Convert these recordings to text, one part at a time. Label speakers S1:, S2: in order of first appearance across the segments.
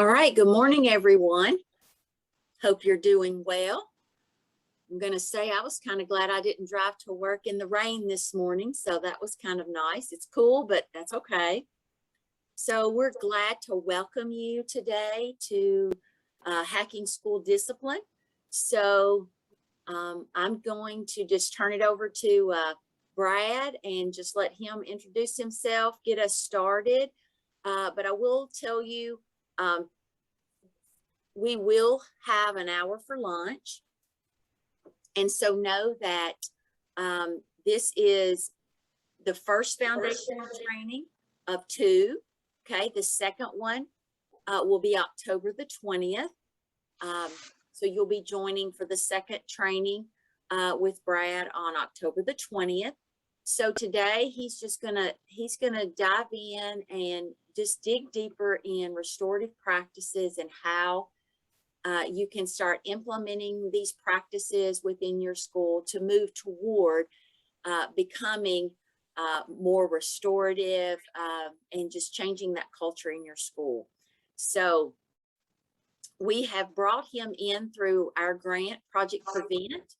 S1: All right, good morning, everyone. Hope you're doing well. I'm going to say I was kind of glad I didn't drive to work in the rain this morning, so that was kind of nice. It's cool, but that's okay. So we're glad to welcome you today to Hacking School Discipline. So I'm going to just turn it over to Brad and just let him introduce himself, get us started. But I will tell you, we will have an hour for lunch. And so know that this is the first foundational training of 2. Okay, the second one will be October the 20th. So you'll be joining for the second training with Brad on October the 20th. So today he's gonna dive in and just dig deeper in restorative practices and how you can start implementing these practices within your school to move toward becoming more restorative and just changing that culture in your school. So we have brought him in through our grant, Project Prevent.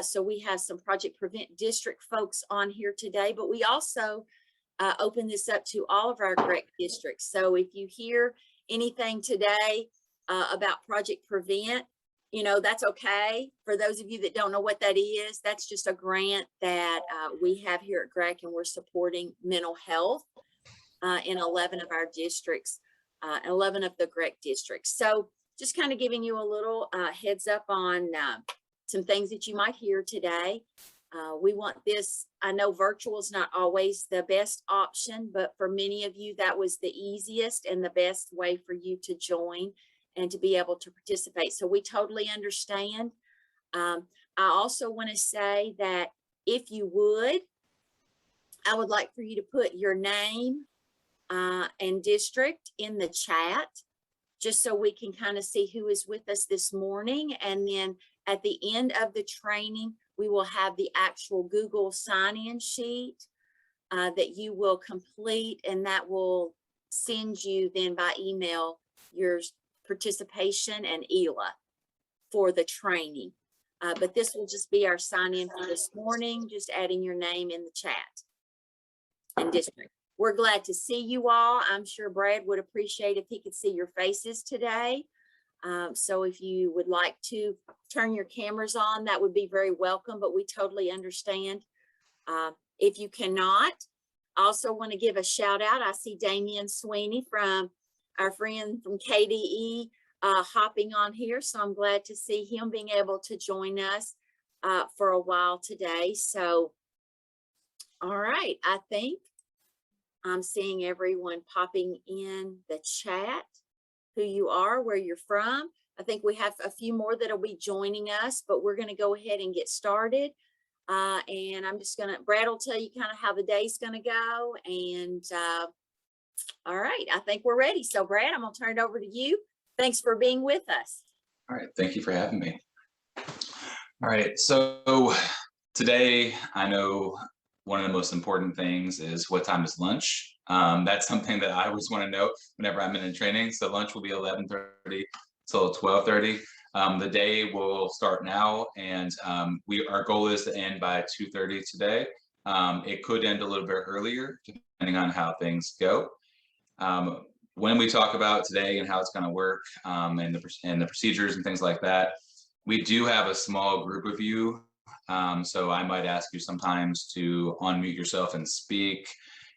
S1: So we have some Project Prevent district folks on here today, but we also open this up to all of our grant districts. So if you hear anything today about Project Prevent, you know, that's okay. For those of you that don't know what that is, that's just a grant that we have here at GREC, and we're supporting mental health in 11 of our districts, 11 of the GREC districts. So just kind of giving you a little heads up on some things that you might hear today. We want this, I know virtual is not always the best option, but for many of you, that was the easiest and the best way for you to join and to be able to participate. So we totally understand. I also want to say that if you would, I would like for you to put your name and district in the chat, just so we can kind of see who is with us this morning. And then at the end of the training, we will have the actual Google sign-in sheet that you will complete, and that will send you then by email your participation and ELA for the training. But this will just be our sign-in for this morning, just adding your name in the chat and district. We're glad to see you all. I'm sure Brad would appreciate if he could see your faces today. So if you would like to turn your cameras on, that would be very welcome, but we totally understand. If you cannot, I also want to give a shout out. I see Damian Sweeney from our friend from KDE hopping on here. So I'm glad to see him being able to join us for a while today. So, all right, I think I'm seeing everyone popping in the chat, who you are, where you're from. I think we have a few more that'll be joining us, but we're gonna go ahead and get started. And I'm just gonna, Brad will tell you kind of how the day's gonna go. And all right, I think we're ready. So Brad, I'm gonna turn it over to you. Thanks for being with us. All right,
S2: thank you for having me. All right, so today I know one of the most important things is what time is lunch. That's something that I always want to know whenever I'm in a training. So lunch will be 11:30 till 12:30. The day will start now, and our goal is to end by 2:30 today. It could end a little bit earlier depending on how things go. When we talk about today and how it's going to work and the procedures and things like that, we do have a small group of you. So I might ask you sometimes to unmute yourself and speak.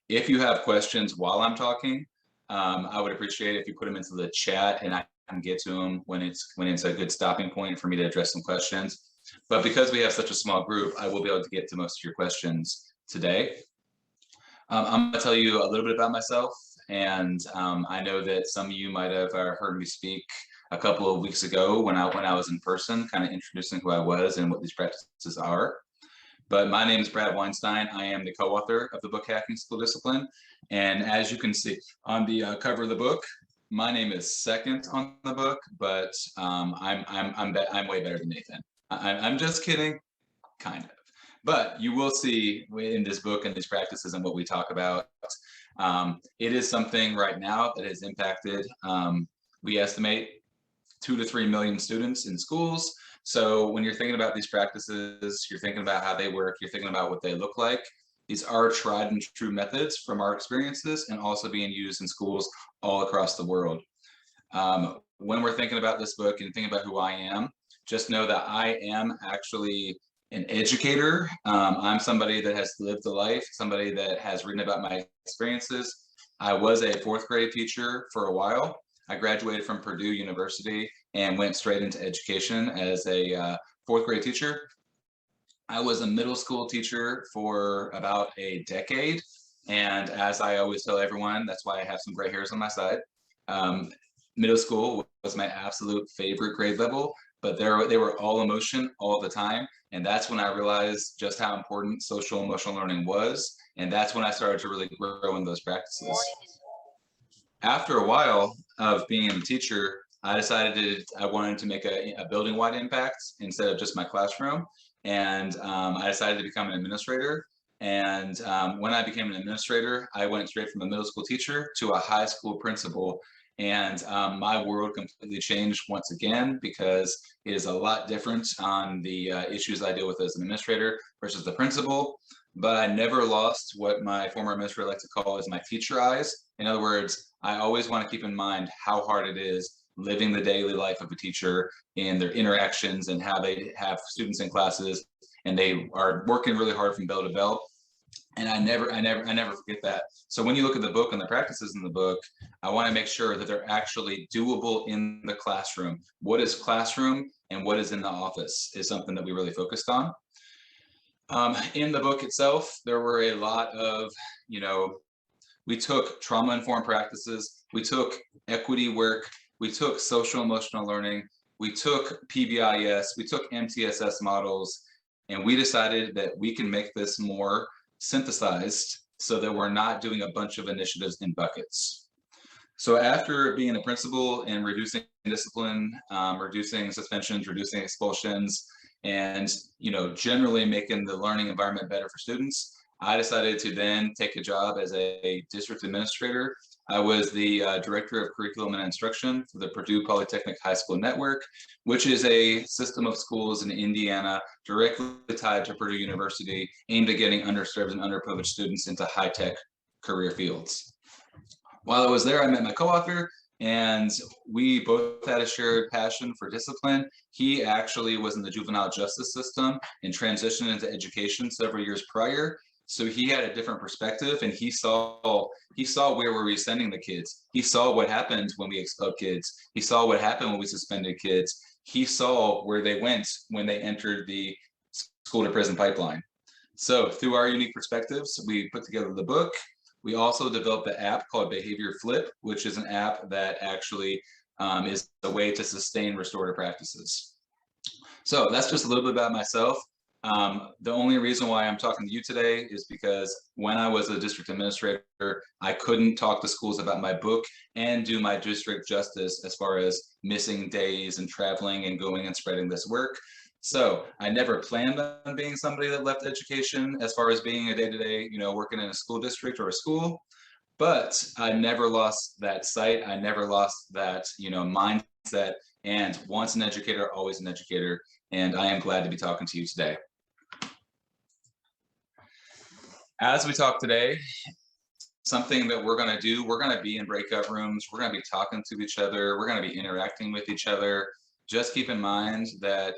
S2: If you have questions while I'm talking, I would appreciate it if you put them into the chat, and I can get to them when it's a good stopping point for me to address some questions. But because we have such a small group, I will be able to get to most of your questions today. I'm going to tell you a little bit about myself, and I know that some of you might have heard me speak a couple of weeks ago when I was in person, kind of introducing who I was and what these practices are. But my name is Brad Weinstein. I am the co-author of the book Hacking School Discipline. And as you can see on the cover of the book, my name is second on the book, but I'm way better than Nathan. I'm just kidding, kind of. But you will see in this book and these practices and what we talk about, it is something right now that has impacted We estimate 2 to 3 million students in schools. So when you're thinking about these practices, you're thinking about how they work, you're thinking about what they look like. These are tried and true methods from our experiences and also being used in schools all across the world. When we're thinking about this book and thinking about who I am, just know that I am actually an educator. I'm somebody that has lived a life, somebody that has written about my experiences. I was a fourth grade teacher for a while. I graduated from Purdue University and went straight into education as a fourth grade teacher. I was a middle school teacher for about a decade. And as I always tell everyone, that's why I have some gray hairs on my side. Um, Middle school was my absolute favorite grade level, but they were all emotion all the time. And that's when I realized just how important social emotional learning was. And that's when I started to really grow in those practices. After a while of being a teacher, I decided I wanted to make a building-wide impact instead of just my classroom. And I decided to become an administrator. And when I became an administrator, I went straight from a middle school teacher to a high school principal. And my world completely changed once again because it is a lot different on the issues I deal with as an administrator versus the principal. But I never lost what my former administrator liked to call as my teacher eyes. In other words, I always want to keep in mind how hard it is living the daily life of a teacher and their interactions and how they have students in classes and they are working really hard from bell to bell. And I never forget that. So when you look at the book and the practices in the book, I want to make sure that they're actually doable in the classroom. What is classroom and what is in the office is something that we really focused on. In the book itself, there were a lot of, we took trauma-informed practices, we took equity work, we took social emotional learning, we took PBIS, we took MTSS models, and we decided that we can make this more synthesized so that we're not doing a bunch of initiatives in buckets. So after being a principal and reducing discipline, reducing suspensions, reducing expulsions, and generally making the learning environment better for students, I decided to then take a job as a district administrator. I was the director of curriculum and instruction for the Purdue Polytechnic High School Network, which is a system of schools in Indiana directly tied to Purdue University, aimed at getting underserved and underprivileged students into high-tech career fields. While I was there, I met my co-author, and we both had a shared passion for discipline. He actually was in the juvenile justice system and transitioned into education several years prior. So he had a different perspective, and he saw where we were sending the kids. He saw what happened when we expelled kids. He saw what happened when we suspended kids. He saw where they went when they entered the school to prison pipeline. So through our unique perspectives, we put together the book. We also developed the app called Behavior Flip, which is an app that actually is a way to sustain restorative practices. So that's just a little bit about myself. The only reason why I'm talking to you today is because when I was a district administrator, I couldn't talk to schools about my book and do my district justice as far as missing days and traveling and going and spreading this work. So I never planned on being somebody that left education as far as being a day-to-day, working in a school district or a school, but I never lost that sight. I never lost that, mindset. And once an educator, always an educator. And I am glad to be talking to you today. As we talk today, something that we're going to do, we're going to be in breakout rooms. We're going to be talking to each other. We're going to be interacting with each other. Just keep in mind that,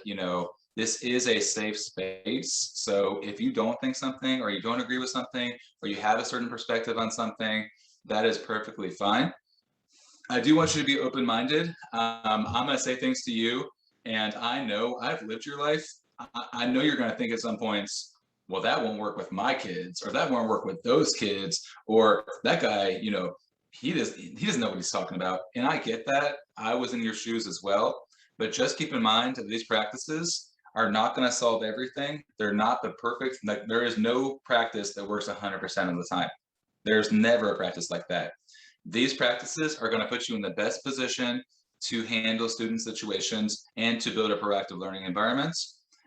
S2: this is a safe space. So if you don't think something, or you don't agree with something, or you have a certain perspective on something, that is perfectly fine. I do want you to be open-minded. I'm going to say things to you, and I know I've lived your life. I know you're going to think at some points, well, that won't work with my kids, or that won't work with those kids, or that guy, he doesn't know what he's talking about. And I get that. I was in your shoes as well. But just keep in mind that these practices are not going to solve everything. They're not the perfect, like, there is no practice that works 100% of the time. There's never a practice like that. These practices are going to put you in the best position to handle student situations and to build a proactive learning environment.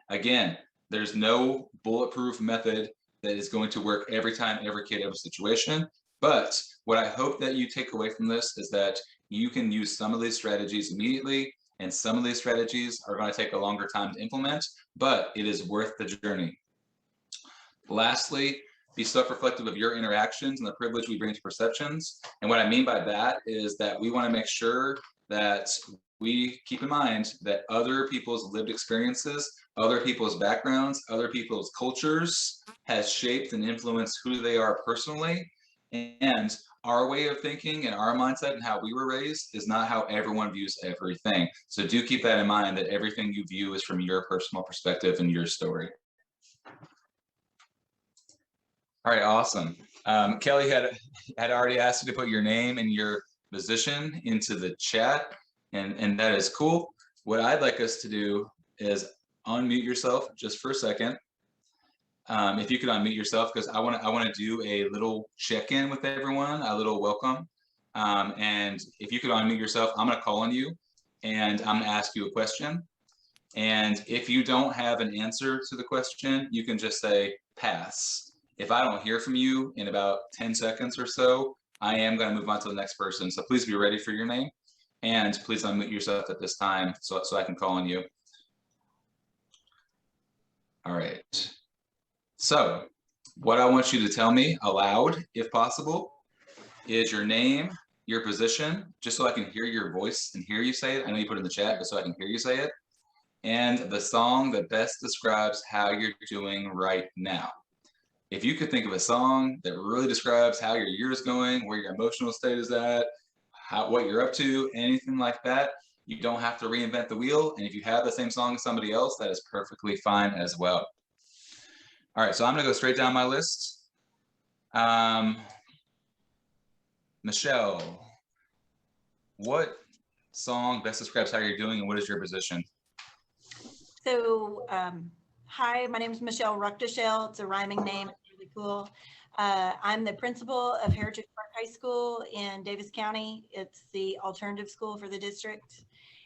S2: Again, there's no bulletproof method that is going to work every time every kid has a situation. But what I hope that you take away from this is that you can use some of these strategies immediately, and some of these strategies are going to take a longer time to implement, but it is worth the journey. Lastly, be self-reflective of your interactions and the privilege we bring to perceptions. And what I mean by that is that we want to make sure that we keep in mind that other people's lived experiences, other people's backgrounds, other people's cultures has shaped and influenced who they are personally. And our way of thinking and our mindset and how we were raised is not how everyone views everything. So do keep that in mind, that everything you view is from your personal perspective and your story. All right, awesome. Kelly had already asked you to put your name and your position into the chat, and that is cool. What I'd like us to do is unmute yourself just for a second. If you could unmute yourself, because I want to do a little check-in with everyone, a little welcome. And if you could unmute yourself, I'm going to call on you, and I'm going to ask you a question. And if you don't have an answer to the question, you can just say pass. If I don't hear from you in about 10 seconds or so, I am going to move on to the next person. So please be ready for your name, and please unmute yourself at this time so I can call on you. All right. So what I want you to tell me aloud, if possible, is your name, your position, just so I can hear your voice and hear you say it. I know you put it in the chat, but so I can hear you say it. And the song that best describes how you're doing right now. If you could think of a song that really describes how your year is going, where your emotional state is at, what you're up to, anything like that, you don't have to reinvent the wheel. And if you have the same song as somebody else, that is perfectly fine as well. All right, so I'm gonna go straight down my list. Michelle, what song best describes how you're doing and what is your position?
S3: So, hi, my name is Michelle Ruckdashell. It's a rhyming name. It's really cool. I'm the principal of Heritage Park High School in Davis County. It's the alternative school for the district.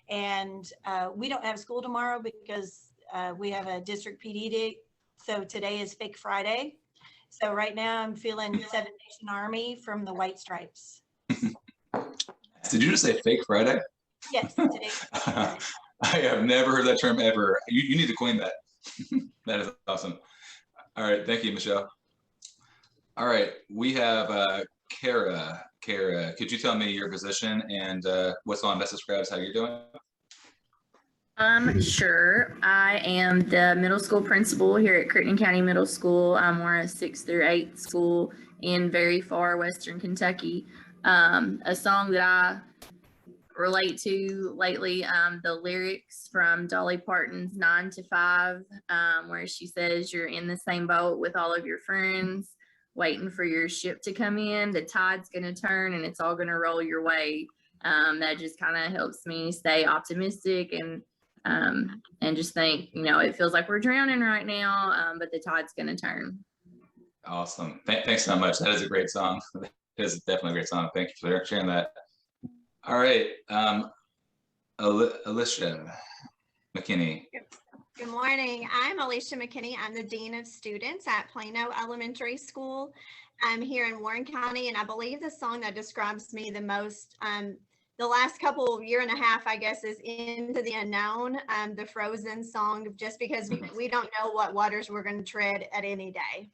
S3: And we don't have school tomorrow because we have a district PD day. So today is Fake Friday. So right now I'm feeling Seven Nation Army from the White Stripes.
S2: Did you just say Fake Friday?
S3: Yes, today.
S2: I have never heard that term ever. You need to coin that. That is awesome. All right, thank you, Michelle. All right, we have Kara. Kara, could you tell me your position and what song best describes how you're doing?
S4: Sure. I am the middle school principal here at Crittenden County Middle School. We're a 6th through 8th school in very far western Kentucky. A song that I relate to lately, the lyrics from Dolly Parton's 9 to 5, where she says you're in the same boat with all of your friends, waiting for your ship to come in. The tide's going to turn and it's all going to roll your way. That just kind of helps me stay optimistic and just think, you know, it feels like we're drowning right now, but the tide's going to turn.
S2: Awesome. Thanks so much. That is a great song. That is definitely a great song. Thank you for sharing that. All right. Alicia McKinney.
S5: Good morning. I'm Alicia McKinney. I'm the Dean of Students at Plano Elementary School. I'm here in Warren County, and I believe the song that describes me the most the last year and a half, I guess, is Into the Unknown, the Frozen song, just because we don't know what waters we're going to tread at any day.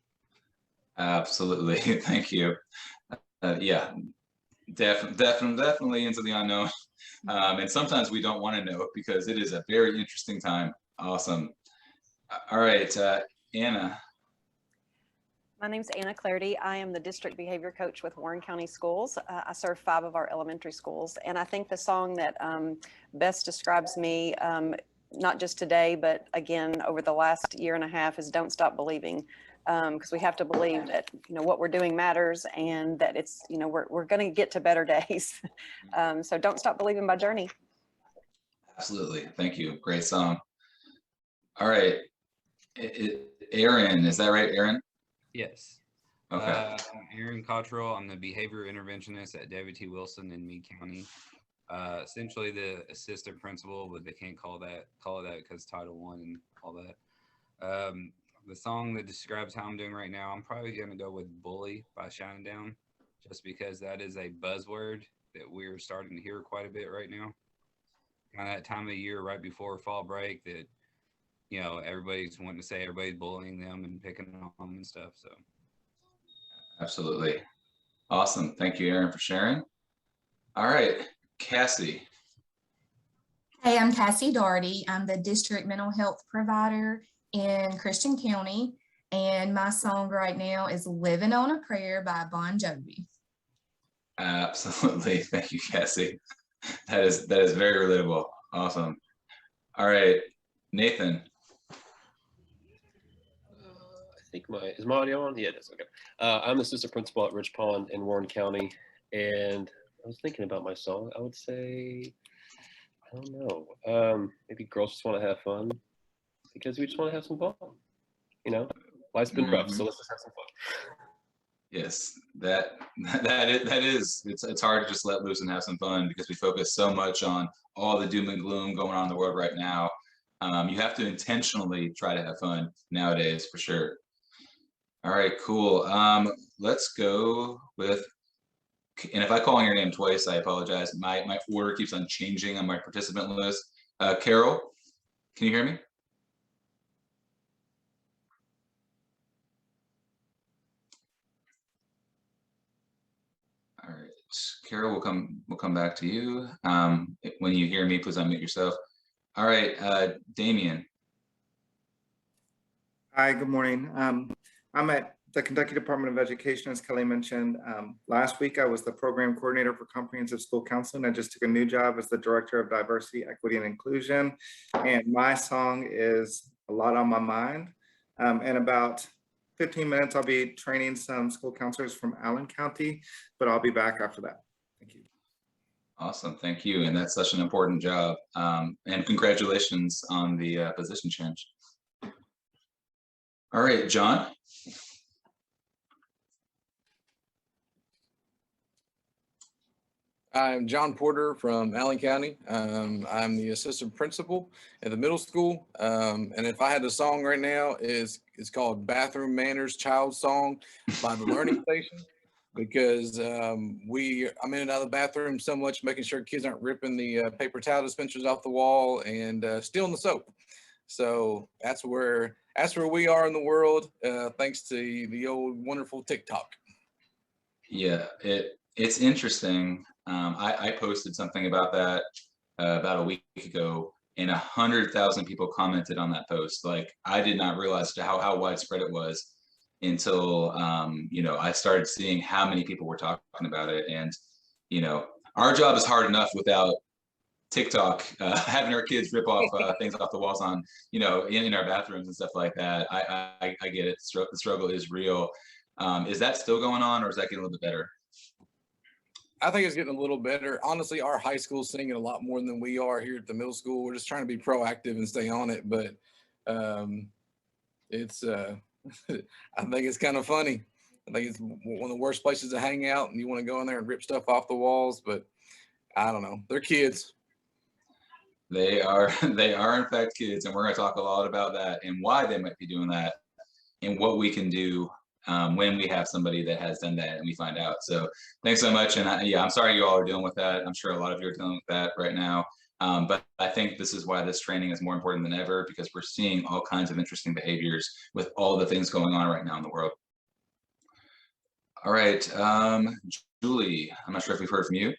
S2: Absolutely. Thank you. Yeah, definitely Into the Unknown. And sometimes we don't want to know because it is a very interesting time. Awesome. All right, Anna.
S6: My name's Anna Clarity. I am the district behavior coach with Warren County Schools. I serve 5 of our elementary schools, and I think the song that best describes me, not just today, but again over the last year and a half, is "Don't Stop Believing," because we have to believe that, you know, what we're doing matters, and that it's, you know, we're going to get to better days. So "Don't Stop Believing" by Journey.
S2: Absolutely. Thank you. Great song. All right, Aaron, is that right, Aaron?
S7: Yes.
S2: Okay.
S7: I'm Aaron Cottrell. I'm the behavior interventionist at David T. Wilson in Meade County. Essentially the assistant principal, but they can't call it that because Title I and all that. The song that describes how I'm doing right now, I'm probably going to go with "Bully" by Shinedown, just because that is a buzzword that we're starting to hear quite a bit right now. Kind of that time of year right before fall break that, you know, everybody's wanting to say everybody's bullying them and picking on them and stuff. So
S2: Absolutely. Awesome. Thank you, Aaron, for sharing. All right, Cassie.
S8: Hey, I'm Cassie Doherty. I'm the district mental health provider in Christian County. And my song right now is Living on a Prayer by Bon Jovi.
S2: Absolutely. Thank you, Cassie. That is very relatable. Awesome. All right, Nathan.
S9: I think is my audio on? Yeah, it is. Okay. I'm the assistant principal at Rich Pond in Warren County, and I was thinking about my song. I would say, I don't know, maybe girls just want to have fun because we just want to have some fun. You know, life's been rough, so let's just have some fun.
S2: Yes, that is. It's hard to just let loose and have some fun because we focus so much on all the doom and gloom going on in the world right now. You have to intentionally try to have fun nowadays, for sure. All right, cool. Let's go with, and if I call your name twice, I apologize. My order keeps on changing on my participant list. Carol, can you hear me? All right, Carol, we'll come back to you. When you hear me, please unmute yourself. All right, Damien.
S10: Hi, good morning. I'm at the Kentucky Department of Education, as Kelly mentioned. Last week, I was the program coordinator for comprehensive school counseling. I just took a new job as the director of diversity, equity, and inclusion. And my song is A Lot on My Mind. In about 15 minutes, I'll be training some school counselors from Allen County, but I'll be back after that. Thank you.
S2: Awesome, thank you. And that's such an important job. And congratulations on the position change. All right, John.
S11: I'm John Porter from Allen County. I'm the assistant principal at the middle school. And if I had a song right now, it's called Bathroom Manners Child Song by the Learning Station, because I'm in and out of the bathroom so much, making sure kids aren't ripping the paper towel dispensers off the wall and stealing the soap. So that's where we are in the world, thanks to the old wonderful TikTok.
S2: Yeah, it's interesting. I posted something about that about a week ago, and 100,000 people commented on that post. Like, I did not realize how widespread it was until you know, I started seeing how many people were talking about it. And you know, our job is hard enough without TikTok having our kids rip off things off the walls on, you know, in our bathrooms and stuff like that. I get it. The struggle is real. Is that still going on, or is that getting a little bit better?
S11: I think it's getting a little better. Honestly, our high school's singing a lot more than we are here at the middle school. We're just trying to be proactive and stay on it. But it's, I think it's kind of funny. I think it's one of the worst places to hang out, and you want to go in there and rip stuff off the walls. But I don't know. They're kids.
S2: They are in fact kids, and we're going to talk a lot about that and why they might be doing that and what we can do when we have somebody that has done that and we find out. So thanks so much. And yeah, I'm sorry you all are dealing with that. I'm sure a lot of you are dealing with that right now. But I think this is why this training is more important than ever, because we're seeing all kinds of interesting behaviors with all the things going on right now in the world. All right, Julie, I'm not sure if we've heard from you.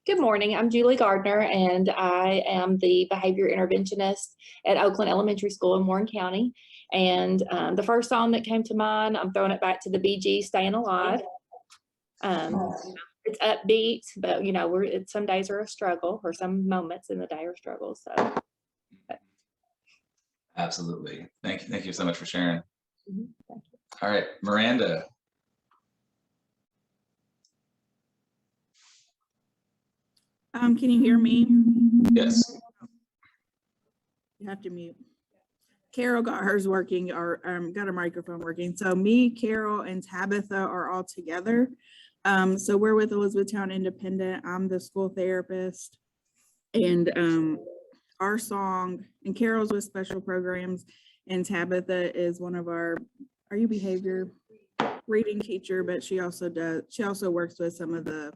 S4: Good morning. I'm Julie Gardner, and I am the behavior interventionist at Oakland Elementary School in Warren County. And the first song that came to mind, I'm throwing it back to the Bee Gees, Staying Alive. It's upbeat, but you know, some days are a struggle, or some moments in the day are struggles. So,
S2: Absolutely. Thank you so much for sharing.
S4: Thank you.
S2: All right, Miranda.
S12: Can you hear me?
S2: Yes.
S12: You have to mute. Carol got hers working, or got her microphone working. So me, Carol, and Tabitha are all together. So we're with Elizabethtown Independent. I'm the school therapist. And our song, and Carol's with special programs, and Tabitha is one of our behavior reading teacher, but she also works with some of the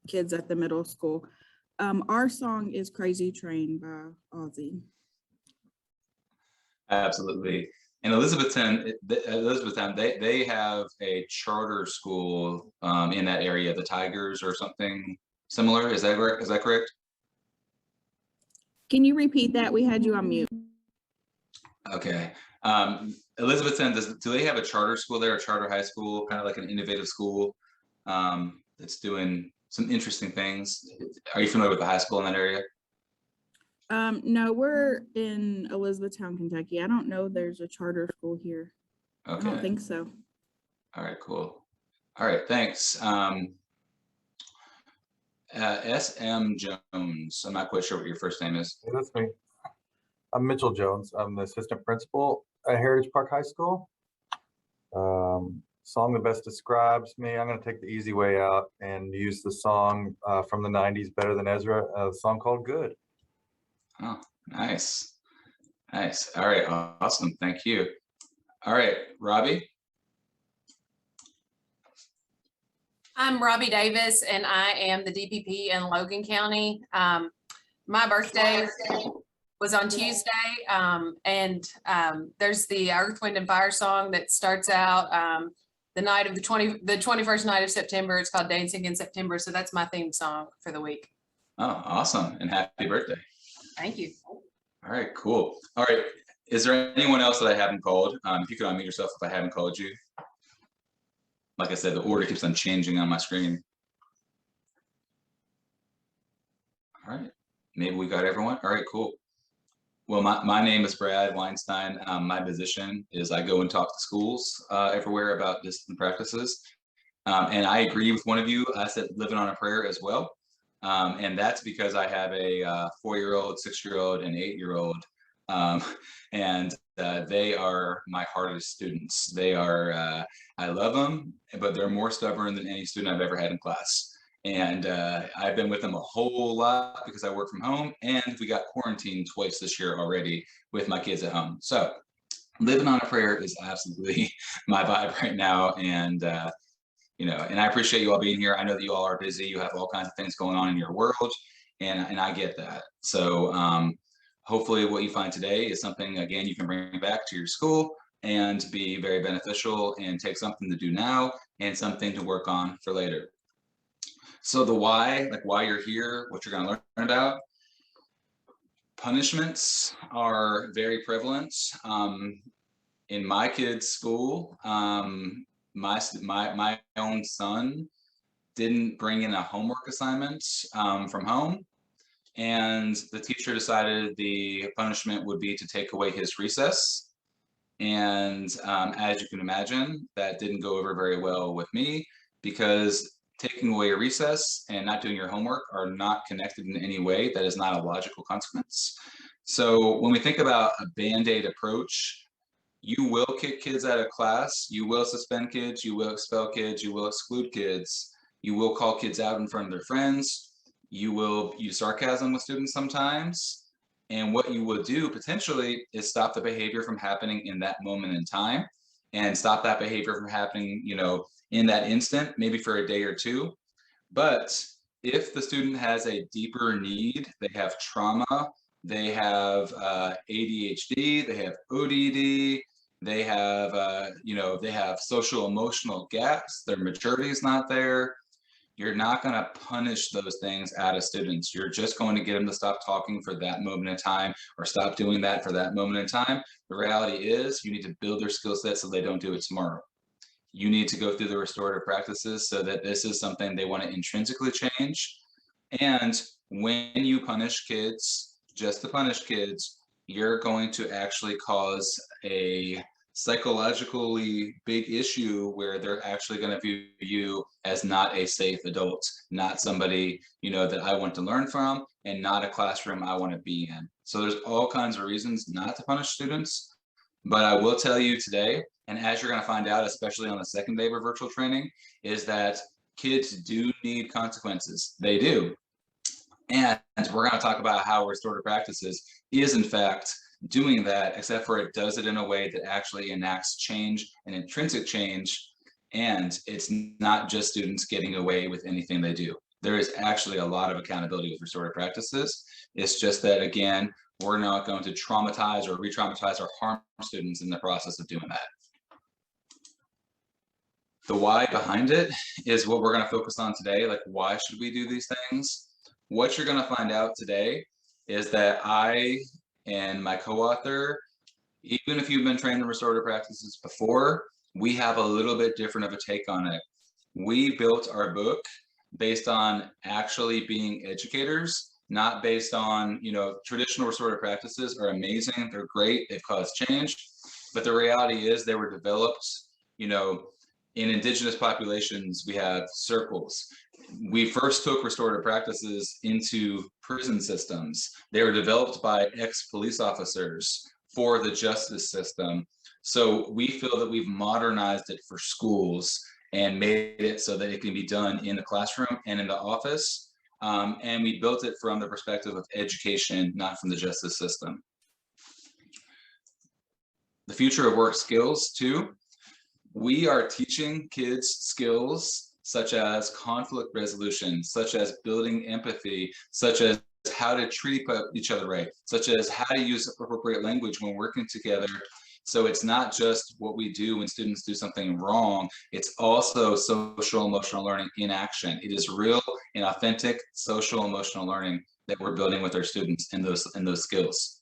S12: kids at the middle school. Our song is Crazy Train by Ozzy.
S2: Absolutely. And Elizabethtown, they have a charter school in that area, the Tigers or something similar. Is that correct? Is that correct?
S12: Can you repeat that? We had you on mute.
S2: Okay. Elizabethtown, do they have a charter school there, a charter high school, kind of like an innovative school that's doing some interesting things? Are you familiar with the high school in that area?
S12: No, we're in Elizabethtown, Kentucky. I don't know there's a charter school here.
S2: Okay.
S12: I don't think so.
S2: All right, cool. All right, thanks. SM Jones, I'm not quite sure what your first name is.
S13: Hey, that's me. I'm Mitchell Jones. I'm the assistant principal at Heritage Park High School. Song that best describes me. I'm going to take the easy way out and use the song from the 90s, Better Than Ezra, a song called Good.
S2: Oh, nice. Nice. All right, awesome. Thank you. All right, Robbie.
S14: I'm Robbie Davis, and I am the DPP in Logan County. My birthday was on Tuesday, and there's the Earth, Wind, and Fire song that starts out the night of the 21st night of September. It's called Dancing in September, so that's my theme song for the week.
S2: Oh, awesome, and happy birthday.
S14: Thank you.
S2: All right, cool. All right, is there anyone else that I haven't called? If you could unmute yourself if I haven't called you. Like I said, the order keeps on changing on my screen. All right, maybe we got everyone. All right, cool. Well, my name is Brad Weinstein. My position is I go and talk to schools everywhere about discipline practices. And I agree with one of you. I said living on a prayer as well. And that's because I have a 4-year-old, 6-year-old, and 8-year-old. And they are my hardest students. They are, I love them, but they're more stubborn than any student I've ever had in class. And I've been with them a whole lot because I work from home, and we got quarantined twice this year already with my kids at home. So living on a prayer is absolutely my vibe right now. And you know, and I appreciate you all being here. I know that you all are busy. You have all kinds of things going on in your world, and I get that. So hopefully what you find today is something, again, you can bring back to your school and be very beneficial and take something to do now and something to work on for later. So the why, like why you're here, what you're going to learn about. Punishments are very prevalent. In my kids' school, my own son didn't bring in a homework assignment from home, and the teacher decided the punishment would be to take away his recess. And as you can imagine, that didn't go over very well with me, because taking away a recess and not doing your homework are not connected in any way. That is not a logical consequence. So when we think about a Band-Aid approach, you will kick kids out of class, you will suspend kids, you will expel kids, you will exclude kids, you will call kids out in front of their friends, you will use sarcasm with students sometimes. And what you will do potentially is stop the behavior from happening in that moment in time, and stop that behavior from happening, you know, in that instant, maybe for a day or two. But if the student has a deeper need, they have trauma, they have ADHD, they have ODD, they have, you know, they have social emotional gaps, their maturity is not there, you're not going to punish those things out of students. You're just going to get them to stop talking for that moment in time, or stop doing that for that moment in time. The reality is you need to build their skill set so they don't do it tomorrow. You need to go through the restorative practices so that this is something they want to intrinsically change. And when you punish kids, just to punish kids, you're going to actually cause a psychologically big issue where they're actually going to view you as not a safe adult, not somebody, you know, that I want to learn from, and not a classroom I want to be in. So there's all kinds of reasons not to punish students. But I will tell you today, and as you're going to find out, especially on the second day of our virtual training, is that kids do need consequences. They do. And we're going to talk about how restorative practices is in fact doing that, except for it does it in a way that actually enacts change and intrinsic change And it's not just students getting away with anything they do. There is actually a lot of accountability with restorative practices. It's just that, again, we're not going to traumatize or re-traumatize or harm students in the process of doing that. The why behind it is what we're going to focus on today. Like, why should we do these things? What you're going to find out today is that I and my co-author, even if you've been trained in restorative practices before, we have a little bit different of a take on it. We built our book based on actually being educators, not based on, you know, traditional restorative practices are amazing. They're great. They've caused change. But the reality is they were developed, you know, in indigenous populations. We have circles. We first took restorative practices into prison systems. They were developed by ex-police officers for the justice system. So we feel that we've modernized it for schools and made it so that it can be done in the classroom and in the office. And we built it from the perspective of education, not from the justice system. The future of work skills too. We are teaching kids skills such as conflict resolution, such as building empathy, such as how to treat each other right, such as how to use appropriate language when working together. So it's not just what we do when students do something wrong, it's also social emotional learning in action. It is real and authentic social emotional learning that we're building with our students in those skills.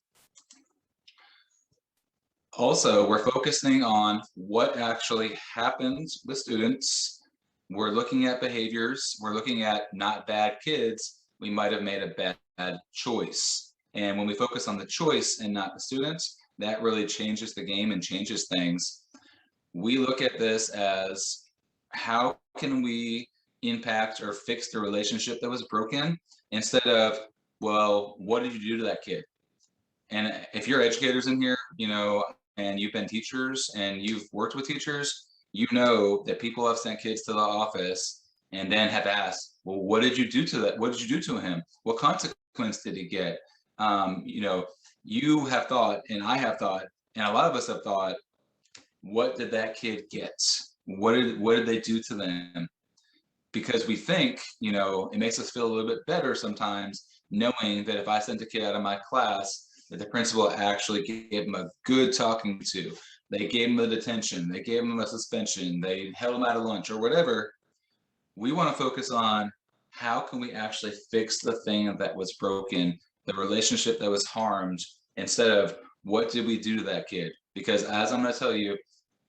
S2: Also, we're focusing on what actually happens with students. We're looking at behaviors. We're looking at not bad kids. We might have made a bad choice. And when we focus on the choice and not the students, that really changes the game and changes things. We look at this as how can we impact or fix the relationship that was broken instead of, well, what did you do to that kid? And if you're educators in here, you know, and you've been teachers and you've worked with teachers, you know that people have sent kids to the office and then have asked, well, what did you do to that? What did you do to him? What consequence did he get? You know, you have thought, and I have thought, and a lot of us have thought, what did that kid get? What did they do to them? Because we think, you know, it makes us feel a little bit better sometimes knowing that if I sent a kid out of my class, that the principal actually gave him a good talking to. They gave him a detention, they gave him a suspension, they held him out of lunch or whatever. We want to focus on how can we actually fix the thing that was broken, the relationship that was harmed, instead of what did we do to that kid? Because as I'm going to tell you,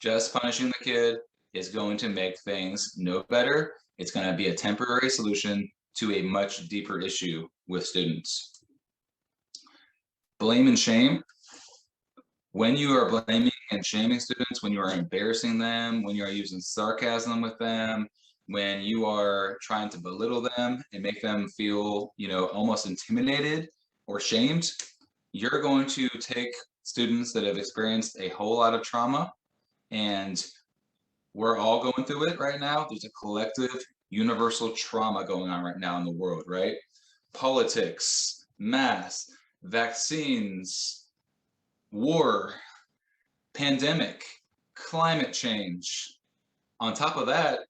S2: just punishing the kid is going to make things no better. It's going to be a temporary solution to a much deeper issue with students. Blame and shame. When you are blaming and shaming students, when you are embarrassing them, when you are using sarcasm with them, when you are trying to belittle them and make them feel, you know, almost intimidated or shamed, you're going to take students that have experienced a whole lot of trauma, and we're all going through it right now. There's a collective universal trauma going on right now in the world, right? Politics, mass, vaccines, war, pandemic, climate change. On top of that,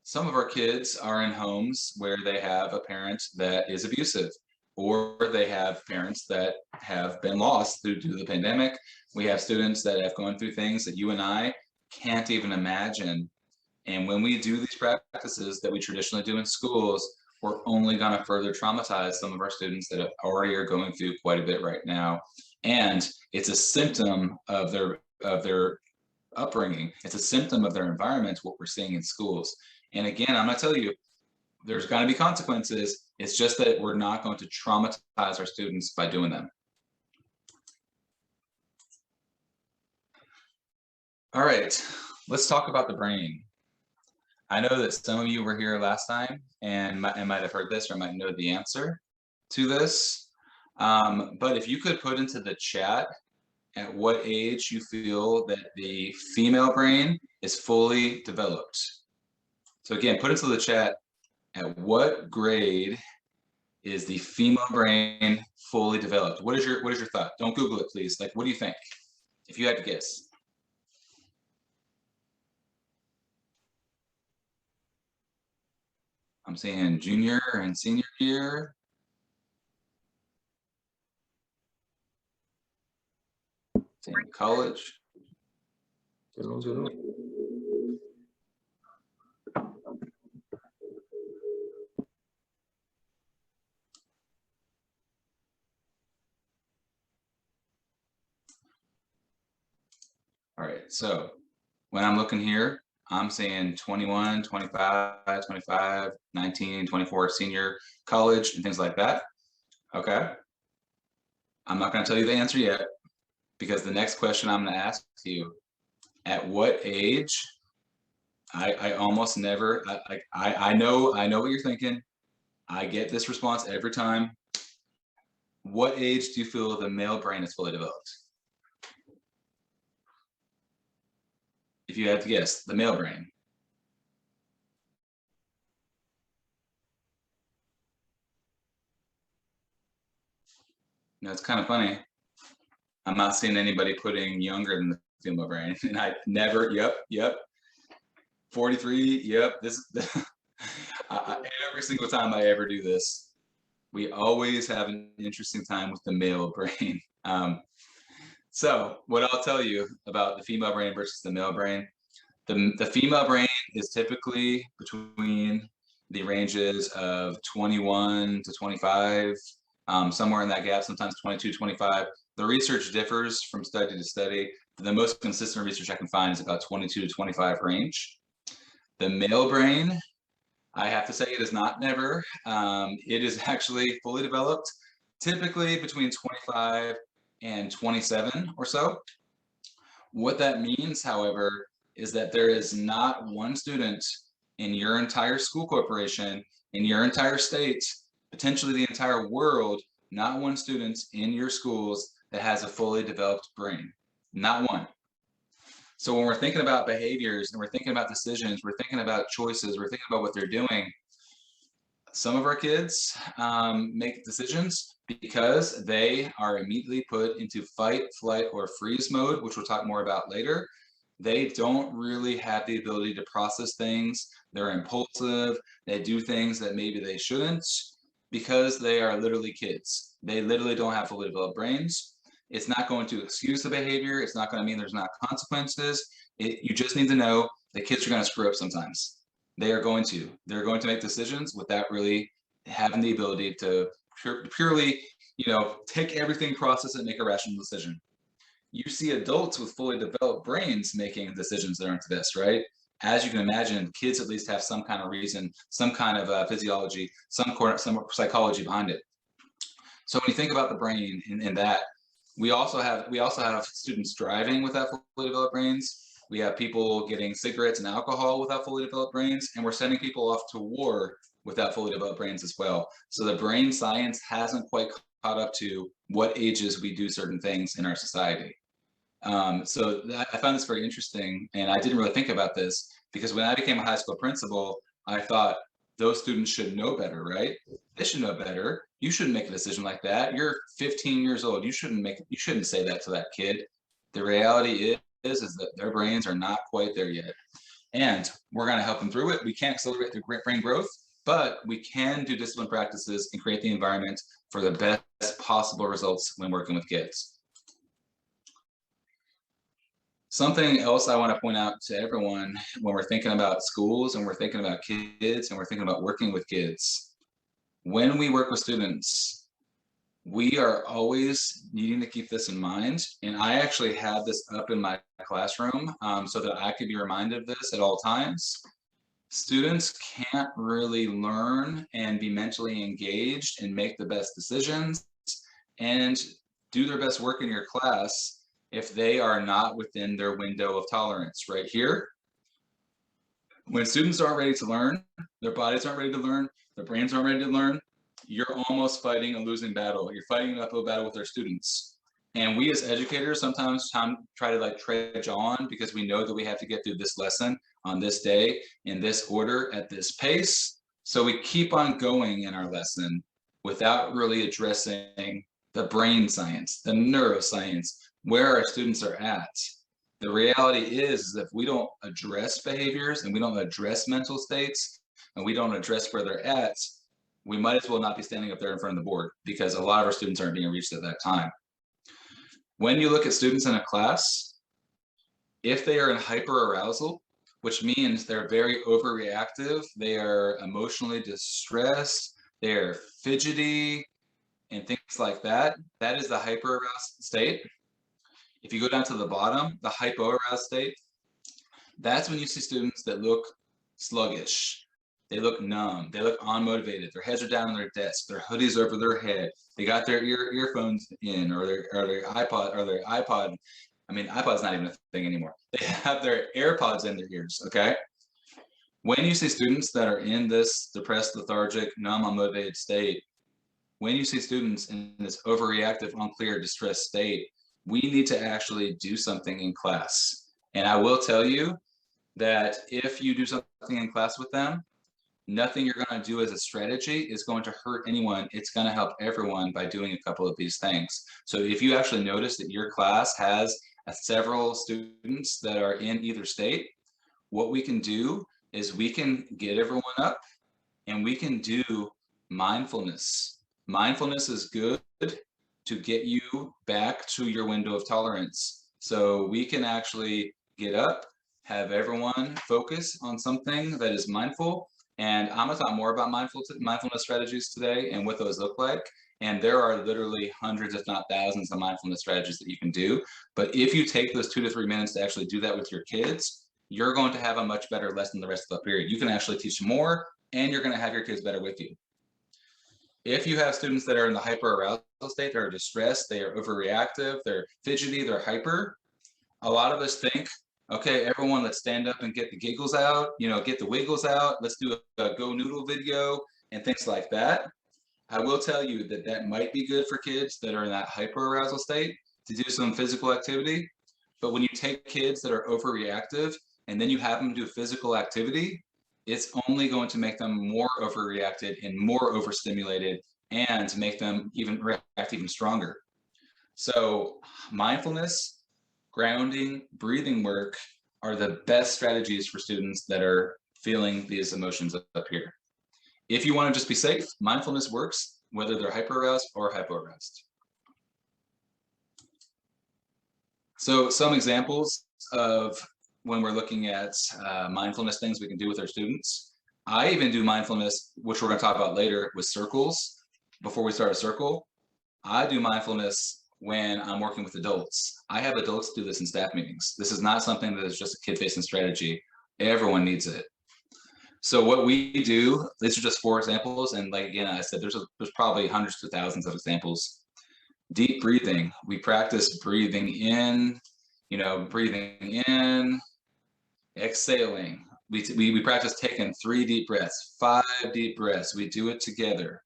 S2: some of our kids are in homes where they have a parent that is abusive, or they have parents that have been lost due to the pandemic. We have students that have gone through things that you and I can't even imagine. And when we do these practices that we traditionally do in schools, we're only going to further traumatize some of our students that already are going through quite a bit right now. And it's a symptom of their upbringing. It's a symptom of their environment, what we're seeing in schools. And again, I'm going to tell you, there's going to be consequences. It's just that we're not going to traumatize our students by doing them. All right, let's talk about the brain. I know that some of you were here last time and might have heard this or might know the answer to this. But if you could put into the chat at what age you feel that the female brain is fully developed. So again, put into the chat at what grade is the female brain fully developed? What is your thought? Don't Google it, please. Like, what do you think? If you had to guess. I'm seeing junior and senior year. Seeing college.
S9: Good one, good one.
S2: All right, so when I'm looking here, I'm saying 21, 25, 25, 19, 24, senior, college, and things like that. Okay. I'm not going to tell you the answer yet, because the next question I'm going to ask you, at what age, I almost never, I know what you're thinking. I get this response every time. What age do you feel the male brain is fully developed? If you had to guess, the male brain. Now, it's kind of funny. I'm not seeing anybody putting younger than the female brain. And I never, yep. 43, yep. This is every single time I ever do this, we always have an interesting time with the male brain. So what I'll tell you about the female brain versus the male brain, the female brain is typically between the ranges of 21 to 25, somewhere in that gap, sometimes 22, 25. The research differs from study to study. The most consistent research I can find is about 22 to 25 range. The male brain, I have to say, it is not never. It is actually fully developed, typically between 25 and 27 or so. What that means, however, is that there is not one student in your entire school corporation, in your entire state, potentially the entire world, not one student in your schools that has a fully developed brain. Not one. So when we're thinking about behaviors and we're thinking about decisions, we're thinking about choices, we're thinking about what they're doing, some of our kids make decisions because they are immediately put into fight, flight, or freeze mode, which we'll talk more about later. They don't really have the ability to process things. They're impulsive. They do things that maybe they shouldn't because they are literally kids. They literally don't have fully developed brains. It's not going to excuse the behavior. It's not going to mean there's not consequences. You just need to know that kids are going to screw up sometimes. They're going to make decisions without really having the ability to purely, take everything, process it, make a rational decision. You see adults with fully developed brains making decisions that aren't the best, right? As you can imagine, kids at least have some kind of reason, some kind of physiology, some psychology behind it. So when you think about the brain in that, we also have students driving without fully developed brains. We have people getting cigarettes and alcohol without fully developed brains, and we're sending people off to war without fully developed brains as well. So the brain science hasn't quite caught up to what ages we do certain things in our society. So I found this very interesting, and I didn't really think about this because when I became a high school principal, I thought those students should know better, right? They should know better. You shouldn't make a decision like that. You're 15 years old. You shouldn't say that to that kid. The reality is that their brains are not quite there yet. And we're going to help them through it. We can't accelerate their brain growth, but we can do discipline practices and create the environment for the best possible results when working with kids. Something else I want to point out to everyone when we're thinking about schools and we're thinking about kids and we're thinking about working with kids, when we work with students, we are always needing to keep this in mind. And I actually had this up in my classroom so that I could be reminded of this at all times. Students can't really learn and be mentally engaged and make the best decisions and do their best work in your class if they are not within their window of tolerance. Right here, when students aren't ready to learn, their bodies aren't ready to learn, their brains aren't ready to learn, you're almost fighting a losing battle. You're fighting an uphill battle with our students. And we as educators sometimes try to trudge on because we know that we have to get through this lesson on this day, in this order, at this pace. So we keep on going in our lesson without really addressing the brain science, the neuroscience, where our students are at. The reality is that if we don't address behaviors and we don't address mental states, and we don't address where they're at, we might as well not be standing up there in front of the board, because a lot of our students aren't being reached at that time. When you look at students in a class, if they are in hyperarousal, which means they're very overreactive, they are emotionally distressed, they are fidgety, and things like that, that is the hyperaroused state. If you go down to the bottom, the hypoaroused state, that's when you see students that look sluggish. They look numb, they look unmotivated, their heads are down on their desk, their hoodies over their head, they got their earphones in, or their iPod. I mean, iPod's not even a thing anymore. They have their AirPods in their ears, okay? When you see students that are in this depressed, lethargic, numb, unmotivated state, when you see students in this overreactive, unclear, distressed state, we need to actually do something in class. And I will tell you that if you do something in class with them, nothing you're going to do as a strategy is going to hurt anyone. It's going to help everyone by doing a couple of these things. So if you actually notice that your class has several students that are in either state, what we can do is we can get everyone up and we can do mindfulness. Mindfulness is good to get you back to your window of tolerance. So we can actually get up, have everyone focus on something that is mindful. And I'm gonna talk more about mindfulness strategies today and what those look like. And there are literally hundreds, if not thousands, of mindfulness strategies that you can do. But if you take those 2 to 3 minutes to actually do that with your kids, you're going to have a much better lesson the rest of the period. You can actually teach more, and you're going to have your kids better with you. If you have students that are in the hyperarousal state, they're distressed, they are overreactive, they're fidgety, they're hyper, a lot of us think, okay, everyone, let's stand up and get the giggles out, you know, get the wiggles out, let's do a go noodle video and things like that. I will tell you that that might be good for kids that are in that hyperarousal state to do some physical activity. But when you take kids that are overreactive and then you have them do physical activity, it's only going to make them more overreacted and more overstimulated, and to make them even react even stronger. So mindfulness, grounding, breathing work are the best strategies for students that are feeling these emotions up here. If you want to just be safe, mindfulness works whether they're hyperaroused or hypoaroused. So some examples of when we're looking at mindfulness things we can do with our students. I even do mindfulness, which we're going to talk about later, with circles. Before we start a circle, I do mindfulness when I'm working with adults. I have adults do this in staff meetings. This is not something that is just a kid-facing strategy. Everyone needs it. So what we do, these are just 4 examples, and like again, I said, there's probably hundreds to thousands of examples. Deep breathing. We practice breathing in, you know, breathing in, exhaling. We practice taking 3 deep breaths, 5 deep breaths. We do it together.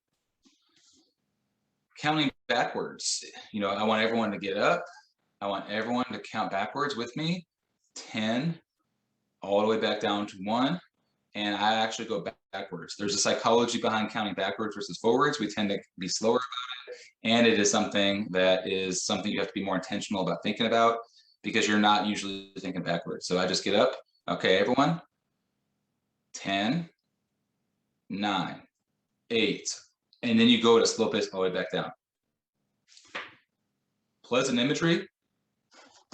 S2: Counting backwards. You know, I want everyone to get up. I want everyone to count backwards with me. 10, all the way back down to 1. And I actually go backwards. There's a psychology behind counting backwards versus forwards. We tend to be slower about it. And it is something that is something you have to be more intentional about thinking about, because you're not usually thinking backwards. So I just get up. Okay, everyone. 10, 9, 8. And then you go at a slow pace all the way back down. Pleasant imagery.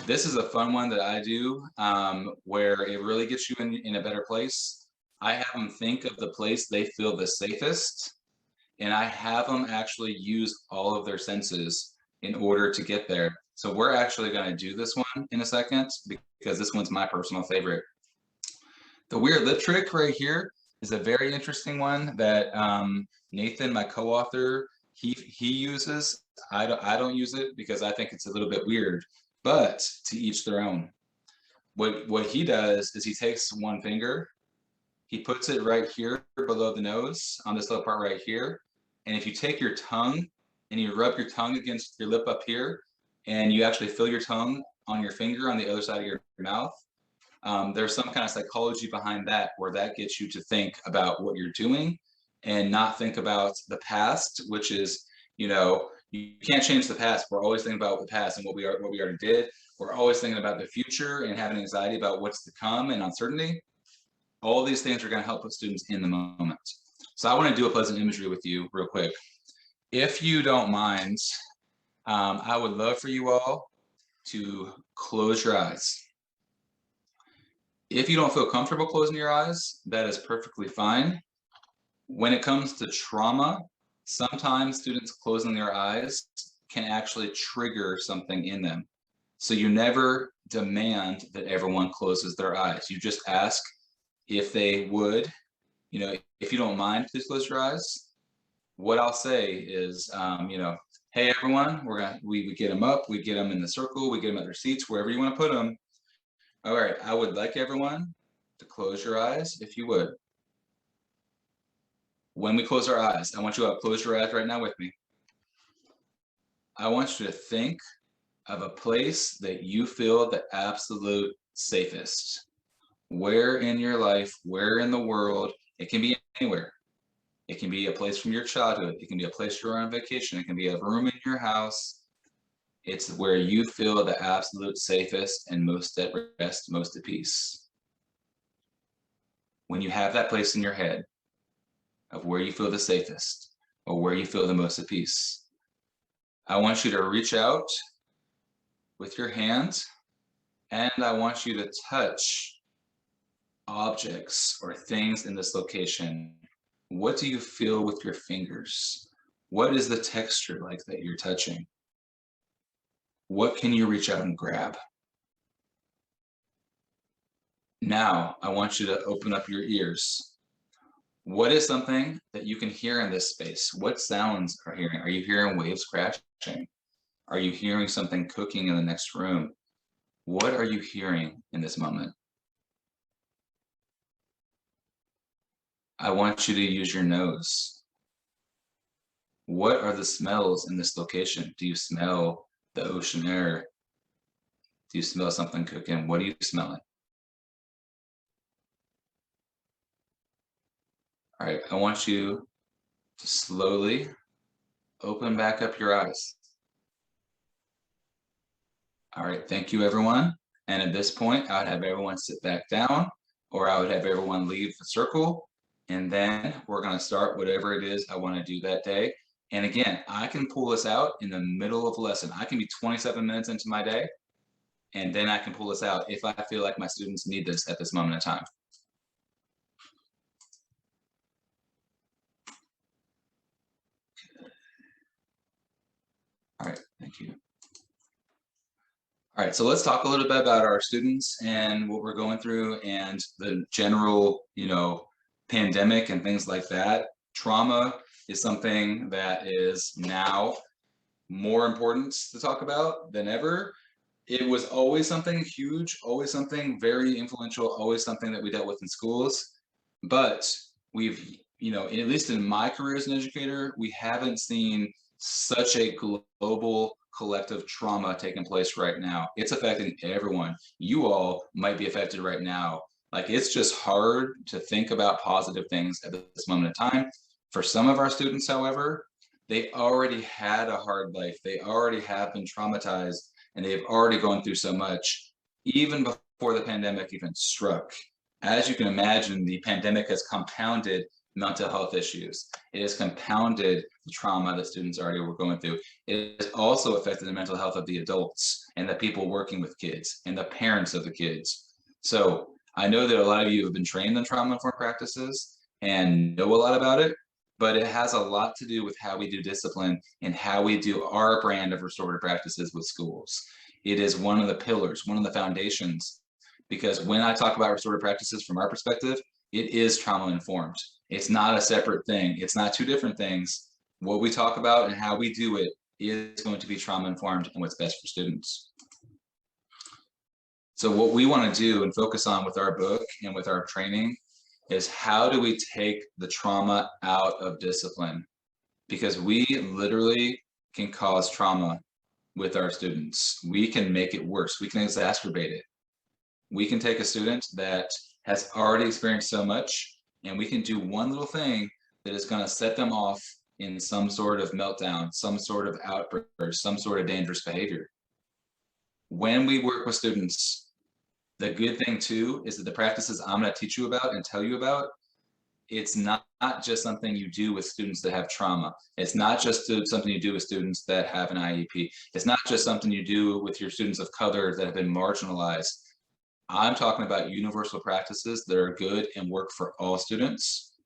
S2: This is a fun one that I do where it really gets you in a better place. I have them think of the place they feel the safest, and I have them actually use all of their senses in order to get there. So we're actually going to do this one in a second, because this one's my personal favorite. The weird lip trick right here is a very interesting one that Nathan, my co-author, he uses. I don't use it because I think it's a little bit weird, but to each their own. What he does is he takes one finger, he puts it right here below the nose on this little part right here. And if you take your tongue and you rub your tongue against your lip up here, and you actually feel your tongue on your finger on the other side of your mouth, there's some kind of psychology behind that, where that gets you to think about what you're doing and not think about the past, which is, you know, you can't change the past. We're always thinking about the past and what we already did. We're always thinking about the future and having anxiety about what's to come and uncertainty. All these things are going to help put students in the moment. So I want to do a pleasant imagery with you real quick. If you don't mind, I would love for you all to close your eyes. If you don't feel comfortable closing your eyes, that is perfectly fine. When it comes to trauma, sometimes students closing their eyes can actually trigger something in them. So you never demand that everyone closes their eyes. You just ask if they would, you know, if you don't mind, please close your eyes. What I'll say is, you know, hey everyone, we get them up, we get them in the circle, we get them at their seats, wherever you want to put them. All right, I would like everyone to close your eyes if you would. When we close our eyes, I want you to close your eyes right now with me. I want you to think of a place that you feel the absolute safest. Where in your life, where in the world, it can be anywhere. It can be a place from your childhood. It can be a place you're on vacation. It can be a room in your house. It's where you feel the absolute safest and most at rest, most at peace. When you have that place in your head of where you feel the safest or where you feel the most at peace, I want you to reach out with your hands and I want you to touch objects or things in this location. What do you feel with your fingers? What is the texture like that you're touching? What can you reach out and grab? Now, I want you to open up your ears. What is something that you can hear in this space? What sounds are hearing? Are you hearing waves crashing? Are you hearing something cooking in the next room? What are you hearing in this moment? I want you to use your nose. What are the smells in this location? Do you smell the ocean air? Do you smell something cooking? What are you smelling? All right, I want you to slowly open back up your eyes. All right, thank you everyone. And at this point, I would have everyone sit back down or I would have everyone leave the circle. And then we're gonna start whatever it is I wanna do that day. And again, I can pull this out in the middle of a lesson. I can be 27 minutes into my day and then I can pull this out if I feel like my students need this at this moment in time. All right, thank you. All right, so let's talk a little bit about our students and what we're going through and the general, you know, pandemic and things like that. Trauma is something that is now more important to talk about than ever. It was always something huge, always something very influential, always something that we dealt with in schools. But we've, you know, at least in my career as an educator, we haven't seen such a global collective trauma taking place right now. It's affecting everyone. You all might be affected right now. Like, it's just hard to think about positive things at this moment in time. For some of our students, however, they already had a hard life. They already have been traumatized and they've already gone through so much, even before the pandemic even struck. As you can imagine, the pandemic has compounded mental health issues. It has compounded the trauma that students already were going through. It has also affected the mental health of the adults and the people working with kids and the parents of the kids. So I know that a lot of you have been trained in trauma-informed practices and know a lot about it, but it has a lot to do with how we do discipline and how we do our brand of restorative practices with schools. It is one of the pillars, one of the foundations, because when I talk about restorative practices from our perspective, it is trauma-informed. It's not a separate thing. It's not two different things. What we talk about and how we do it is going to be trauma-informed and what's best for students. So what we want to do and focus on with our book and with our training is how do we take the trauma out of discipline? Because we literally can cause trauma with our students. We can make it worse. We can exacerbate it. We can take a student that has already experienced so much and we can do one little thing that is going to set them off in some sort of meltdown, some sort of outburst, some sort of dangerous behavior. When we work with students, The good thing too is that the practices I'm going to teach you about and tell you about, it's not just something you do with students that have trauma. It's not just something you do with students that have an IEP. It's not just something you do with your students of color that have been marginalized. I'm talking about universal practices that are good and work for all students.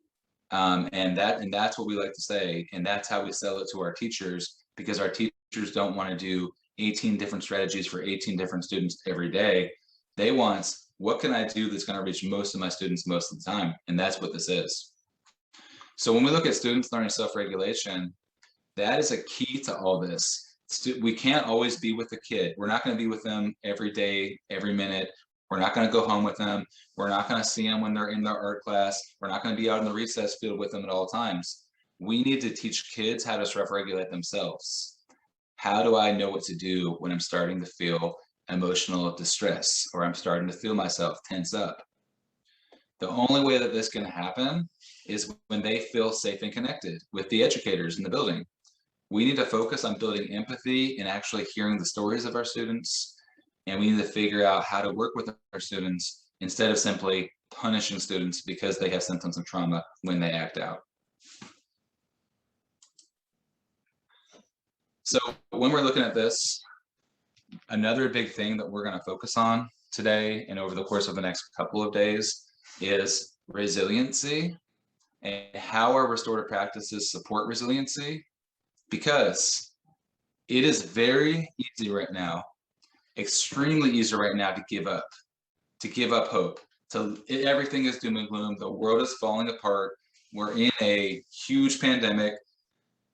S2: And that's what we like to say. And that's how we sell it to our teachers, because our teachers don't want to do 18 different strategies for 18 different students every day. They want, what can I do that's going to reach most of my students most of the time? And that's what this is. So when we look at students learning self-regulation, that is a key to all this. We can't always be with the kid. We're not going to be with them every day, every minute. We're not going to go home with them. We're not going to see them when they're in their art class. We're not going to be out in the recess field with them at all times. We need to teach kids how to self-regulate themselves. How do I know what to do when I'm starting to feel emotional distress, or I'm starting to feel myself tense up? The only way that this can happen is when they feel safe and connected with the educators in the building. We need to focus on building empathy and actually hearing the stories of our students. And we need to figure out how to work with our students instead of simply punishing students because they have symptoms of trauma when they act out. So when we're looking at this, another big thing that we're going to focus on today and over the course of the next couple of days is resiliency and how our restorative practices support resiliency, because it is very easy right now, extremely easy right now to give up hope. Everything is doom and gloom. The world is falling apart. We're in a huge pandemic.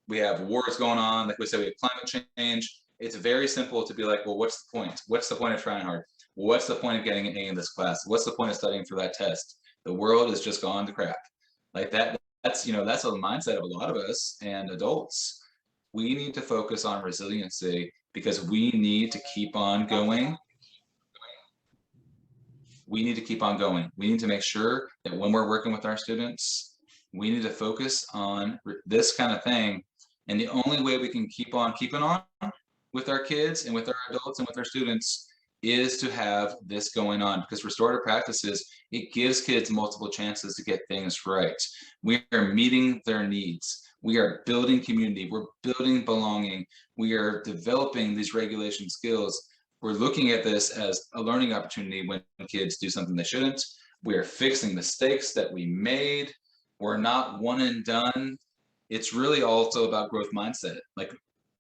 S2: We have wars going on. Like we said, we have climate change. It's very simple to be like, well, what's the point? What's the point of trying hard? What's the point of getting an A in this class? What's the point of studying for that test? The world has just gone to crap. Like that's a mindset of a lot of us and adults. We need to focus on resiliency because we need to keep on going. We need to keep on going. We need to make sure that when we're working with our students, we need to focus on this kind of thing. And the only way we can keep on keeping on with our kids and with our adults and with our students is to have this going on, because restorative practices, it gives kids multiple chances to get things right. We are meeting their needs. We are building community. We're building belonging. We are developing these regulation skills. We're looking at this as a learning opportunity when kids do something they shouldn't. We're fixing mistakes that we made. We're not one and done. It's really also about growth mindset. Like,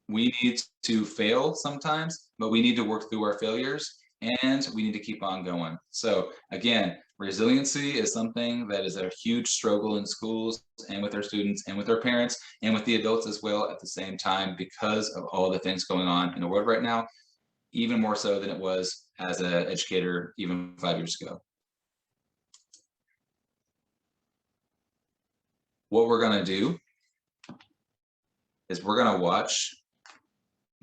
S2: we need to fail sometimes, but we need to work through our failures and we need to keep on going. So again, resiliency is something that is a huge struggle in schools and with our students and with our parents and with the adults as well at the same time, because of all the things going on in the world right now, even more so than it was as an educator even 5 years ago. What we're going to do is we're going to watch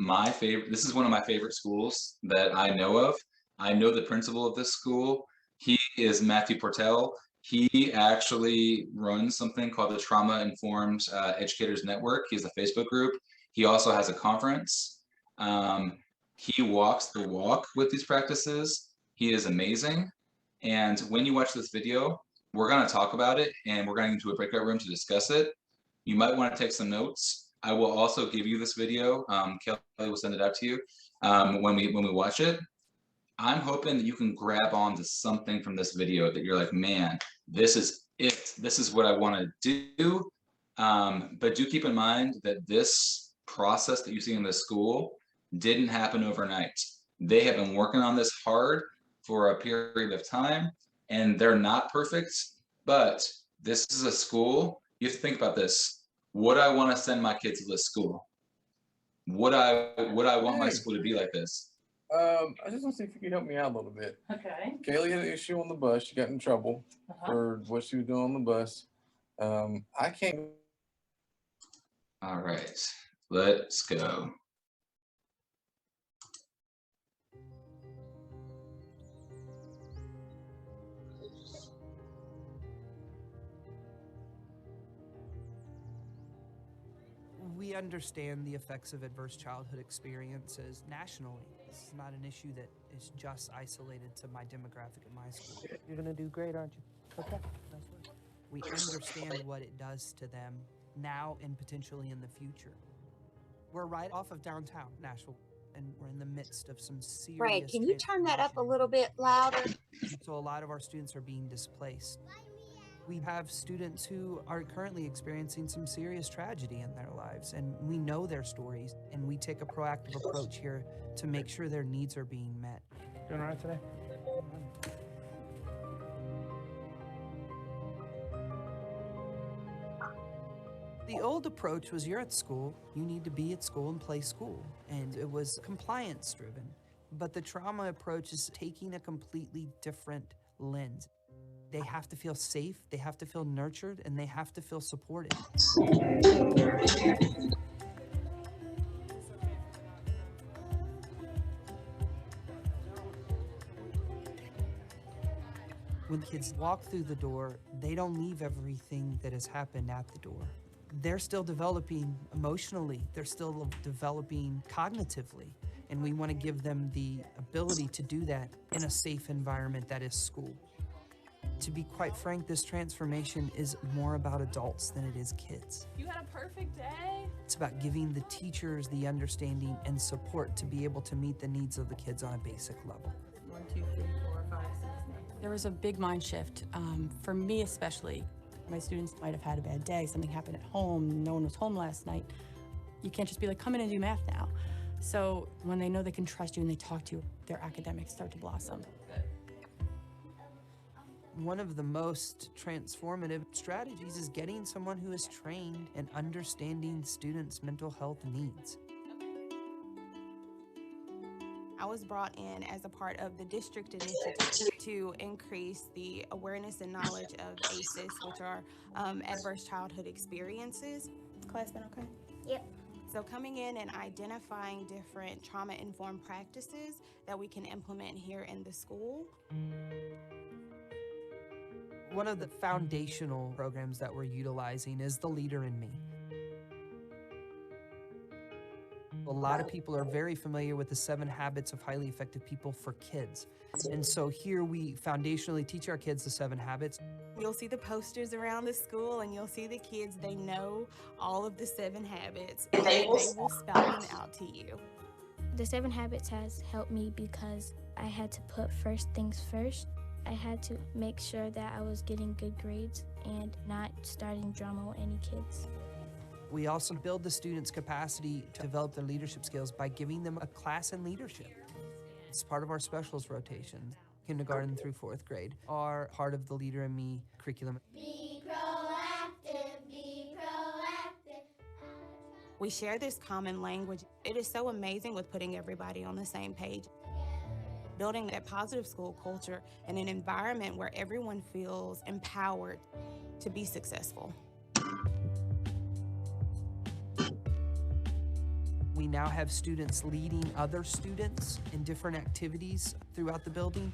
S2: this is one of my favorite schools that I know of. I know the principal of this school. He is Matthew Portell. He actually runs something called the Trauma Informed Educators Network. He has a Facebook group. He also has a conference. He walks the walk with these practices. He is amazing. And when you watch this video, we're going to talk about it and we're going into a breakout room to discuss it. You might want to take some notes. I will also give you this video. Kelly will send it out to you when we watch it. I'm hoping that you can grab on to something from this video that you're like, man, this is it. This is what I want to do. But do keep in mind that this process that you see in this school didn't happen overnight. They have been working on this hard for a period of time, and they're not perfect, but this is a school. You have to think about this. Would I want to send my kids to this school? Would I want my school to be like this?
S11: I just want to see if you can help me out a little bit.
S14: Okay.
S11: Kaylee had an issue on the bus. She got in trouble for what she was doing on the bus. I can't.
S2: All right, let's go.
S15: We We understand the effects of adverse childhood experiences nationally. This is not an issue that is just isolated to my demographic at my school. You're gonna do great, aren't you? Okay, nice work. We understand what it does to them now and potentially in the future. We're right off of downtown Nashville, and we're in the midst of some serious
S1: Right, can you turn that up a little bit louder?
S15: So a lot of our students are being displaced. We have students who are currently experiencing some serious tragedy in their lives, and we know their stories, and we take a proactive approach here to make sure their needs are being met. Doing all right today? The old approach was you're at school, you need to be at school and play school, and it was compliance driven. But the trauma approach is taking a completely different lens. They have to feel safe, they have to feel nurtured, and they have to feel supported. When kids walk through the door, they don't leave everything that has happened at the door. They're still developing emotionally, they're still developing cognitively, and we want to give them the ability to do that in a safe environment that is school. To be quite frank, this transformation is more about adults than it is kids.
S16: You had a perfect day.
S15: It's about giving the teachers the understanding and support to be able to meet the needs of the kids on a basic level.
S16: 1, 2, 3, 4, 5, 6, 9.
S17: There was a big mind shift, for me especially. My students might have had a bad day, something happened at home, no one was home last night. You can't just be like, come in and do math now. So when they know they can trust you and they talk to you, their academics start to blossom.
S15: One of the most transformative strategies is getting someone who is trained in understanding students' mental health needs.
S18: I was brought in as a part of the district initiative to increase the awareness and knowledge of ACEs, which are adverse childhood experiences. Class been okay? Yep. So coming in and identifying different trauma-informed practices that we can implement here in the school.
S15: One of the foundational programs that we're utilizing is the Leader in Me. A lot of people are very familiar with the 7 Habits of Highly Effective People for kids. And so here we foundationally teach our kids the 7 habits.
S18: You'll see the posters around the school and you'll see the kids, they know all of the 7 habits and they will spell them out to you.
S19: The 7 habits has helped me because I had to put first things first. I had to make sure that I was getting good grades and not starting drama with any kids.
S15: We also build the students' capacity to develop their leadership skills by giving them a class in leadership. It's part of our specials rotation. Kindergarten through 4th grade are part of the Leader in Me curriculum.
S19: Be proactive, be proactive.
S18: We share this common language. It is so amazing with putting everybody on the same page. Building that positive school culture and an environment where everyone feels empowered to be successful.
S15: We now have students leading other students in different activities throughout the building.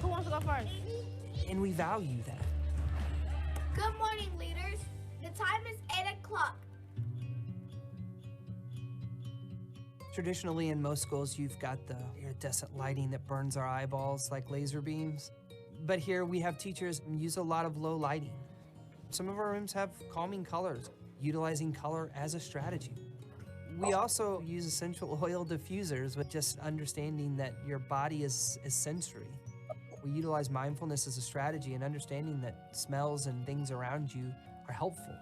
S19: Who wants to go first?
S15: And we value that.
S19: Good morning, leaders. The time is 8 o'clock.
S15: Traditionally, in most schools, you've got the iridescent lighting that burns our eyeballs like laser beams. But here we have teachers use a lot of low lighting. Some of our rooms have calming colors, utilizing color as a strategy. We also use essential oil diffusers with just understanding that your body is sensory. We utilize mindfulness as a strategy and understanding that smells and things around you are helpful.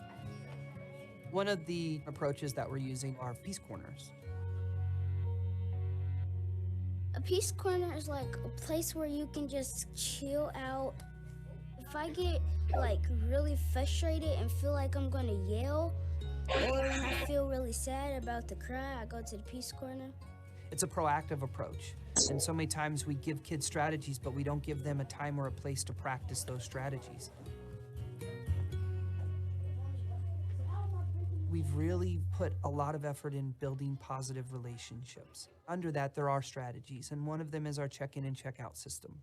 S15: One of the approaches that we're using are peace corners.
S19: A peace corner is like a place where you can just chill out. If I get like really frustrated and feel like I'm gonna yell, or when I feel really sad about to cry, I go to the peace corner.
S15: It's a proactive approach. And so many times we give kids strategies, but we don't give them a time or a place to practice those strategies. We've really put a lot of effort in building positive relationships. Under that, there are strategies, and one of them is our check-in and check-out system.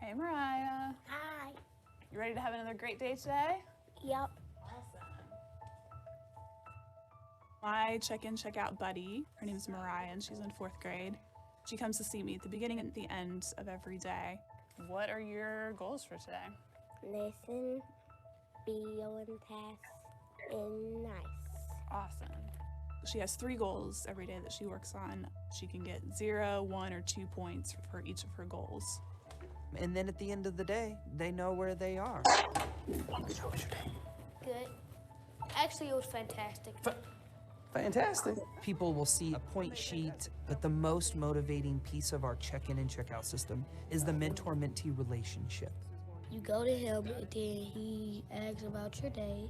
S16: Hey, Mariah.
S19: Hi.
S16: You ready to have another great day today?
S19: Yep.
S16: My check-in, check-out buddy, her name is Mariah, and she's in 4th grade. She comes to see me at the beginning and the end of every day. What are your goals for today?
S19: Listen, be on task, and nice.
S16: Awesome. She has 3 goals every day that she works on. She can get 0, 1, or 2 points for each of her goals.
S15: And then at the end of the day, they know where they are. How was your day?
S19: Good. Actually, it was fantastic.
S15: Fantastic. People will see a point sheet, but the most motivating piece of our check-in and check-out system is the mentor-mentee relationship.
S19: You go to him, and then he asks about your day,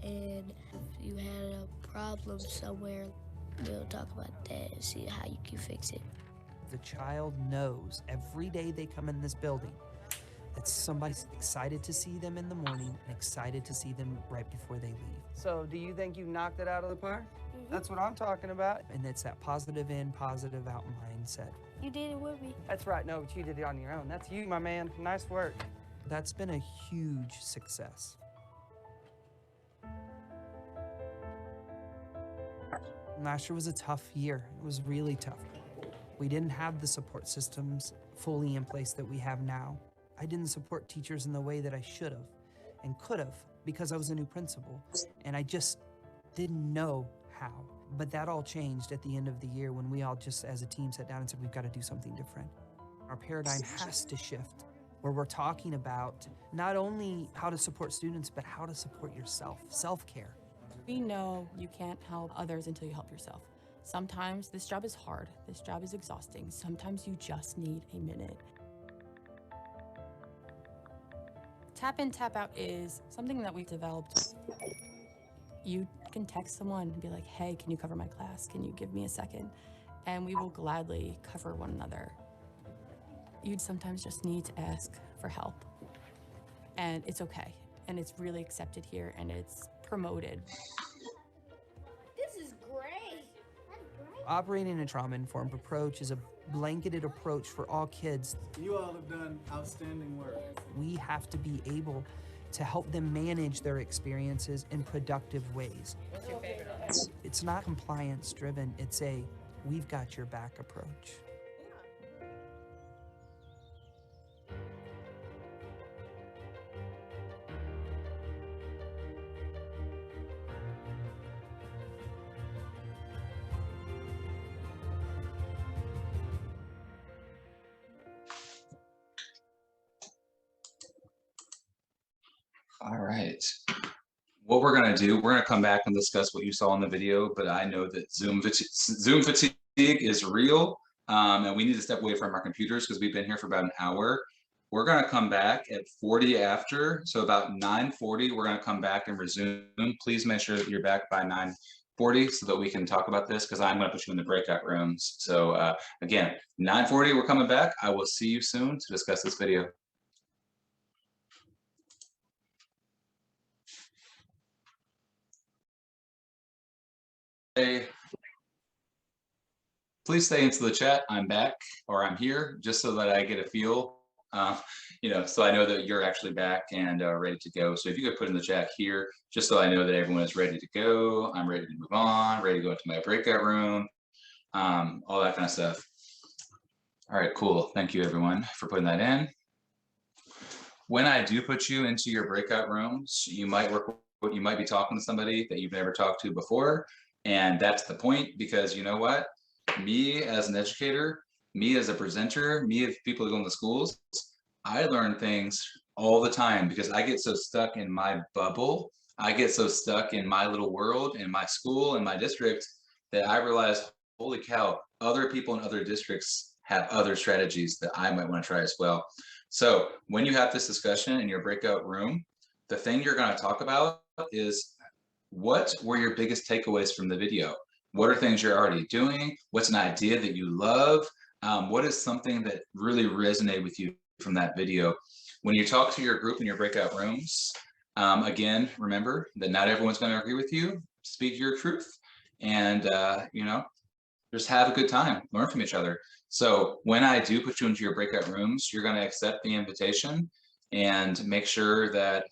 S19: and if you had a problem somewhere, we'll talk about that and see how you can fix it.
S15: The child knows every day they come in this building that somebody's excited to see them in the morning and excited to see them right before they leave. So do you think you knocked it out of the park? That's what I'm talking about. And it's that positive in, positive out mindset.
S19: You did it with me.
S15: That's right. No, but you did it on your own. That's you, my man. Nice work. That's been a huge success. Last year was a tough year. It was really tough. We didn't have the support systems fully in place that we have now. I didn't support teachers in the way that I should have and could have because I was a new principal, and I just didn't know how. But that all changed at the end of the year when we all just as a team sat down and said, we've got to do something different. Our paradigm has to shift, where we're talking about not only how to support students, but how to support yourself, self-care.
S17: We know you can't help others until you help yourself. Sometimes this job is hard, this job is exhausting. Sometimes you just need a minute. Tap in, tap out is something that we've developed. You can text someone and be like, hey, can you cover my class? Can you give me a second? And we will gladly cover one another. You'd sometimes just need to ask for help. And it's okay. And it's really accepted here and it's promoted.
S19: This is great. That's great.
S15: Operating a trauma-informed approach is a blanketed approach for all kids.
S20: You all have done outstanding work.
S15: We have to be able to help them manage their experiences in productive ways.
S17: What's your favorite?
S15: It's not compliance-driven, it's a we've got your back approach.
S2: All right. What we're going to do, we're going to come back and discuss what you saw in the video, but I know that Zoom fatigue is real, and we need to step away from our computers because we've been here for about an hour. We're going to come back at 40 after, so about 9:40, we're going to come back and resume. Please make sure that you're back by 9:40 so that we can talk about this because I'm going to put you in the breakout rooms. So again, 9:40, we're coming back. I will see you soon to discuss this video. Hey, please stay into the chat. I'm back or I'm here just so that I get a feel, so I know that you're actually back and ready to go. So if you could put in the chat here, just so I know that everyone is ready to go. I'm ready to move on, ready to go into my breakout room, all that kind of stuff. All right, cool. Thank you everyone for putting that in. When I do put you into your breakout rooms, you might be talking to somebody that you've never talked to before. And that's the point, because you know what? Me as an educator, me as a presenter, me as people who go into schools, I learn things all the time because I get so stuck in my bubble. I get so stuck in my little world, in my school, in my district, that I realize, holy cow, other people in other districts have other strategies that I might want to try as well. So when you have this discussion in your breakout room, the thing you're going to talk about is, what were your biggest takeaways from the video? What are things you're already doing? What's an idea that you love? What is something that really resonated with you from that video? When you talk to your group in your breakout rooms, again, remember that not everyone's going to agree with you. Speak your truth and, just have a good time, learn from each other. So when I do put you into your breakout rooms, you're going to accept the invitation and make sure that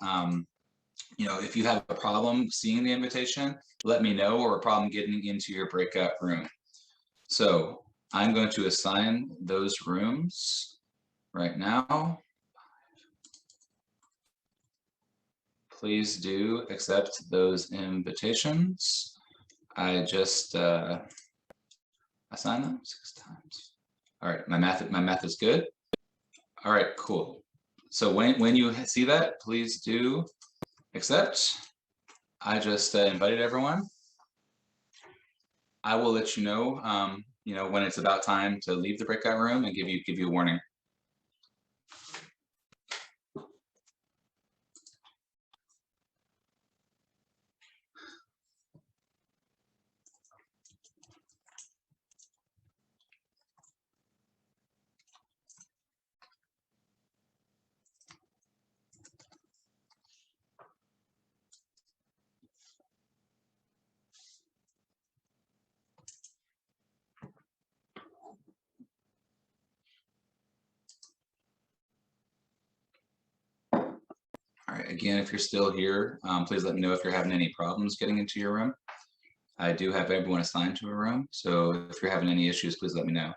S2: you know, if you have a problem seeing the invitation, let me know, or a problem getting into your breakout room. So I'm going to assign those rooms right now. Please do accept those invitations. I just assigned them 6 times. All right, my math is good. All right, cool. So when you see that, please do accept. I just invited everyone. I will let you know, you know, when it's about time to leave the breakout room and give you a warning. All right, again, if you're still here, please let me know if you're having any problems getting into your room. I do have everyone assigned to a room, so if you're having any issues, please let me know.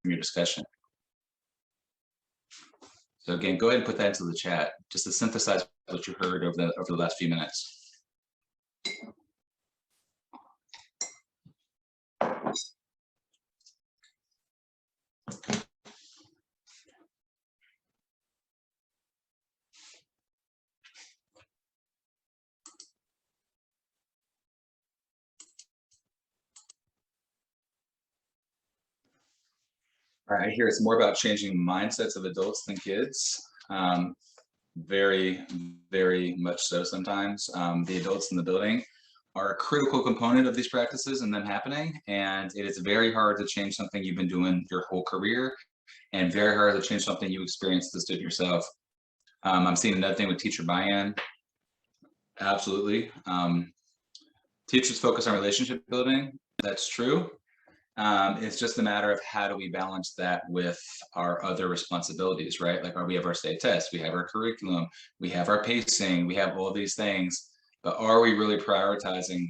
S2: Your discussion. So again, go ahead and put that into the chat, just to synthesize what you heard over the last few minutes. All right, I hear it's more about changing mindsets of adults than kids. Very, very much so sometimes. The adults in the building are a critical component of these practices and them happening. And it is very hard to change something you've been doing your whole career, and very hard to change something you experienced as a student yourself. I'm seeing another thing with teacher buy-in. Absolutely. Teachers focus on relationship building. That's true. It's just a matter of how do we balance that with our other responsibilities, right? Like, we have our state tests, we have our curriculum, we have our pacing, we have all these things, but are we really prioritizing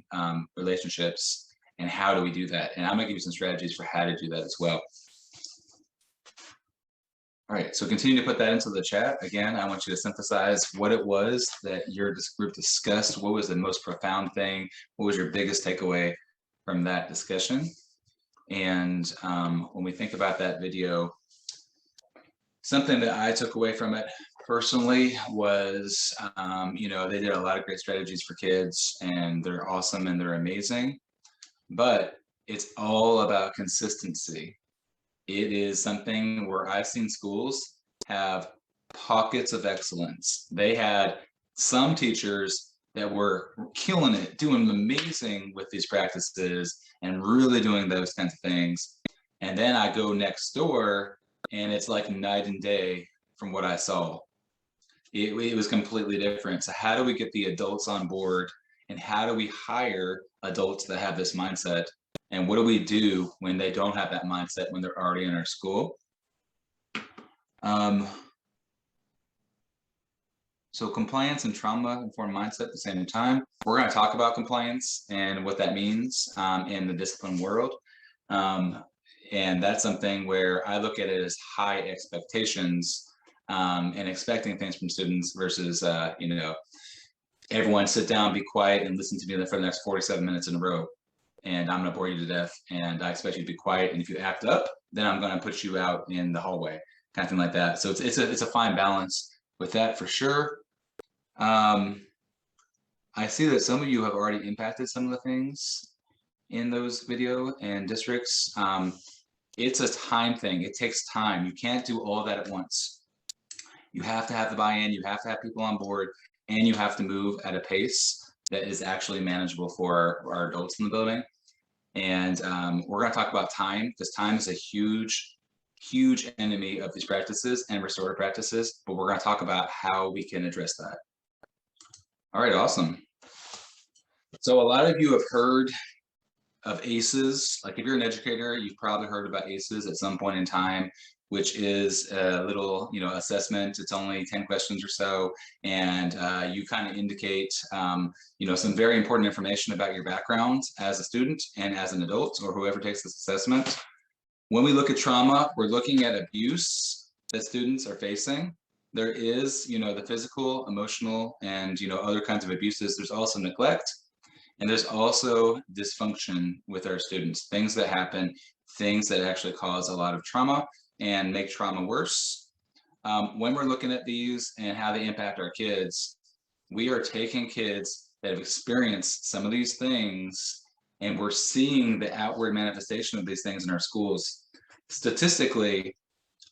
S2: relationships, and how do we do that? And I'm gonna give you some strategies for how to do that as well. All right, so continue to put that into the chat. Again, I want you to synthesize what it was that your group discussed. What was the most profound thing? What was your biggest takeaway from that discussion? And when we think about that video, something that I took away from it personally was, you know, they did a lot of great strategies for kids, and they're awesome and they're amazing, but it's all about consistency. It is something where I've seen schools have pockets of excellence. They had some teachers that were killing it, doing amazing with these practices and really doing those kinds of things. And then I go next door and it's like night and day from what I saw. It was completely different. So how do we get the adults on board, and how do we hire adults that have this mindset? And what do we do when they don't have that mindset, when they're already in our school? So compliance and trauma-informed mindset at the same time. We're going to talk about compliance and what that means in the discipline world. And that's something where I look at it as high expectations and expecting things from students versus, you know, everyone sit down, be quiet, and listen to me for the next 47 minutes in a row. And I'm going to bore you to death, and I expect you to be quiet. And if you act up, then I'm going to put you out in the hallway, kind of thing like that. So it's a fine balance with that for sure. I see that some of you have already impacted some of the things in those video and districts. It's a time thing. It takes time. You can't do all that at once. You have to have the buy-in, you have to have people on board, and you have to move at a pace that is actually manageable for our adults in the building. And we're going to talk about time, because time is a huge enemy of these practices and restorative practices, but we're going to talk about how we can address that. All right, awesome. So a lot of you have heard of ACEs. Like, if you're an educator, you've probably heard about ACEs at some point in time, which is a little, assessment. It's only 10 questions or so, and you kind of indicate, some very important information about your background as a student and as an adult, or whoever takes this assessment. When we look at trauma, we're looking at abuse that students are facing. There is, the physical, emotional, and, other kinds of abuses. There's also neglect, and there's also dysfunction with our students, things that happen, things that actually cause a lot of trauma and make trauma worse. When we're looking at these and how they impact our kids, we are taking kids that have experienced some of these things, and we're seeing the outward manifestation of these things in our schools. Statistically,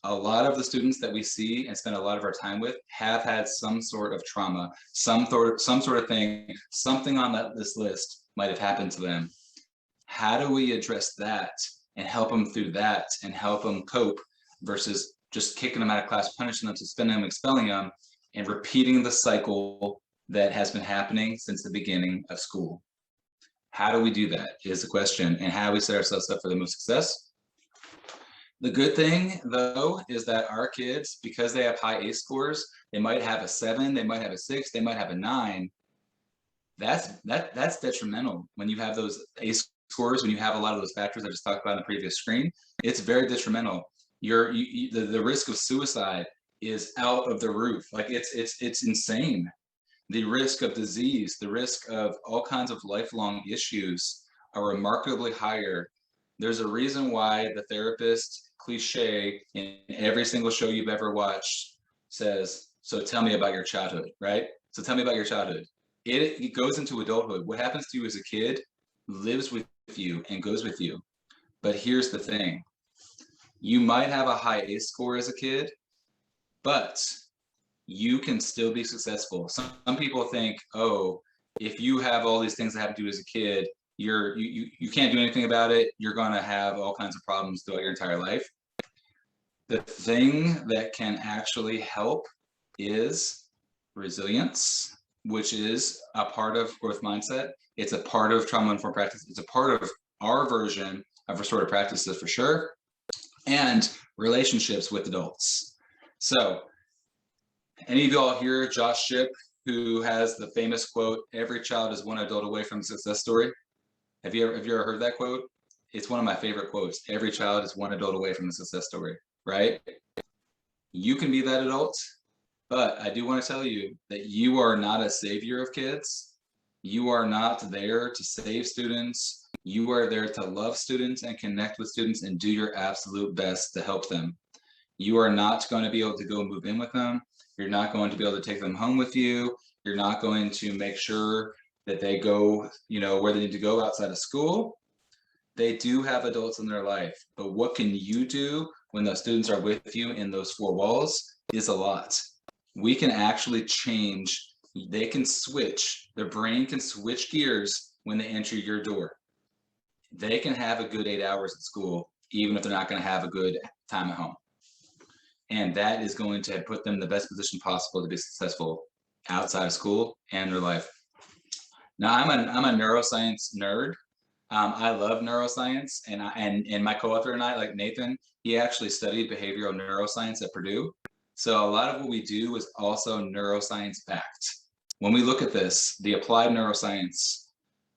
S2: a lot of the students that we see and spend a lot of our time with have had some sort of trauma, some sort of thing, something on this list might have happened to them. How do we address that and help them through that and help them cope versus just kicking them out of class, punishing them, suspending them, expelling them, and repeating the cycle that has been happening since the beginning of school? How do we do that is the question, and how do we set ourselves up for the most success? The good thing, though, is that our kids, because they have high ACE scores, they might have a 7, they might have a 6, they might have a 9. That's detrimental when you have those ACE scores, when you have a lot of those factors I just talked about on the previous screen. It's very detrimental. The risk of suicide is out of the roof. Like it's insane. The risk of disease, the risk of all kinds of lifelong issues are remarkably higher. There's a reason why the therapist cliche in every single show you've ever watched says, so tell me about your childhood, right? So tell me about your childhood. It goes into adulthood. What happens to you as a kid lives with you and goes with you. But here's the thing. You might have a high ACE score as a kid, but you can still be successful. Some people think, oh, if you have all these things that happen to you as a kid, you can't do anything about it. You're going to have all kinds of problems throughout your entire life. The thing that can actually help is resilience, which is a part of growth mindset. It's a part of trauma-informed practice. It's a part of our version of restorative practices for sure, and relationships with adults. So any of y'all hear Josh Shipp, who has the famous quote, "Every child is one adult away from a success story"? Have you ever heard that quote? It's one of my favorite quotes. Every child is one adult away from a success story, right? You can be that adult, but I do want to tell you that you are not a savior of kids. You are not there to save students. You are there to love students and connect with students and do your absolute best to help them. You are not going to be able to go move in with them. You're not going to be able to take them home with you. You're not going to make sure that they go, where they need to go outside of school. They do have adults in their life, but what can you do when those students are with you in those 4 walls is a lot. We can actually change. They can switch. Their brain can switch gears when they enter your door. They can have a good 8 hours at school, even if they're not going to have a good time at home. And that is going to put them in the best position possible to be successful outside of school and their life. Now, I'm a neuroscience nerd. I love neuroscience, and my co-author and I, like Nathan, he actually studied behavioral neuroscience at Purdue. So a lot of what we do is also neuroscience backed. When we look at this, the applied neuroscience,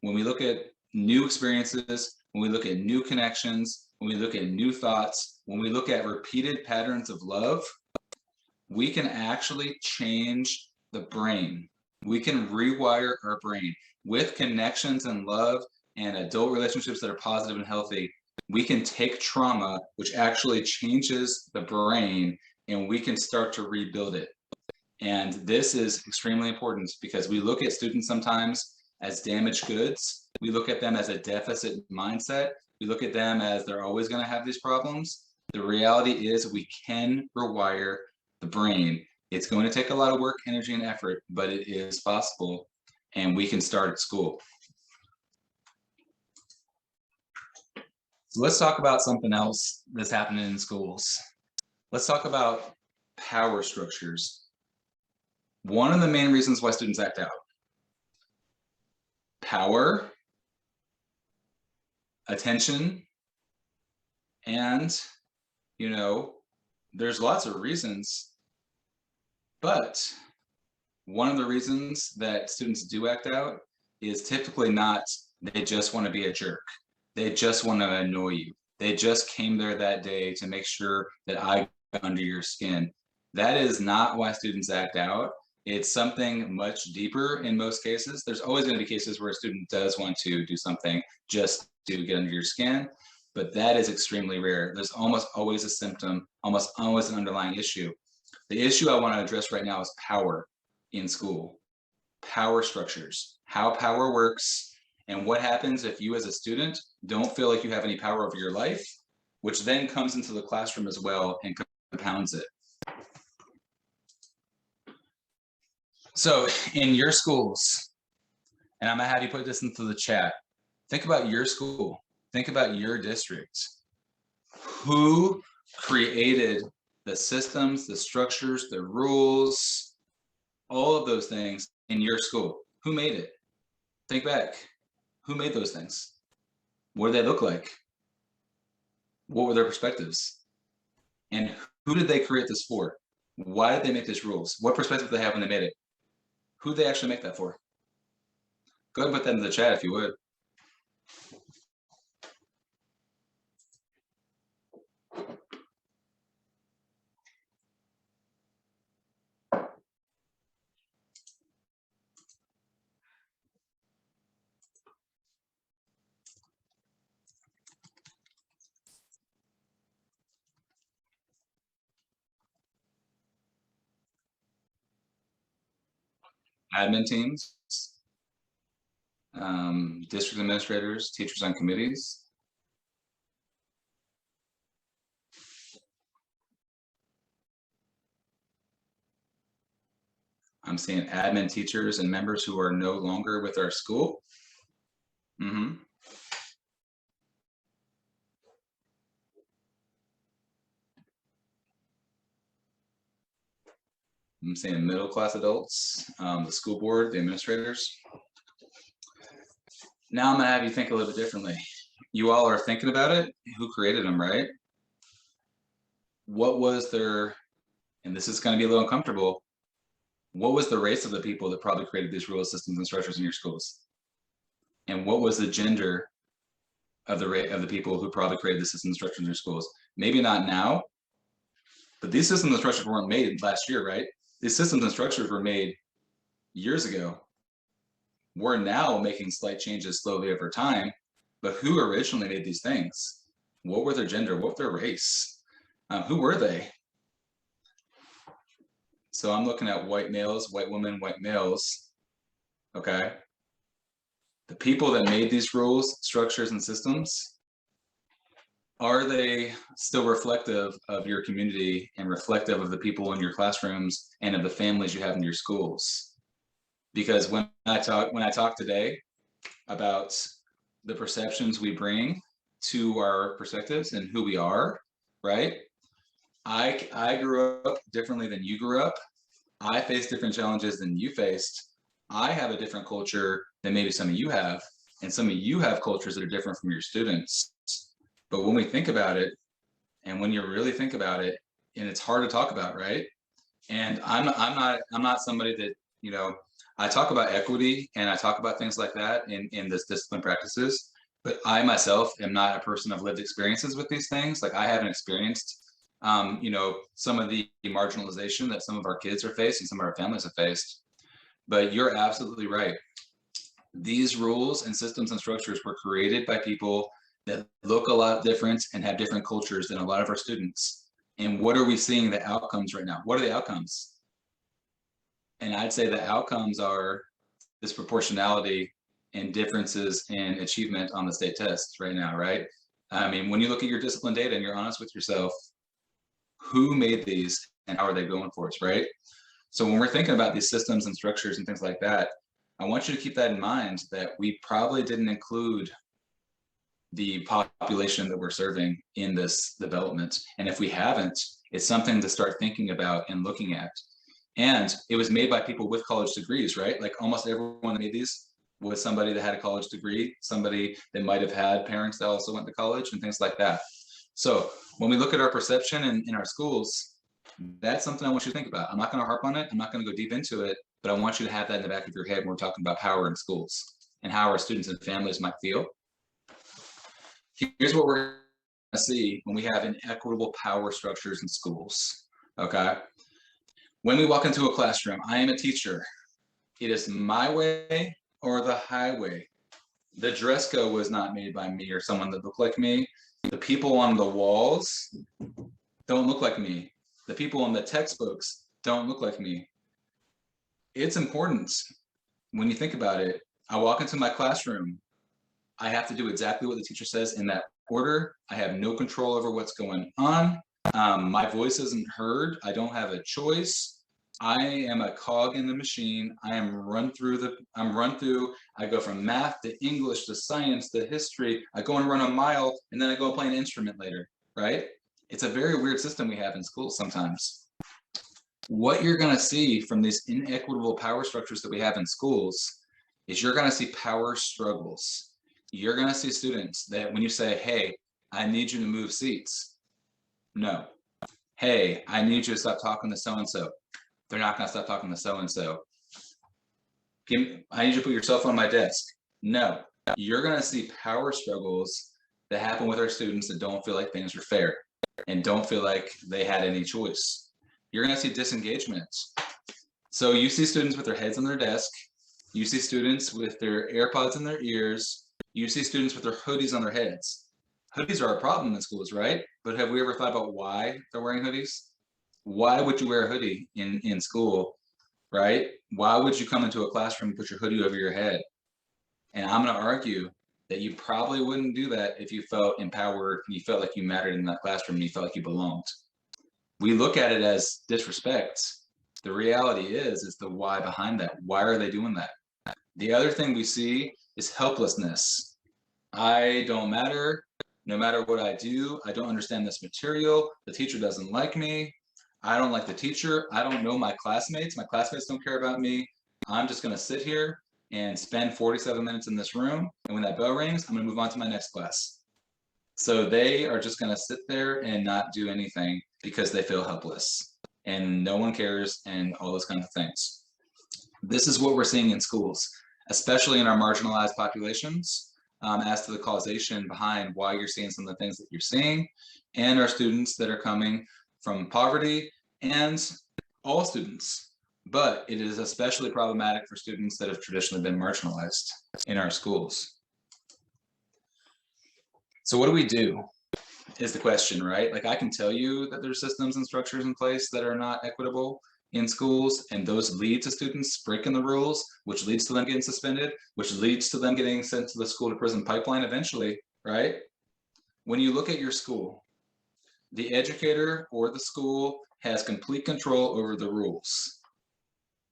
S2: when we look at new experiences, when we look at new connections, when we look at new thoughts, when we look at repeated patterns of love, we can actually change the brain. We can rewire our brain with connections and love and adult relationships that are positive and healthy. We can take trauma, which actually changes the brain, and we can start to rebuild it. And this is extremely important because we look at students sometimes as damaged goods. We look at them as a deficit mindset. We look at them as they're always going to have these problems. The reality is we can rewire the brain. It's going to take a lot of work, energy, and effort, but it is possible, and we can start at school. So let's talk about something else that's happening in schools. Let's talk about power structures. One of the main reasons why students act out: power, attention, and, there's lots of reasons, but one of the reasons that students do act out is typically not, they just want to be a jerk. They just want to annoy you. They just came there that day to make sure that I got under your skin. That is not why students act out. It's something much deeper in most cases. There's always going to be cases where a student does want to do something just to get under your skin, but that is extremely rare. There's almost always a symptom, almost always an underlying issue. The issue I want to address right now is power in school, power structures, how power works, and what happens if you as a student don't feel like you have any power over your life, which then comes into the classroom as well and compounds it. So in your schools, and I'm gonna have you put this into the chat, think about your school, think about your district. Who created the systems, the structures, the rules, all of those things in your school? Who made it? Think back. Who made those things? What did they look like? What were their perspectives? And who did they create this for? Why did they make these rules? What perspective did they have when they made it? Who did they actually make that for? Go ahead and put that in the chat if you would. Admin teams, district administrators, teachers on committees. I'm seeing admin teachers and members who are no longer with our school. I'm seeing middle-class adults, the school board, the administrators. Now I'm gonna have you think a little bit differently. You all are thinking about it. Who created them, right? What was their, and this is gonna be a little uncomfortable, what was the race of the people that probably created these rules, systems, and structures in your schools? And what was the gender of the people who probably created the systems and structures in your schools? Maybe not now, but these systems and structures weren't made last year, right? These systems and structures were made years ago. We're now making slight changes slowly over time, but who originally made these things? What were their gender? What were their race? Who were they? So I'm looking at white males, white women, white males, okay? The people that made these rules, structures, and systems, are they still reflective of your community and reflective of the people in your classrooms and of the families you have in your schools? Because when I talk today about the perceptions we bring to our perspectives and who we are, right? I grew up differently than you grew up. I faced different challenges than you faced. I have a different culture than maybe some of you have, and some of you have cultures that are different from your students. But when we think about it, and when you really think about it, and it's hard to talk about, right? And I'm not somebody that, you know, I talk about equity and I talk about things like that in this discipline practices, but I myself am not a person of lived experiences with these things. Like I haven't experienced, you know, some of the marginalization that some of our kids are facing, some of our families have faced. But you're absolutely right. These rules and systems and structures were created by people that look a lot different and have different cultures than a lot of our students. And what are we seeing the outcomes right now? What are the outcomes? And I'd say the outcomes are disproportionality and differences in achievement on the state tests right now, right? I mean, when you look at your discipline data and you're honest with yourself, who made these and how are they going for us, right? So when we're thinking about these systems and structures and things like that, I want you to keep that in mind, that we probably didn't include the population that we're serving in this development. And if we haven't, it's something to start thinking about and looking at. And it was made by people with college degrees, right? Like almost everyone that made these was somebody that had a college degree, somebody that might have had parents that also went to college and things like that. So when we look at our perception in our schools, that's something I want you to think about. I'm not going to harp on it. I'm not going to go deep into it, but I want you to have that in the back of your head when we're talking about power in schools and how our students and families might feel. Here's what we're going to see when we have inequitable power structures in schools, okay? When we walk into a classroom, I am a teacher. It is my way or the highway. The dress code was not made by me or someone that looked like me. The people on the walls don't look like me. The people on the textbooks don't look like me. It's important when you think about it. I walk into my classroom. I have to do exactly what the teacher says in that order. I have no control over what's going on. My voice isn't heard. I don't have a choice. I am a cog in the machine. I'm run through. I go from math to English to science to history. I go and run a mile, and then I go play an instrument later, right? It's a very weird system we have in schools sometimes. What you're going to see from these inequitable power structures that we have in schools is you're going to see power struggles. You're going to see students that when you say, hey, I need you to move seats. No. Hey, I need you to stop talking to so-and-so. They're not going to stop talking to so-and-so. I need you to put your cell phone on my desk. No. You're going to see power struggles that happen with our students that don't feel like things are fair and don't feel like they had any choice. You're going to see disengagement. So you see students with their heads on their desk. You see students with their AirPods in their ears. You see students with their hoodies on their heads. Hoodies are a problem in schools, right? But have we ever thought about why they're wearing hoodies? Why would you wear a hoodie in school, right? Why would you come into a classroom and put your hoodie over your head? And I'm going to argue that you probably wouldn't do that if you felt empowered, and you felt like you mattered in that classroom, and you felt like you belonged. We look at it as disrespect. The reality is the why behind that. Why are they doing that? The other thing we see is helplessness. I don't matter. No matter what I do, I don't understand this material. The teacher doesn't like me. I don't like the teacher. I don't know my classmates. My classmates don't care about me. I'm just going to sit here and spend 47 minutes in this room. And when that bell rings, I'm going to move on to my next class. So they are just going to sit there and not do anything because they feel helpless and no one cares and all those kinds of things. This is what we're seeing in schools, especially in our marginalized populations, as to the causation behind why you're seeing some of the things that you're seeing, and our students that are coming from poverty, and all students. But it is especially problematic for students that have traditionally been marginalized in our schools. So what do we do is the question, right? Like, I can tell you that there's systems and structures in place that are not equitable in schools, and those lead to students breaking the rules, which leads to them getting suspended, which leads to them getting sent to the school to prison pipeline eventually, right? When you look at your school, the educator or the school has complete control over the rules.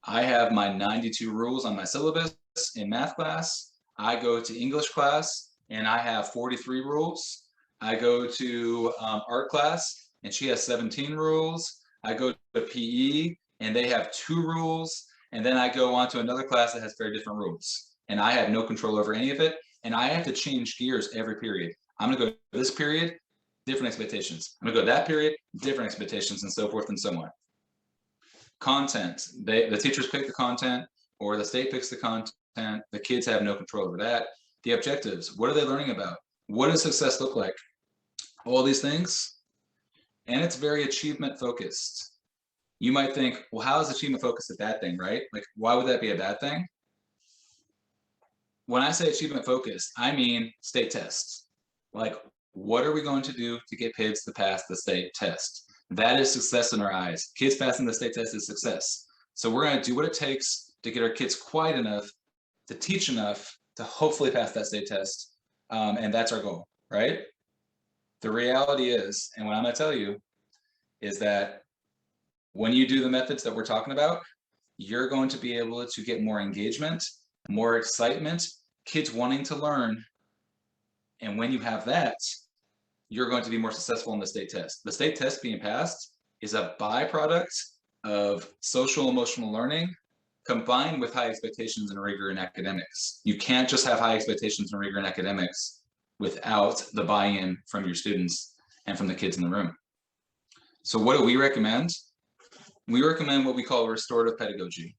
S2: I have my 92 rules on my syllabus in math class. I go to English class and I have 43 rules. I go to art class and she has 17 rules. I go to PE and they have 2 rules. And then I go on to another class that has very different rules. And I have no control over any of it. And I have to change gears every period. I'm gonna go to this period, different expectations. I'm gonna go to that period, different expectations, and so forth and so on. Content, the teachers pick the content or the state picks the content. The kids have no control over that. The objectives, what are they learning about? What does success look like? All these things. And it's very achievement focused. You might think, well, how is achievement focused a bad thing, right? Like, why would that be a bad thing? When I say achievement focused, I mean state tests. Like, what are we going to do to get kids to pass the state test? That is success in our eyes. Kids passing the state test is success. So we're going to do what it takes to get our kids quiet enough to teach enough to hopefully pass that state test. And that's our goal, right? The reality is, and what I'm going to tell you is that when you do the methods that we're talking about, you're going to be able to get more engagement, more excitement, kids wanting to learn. And when you have that, you're going to be more successful in the state test. The state test being passed is a byproduct of social emotional learning combined with high expectations and rigor in academics. You can't just have high expectations and rigor in academics without the buy-in from your students. and from the kids in the room. So what do we recommend? We recommend what we call restorative pedagogy.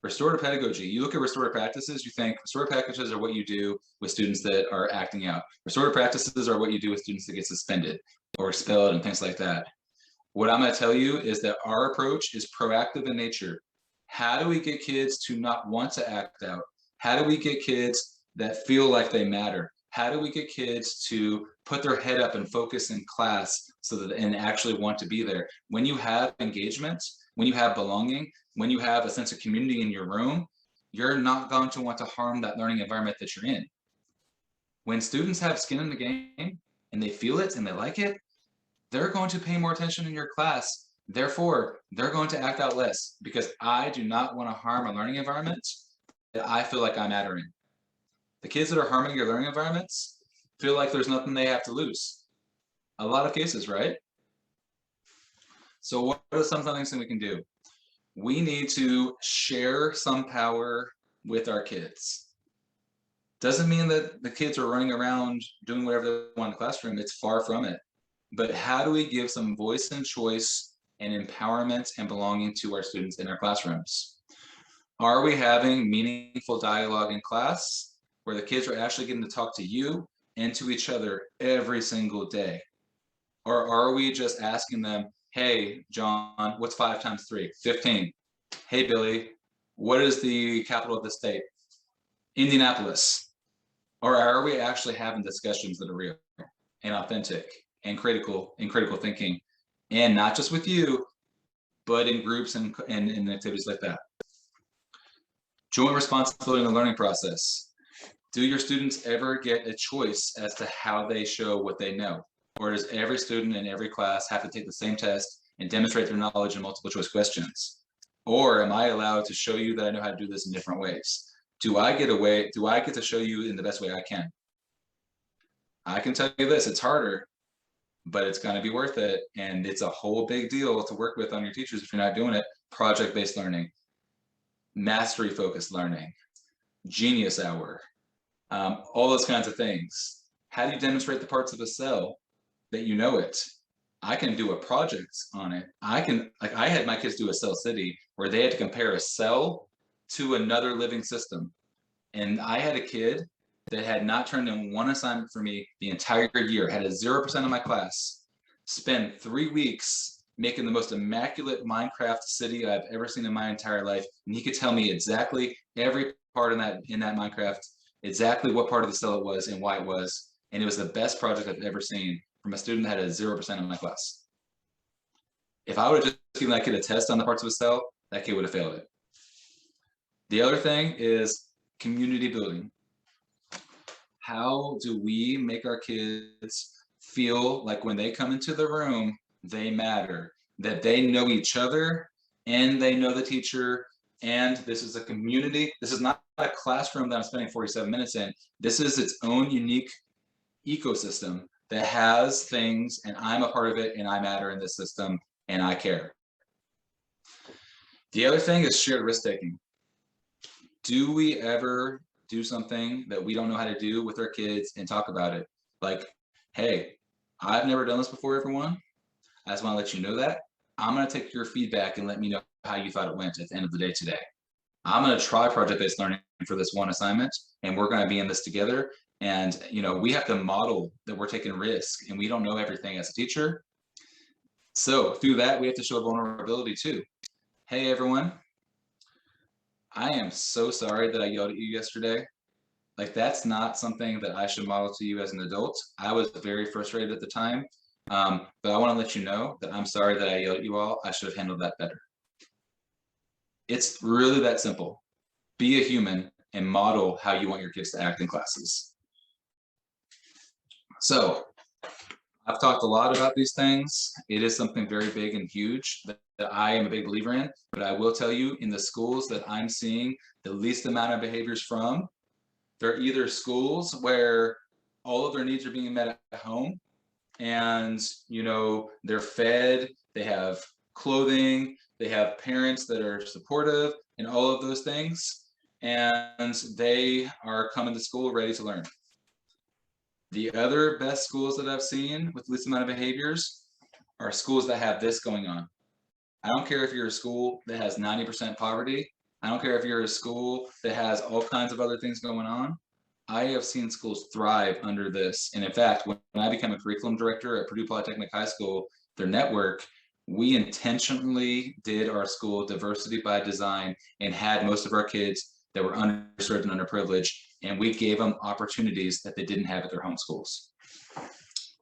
S2: Restorative pedagogy, you look at restorative practices, you think restorative practices are what you do with students that are acting out. Restorative practices are what you do with students that get suspended or expelled and things like that. What I'm going to tell you is that our approach is proactive in nature. How do we get kids to not want to act out? How do we get kids that feel like they matter? How do we get kids to put their head up and focus in class so that and actually want to be there? When you have engagement, when you have belonging, when you have a sense of community in your room, you're not going to want to harm that learning environment that you're in. When students have skin in the game and they feel it and they like it, they're going to pay more attention in your class. Therefore, they're going to act out less because I do not want to harm a learning environment that I feel like I matter in. The kids that are harming your learning environments feel like there's nothing they have to lose. A lot of cases, right? So what are some things that we can do? We need to share some power with our kids. Doesn't mean that the kids are running around doing whatever they want in the classroom. It's far from it. But how do we give some voice and choice and empowerment and belonging to our students in our classrooms? Are we having meaningful dialogue in class where the kids are actually getting to talk to you and to each other every single day? Or are we just asking them, hey, John, what's 5 times 3? 15. Hey, Billy, what is the capital of the state? Indianapolis. Or are we actually having discussions that are real and authentic and critical thinking? And not just with you, but in groups and activities like that. Joint responsibility in the learning process. Do your students ever get a choice as to how they show what they know? Or does every student in every class have to take the same test and demonstrate their knowledge in multiple choice questions? Or am I allowed to show you that I know how to do this in different ways? Do I get to show you in the best way I can? I can tell you this, it's harder, but it's gonna be worth it. And it's a whole big deal to work with on your teachers if you're not doing it. Project-based learning, mastery-focused learning, genius hour, all those kinds of things. How do you demonstrate the parts of a cell that you know it? I can do a project on it. I had my kids do a cell city where they had to compare a cell to another living system. And I had a kid that had not turned in one assignment for me the entire year, had a 0% of my class, spent 3 weeks making the most immaculate Minecraft city I've ever seen in my entire life. And he could tell me exactly every part in that Minecraft, exactly what part of the cell it was and why it was. And it was the best project I've ever seen from a student that had a 0% in my class. If I would have just given that kid a test on the parts of a cell, that kid would have failed it. The other thing is community building. How do we make our kids feel like when they come into the room, they matter, that they know each other and they know the teacher, and this is a community. This is not a classroom that I'm spending 47 minutes in. This is its own unique ecosystem that has things, and I'm a part of it, and I matter in this system, and I care. The other thing is shared risk-taking. Do we ever do something that we don't know how to do with our kids and talk about it? Like, hey, I've never done this before, everyone. I just want to let you know that. I'm going to take your feedback and let me know how you thought it went at the end of the day today. I'm going to try project-based learning for this one assignment, and we're going to be in this together. And, you know, we have to model that we're taking risk, and we don't know everything as a teacher. So through that, we have to show vulnerability too. Hey, everyone. I am so sorry that I yelled at you yesterday. Like, that's not something that I should model to you as an adult. I was very frustrated at the time, but I want to let you know that I'm sorry that I yelled at you all. I should have handled that better. It's really that simple. Be a human and model how you want your kids to act in classes. So I've talked a lot about these things. It is something very big and huge that I am a big believer in, but I will tell you, in the schools that I'm seeing the least amount of behaviors from, they're either schools where all of their needs are being met at home, and, you know, they're fed, they have clothing, they have parents that are supportive and all of those things, and they are coming to school ready to learn. The other best schools that I've seen with the least amount of behaviors are schools that have this going on. I don't care if you're a school that has 90% poverty. I don't care if you're a school that has all kinds of other things going on. I have seen schools thrive under this. And in fact, when I became a curriculum director at Purdue Polytechnic High School, their network, we intentionally did our school diversity by design and had most of our kids that were underserved and underprivileged, and we gave them opportunities that they didn't have at their home schools.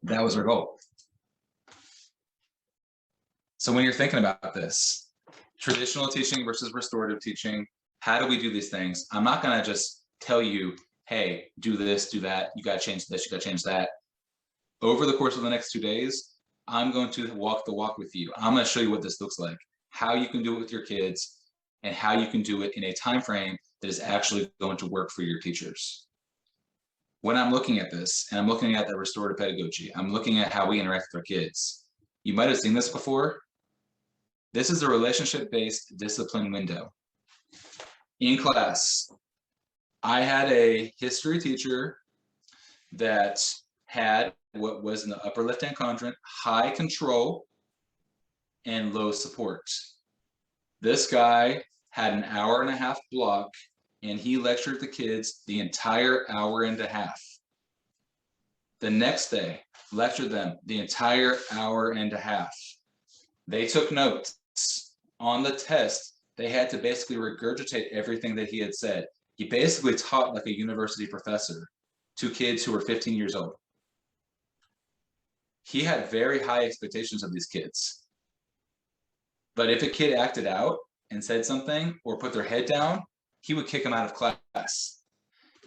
S2: That was our goal. So when you're thinking about this, traditional teaching versus restorative teaching, how do we do these things? I'm not gonna just tell you, hey, do this, do that, you gotta change this, you gotta change that. Over the course of the next 2 days, I'm going to walk the walk with you. I'm gonna show you what this looks like, how you can do it with your kids, and how you can do it in a time frame that is actually going to work for your teachers. When I'm looking at this, and I'm looking at the restorative pedagogy, I'm looking at how we interact with our kids. You might have seen this before. This is a relationship-based discipline window. In class, I had a history teacher that had what was in the upper left-hand quadrant, high control and low support. This guy had an 1.5 hour block, and he lectured the kids the entire 1.5 hours. The next day, lectured them the entire 1.5 hours. They took notes. On the test, they had to basically regurgitate everything that he had said. He basically taught like a university professor to kids who were 15 years old. He had very high expectations of these kids. But if a kid acted out and said something or put their head down, he would kick them out of class.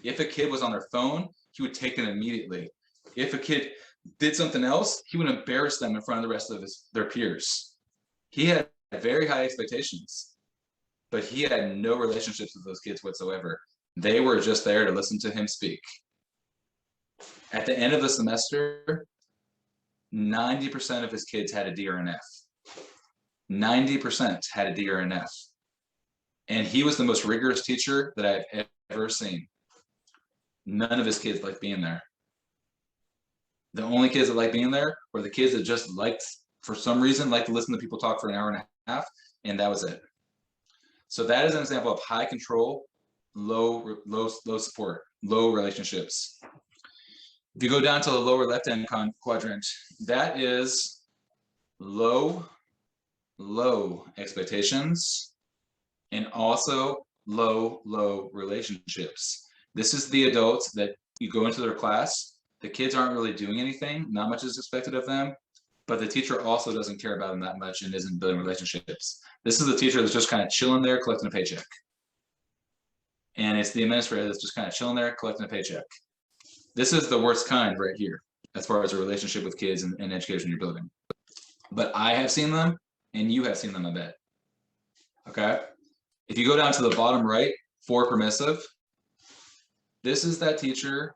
S2: If a kid was on their phone, he would take them immediately. If a kid did something else, he would embarrass them in front of the rest of their peers. He had very high expectations, but he had no relationships with those kids whatsoever. They were just there to listen to him speak. At the end of the semester, 90% of his kids had a D or an F. 90% had a D or an F. And he was the most rigorous teacher that I've ever seen. None of his kids liked being there. The only kids that liked being there were the kids that just liked, for some reason, liked to listen to people talk for 1.5 hours, and that was it. So that is an example of high control, low support, low relationships. If you go down to the lower left-hand quadrant, that is low expectations and also low relationships. This is the adults that you go into their class, the kids aren't really doing anything, not much is expected of them, but the teacher also doesn't care about them that much and isn't building relationships. This is the teacher that's just kind of chilling there collecting a paycheck. And it's the administrator that's just kind of chilling there collecting a paycheck. This is the worst kind right here, as far as a relationship with kids and education you're building. But I have seen them, and you have seen them, I bet. Okay? If you go down to the bottom right, for permissive, this is that teacher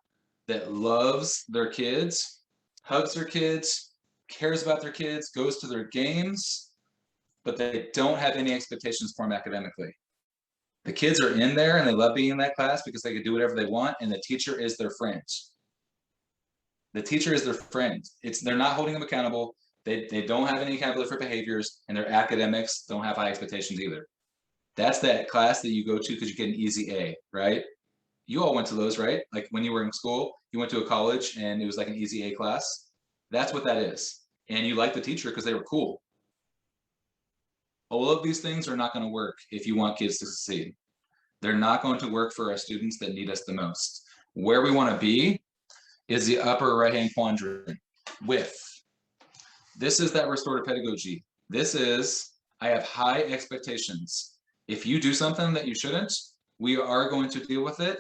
S2: that loves their kids, hugs their kids, cares about their kids, goes to their games, but they don't have any expectations for them academically. The kids are in there and they love being in that class because they can do whatever they want, and the teacher is their friend. The teacher is their friend. They're not holding them accountable. They don't have any accountability for behaviors, and their academics don't have high expectations either. That's that class that you go to because you get an easy A, right? You all went to those, right? Like when you were in school, you went to a college and it was like an easy A class. That's what that is. And you like the teacher because they were cool. All of these things are not going to work if you want kids to succeed. They're not going to work for our students that need us the most. Where we want to be is the upper right-hand quadrant, with. This is that restorative pedagogy. This is, I have high expectations. If you do something that you shouldn't, we are going to deal with it,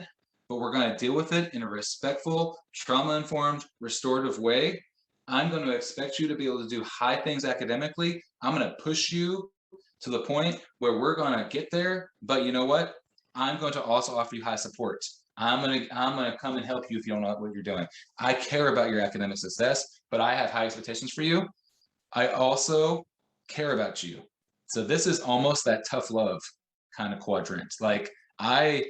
S2: but we're going to deal with it in a respectful, trauma-informed, restorative way. I'm going to expect you to be able to do high things academically. I'm going to push you to the point where we're going to get there, but you know what? I'm going to also offer you high support. I'm going to come and help you if you don't know what you're doing. I care about your academic success, but I have high expectations for you. I also care about you. So this is almost that tough love kind of quadrant. Like I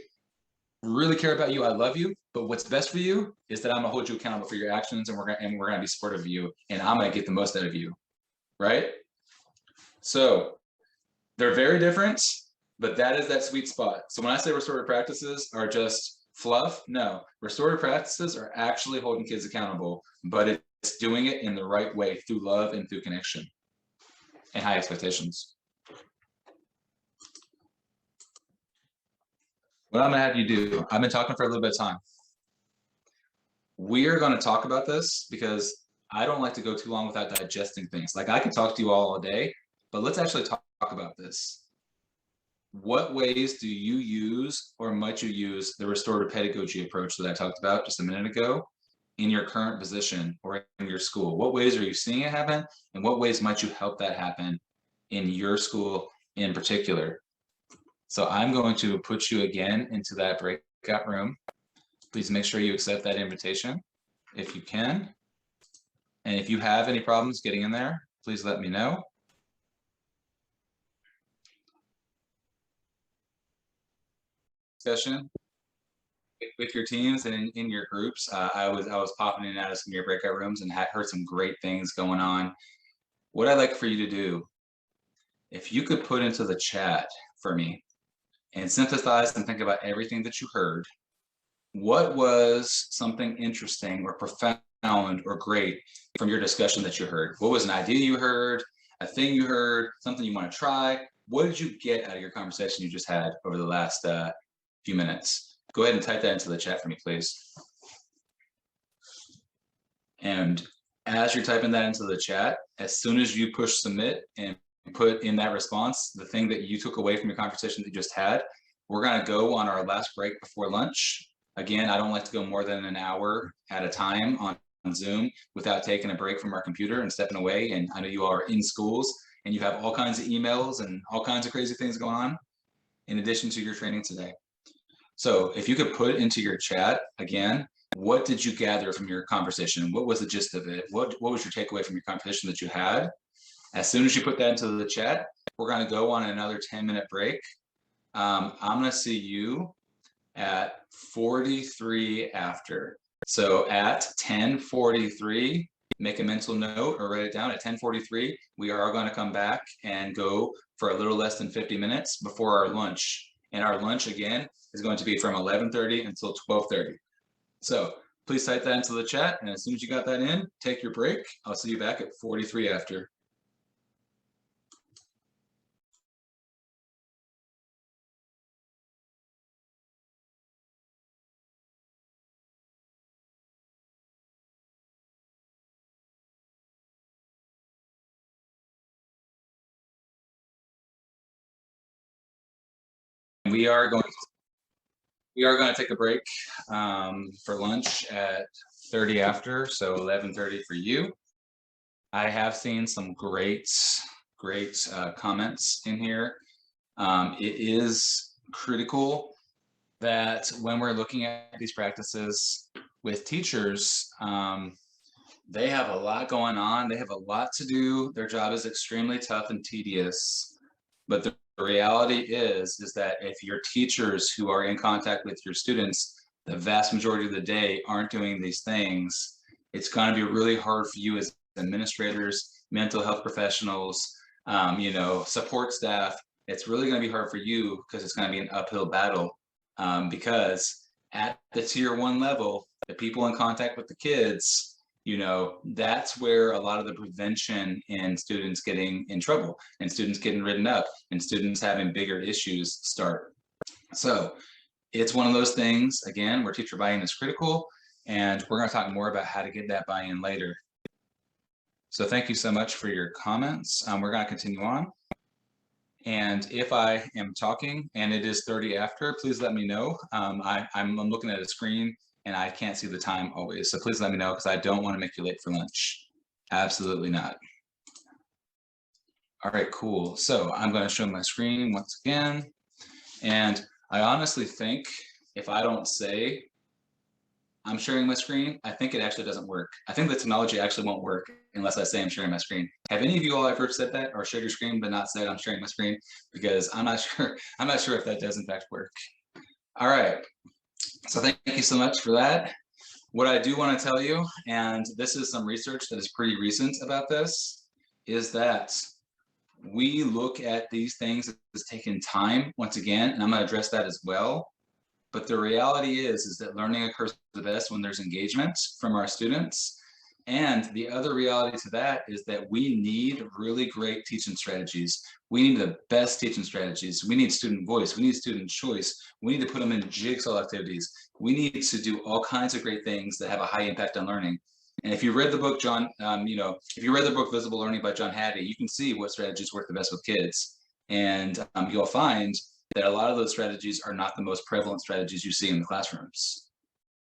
S2: really care about you. I love you. But what's best for you is that I'm gonna hold you accountable for your actions, and we're gonna be supportive of you, and I'm gonna get the most out of you, right? So they're very different, but that is that sweet spot. So when I say restorative practices are just fluff, no, restorative practices are actually holding kids accountable, but it's doing it in the right way through love and through connection and high expectations. What I'm gonna have you do, I've been talking for a little bit of time. We are gonna talk about this because I don't like to go too long without digesting things. Like, I could talk to you all day, but let's actually talk about this. What ways do you use, or might you use, the restorative pedagogy approach that I talked about just a minute ago in your current position or in your school? What ways are you seeing it happen, and what ways might you help that happen in your school in particular? So I'm going to put you again into that breakout room. Please make sure you accept that invitation if you can. And if you have any problems getting in there, please let me know. Discussion with your teams and in your groups. I was popping in and out of some of your breakout rooms and had heard some great things going on. What I'd like for you to do, if you could put into the chat for me and synthesize and think about everything that you heard. What was something interesting or profound or great from your discussion that you heard? What was an idea you heard, a thing you heard, something you want to try? What did you get out of your conversation you just had over the last few minutes? Go ahead and type that into the chat for me, please. And as you're typing that into the chat, as soon as you push submit and put in that response the thing that you took away from your conversation that you just had, we're going to go on our last break before lunch. Again, I don't like to go more than an hour at a time on Zoom without taking a break from our computer and stepping away. And I know you all are in schools and you have all kinds of emails and all kinds of crazy things going on in addition to your training today. So if you could put into your chat again, what did you gather from your conversation? What was the gist of it? What was your takeaway from your conversation that you had? As soon as you put that into the chat, we're going to go on another 10-minute break. I'm going to see you at 43 after. So at 10:43, make a mental note or write it down. At 10:43, we are going to come back and go for a little less than 50 minutes before our lunch. And our lunch again is going to be from 11:30 until 12:30. So please type that into the chat. And as soon as you got that in, take your break. I'll see you back at 43 after. We are going to take a break for lunch at 30 after, so 11:30 for you. I have seen some great comments in here. It is critical that when we're looking at these practices with teachers, they have a lot going on. They have a lot to do. Their job is extremely tough and tedious. But the reality is that if your teachers who are in contact with your students, the vast majority of the day aren't doing these things, it's going to be really hard for you as administrators, mental health professionals, support staff. It's really going to be hard for you because it's going to be an uphill battle because at the tier 1 level, the people in contact with the kids, that's where a lot of the prevention in students getting in trouble and students getting written up and students having bigger issues start. So it's one of those things, again, where teacher buy-in is critical, and we're going to talk more about how to get that buy-in later. So thank you so much for your comments. We're going to continue on. And if I am talking and it is 30 after, please let me know. I'm looking at a screen and I can't see the time always. So please let me know because I don't want to make you late for lunch. Absolutely not. All right, cool. So I'm going to show my screen once again. And I honestly think if I don't say I'm sharing my screen, I think it actually doesn't work. I think the technology actually won't work unless I say I'm sharing my screen. Have any of you all ever said that or shared your screen but not said I'm sharing my screen? Because I'm not sure if that does in fact work. All right. So thank you so much for that. What I do want to tell you, and this is some research that is pretty recent about this, is that we look at these things as taking time once again, and I'm going to address that as well. But the reality is that learning occurs the best when there's engagement from our students. And the other reality to that is that we need really great teaching strategies. We need the best teaching strategies. We need student voice. We need student choice. We need to put them in jigsaw activities. We need to do all kinds of great things that have a high impact on learning. And if you read the book, John, if you read the book Visible Learning by John Hattie, you can see what strategies work the best with kids. And you'll find that a lot of those strategies are not the most prevalent strategies you see in the classrooms.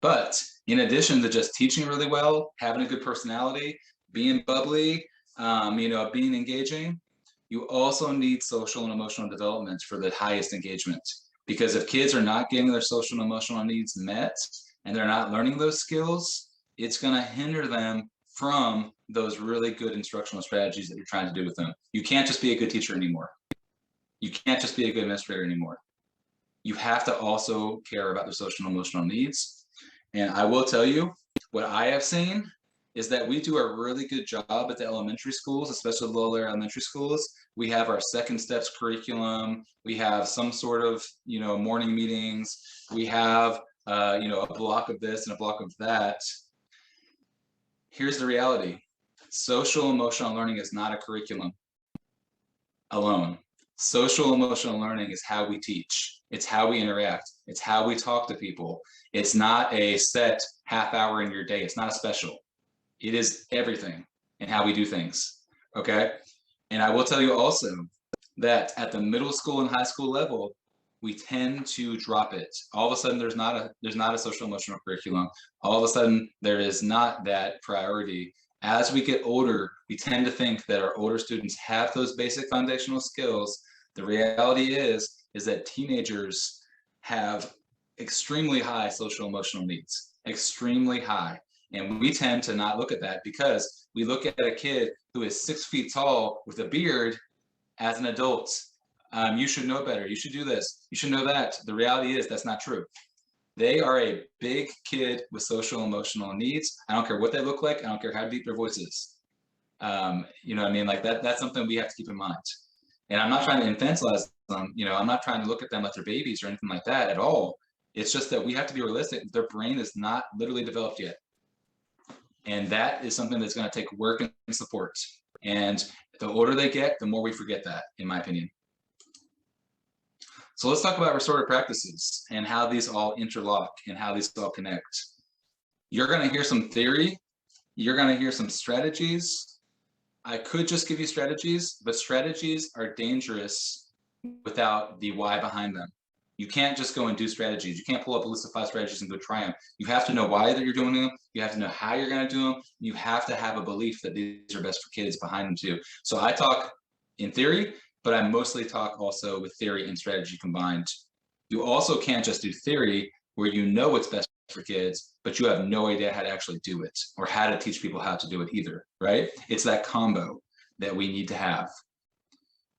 S2: But in addition to just teaching really well, having a good personality, being bubbly, being engaging, you also need social and emotional development for the highest engagement. Because if kids are not getting their social and emotional needs met, and they're not learning those skills, it's going to hinder them from those really good instructional strategies that you're trying to do with them. You can't just be a good teacher anymore. You can't just be a good administrator anymore. You have to also care about their social and emotional needs. And I will tell you, what I have seen is that we do a really good job at the elementary schools, especially the lower elementary schools. We have our second steps curriculum. We have some sort of, morning meetings. We have, a block of this and a block of that. Here's the reality. Social emotional learning is not a curriculum alone. Social emotional learning is how we teach. It's how we interact. It's how we talk to people. It's not a set half hour in your day. It's not a special. It is everything in how we do things. Okay. And I will tell you also that at the middle school and high school level, we tend to drop it. All of a sudden, there's not a social emotional curriculum. All of a sudden, there is not that priority. As we get older, we tend to think that our older students have those basic foundational skills. The reality is that teenagers have extremely high social emotional needs, extremely high. And we tend to not look at that because we look at a kid who is 6 feet tall with a beard as an adult. You should know better. You should do this. You should know that. The reality is that's not true. They are a big kid with social emotional needs. I don't care what they look like. I don't care how deep their voice is. You know what I mean? Like that's something we have to keep in mind. And I'm not trying to infantilize them. I'm not trying to look at them like they're babies or anything like that at all. It's just that we have to be realistic. Their brain is not literally developed yet. And that is something that's going to take work and support. And the older they get, the more we forget that, in my opinion. So let's talk about restorative practices and how these all interlock and how these all connect. You're going to hear some theory. You're going to hear some strategies. I could just give you strategies, but strategies are dangerous without the why behind them. You can't just go and do strategies. You can't pull up a list of 5 strategies and go try them. You have to know why that you're doing them. You have to know how you're going to do them. You have to have a belief that these are best for kids behind them too. So I talk in theory, but I mostly talk also with theory and strategy combined. You also can't just do theory where you know what's best for kids, but you have no idea how to actually do it or how to teach people how to do it either, right? It's that combo that we need to have.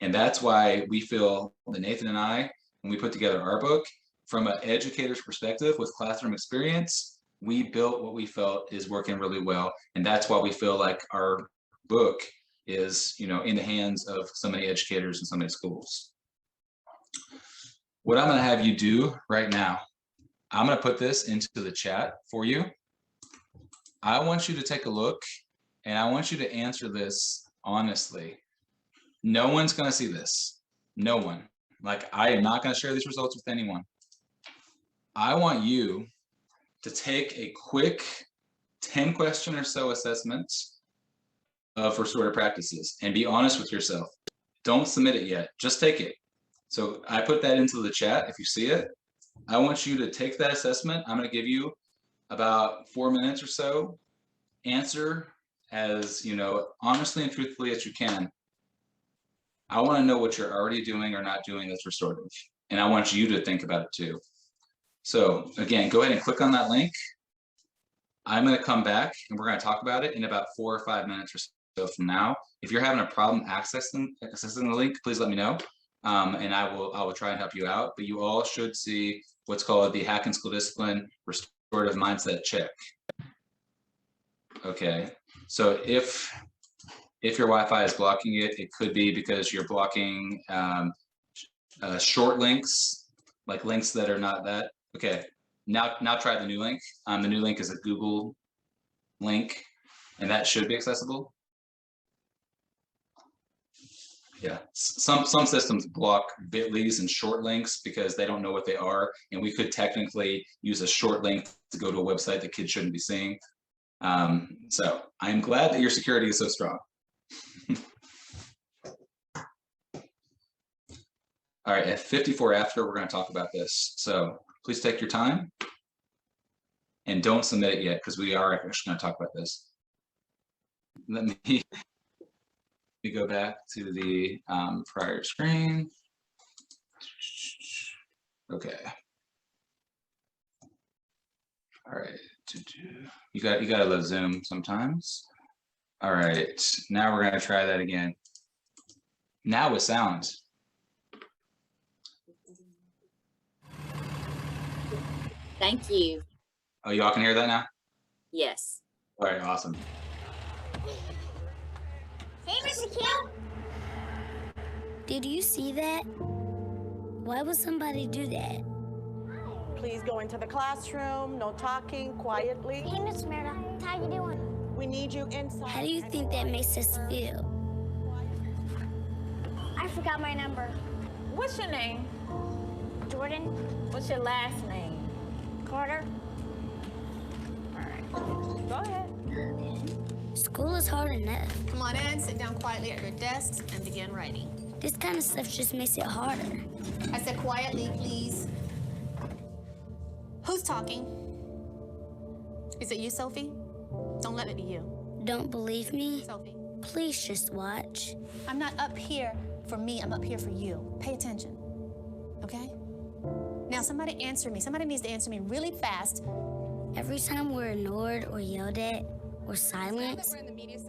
S2: And that's why we feel that Nathan and I, when we put together our book, from an educator's perspective with classroom experience, we built what we felt is working really well. And that's why we feel like our book is, in the hands of so many educators and so many schools. What I'm going to have you do right now, I'm going to put this into the chat for you. I want you to take a look and I want you to answer this honestly. No one's going to see this. No one. Like, I am not going to share these results with anyone. I want you to take a quick 10-question or so assessment of restorative practices and be honest with yourself. Don't submit it yet. Just take it. So I put that into the chat if you see it. I want you to take that assessment. I'm going to give you about 4 minutes or so. Answer as honestly and truthfully as you can. I want to know what you're already doing or not doing that's restorative. And I want you to think about it too. So again, go ahead and click on that link. I'm going to come back and we're going to talk about it in about 4 or 5 minutes or so from now. If you're having a problem accessing the link, please let me know. And I will try and help you out. But you all should see what's called the Hack and School Discipline Restorative Mindset Check. Okay, so if your Wi-Fi is blocking it, it could be because you're blocking short links, like links that are not that. Okay, now try the new link. The new link is a Google link, and that should be accessible. Yeah, some systems block bit.lys and short links because they don't know what they are, and we could technically use a short link to go to a website that kids shouldn't be seeing. So I'm glad that your security is so strong. All right, at 54 after, we're going to talk about this. So please take your time and don't submit it yet, because we are actually going to talk about this. Let me go back to the prior screen. Okay. All right. You got to love Zoom sometimes. All right. Now we're going to try that again. Now with sound.
S1: Thank you.
S2: Oh, y'all can hear that now?
S1: Yes.
S2: All right, awesome.
S19: Hey, Mr. Kim. Did you see that? Why would somebody do that?
S21: Please go into the classroom, no talking, quietly.
S19: Hey, Miss Meredith, how you doing?
S21: We need you inside.
S19: How do you think that makes us feel? I forgot my number.
S22: What's your name?
S19: Jordan.
S22: What's your last name?
S19: Carter.
S22: All right. Go ahead.
S19: School is hard enough.
S23: Come on in, sit down quietly at your desks, and begin writing.
S19: This kind of stuff just makes it harder.
S23: I said quietly, please. Who's talking? Is it you, Sophie? Don't let it be you.
S19: Don't believe me?
S23: Sophie.
S19: Please just watch.
S23: I'm not up here for me, I'm up here for you. Pay attention, okay? Now somebody answer me. Somebody needs to answer me really fast.
S19: Every time we're ignored or yelled at or silenced,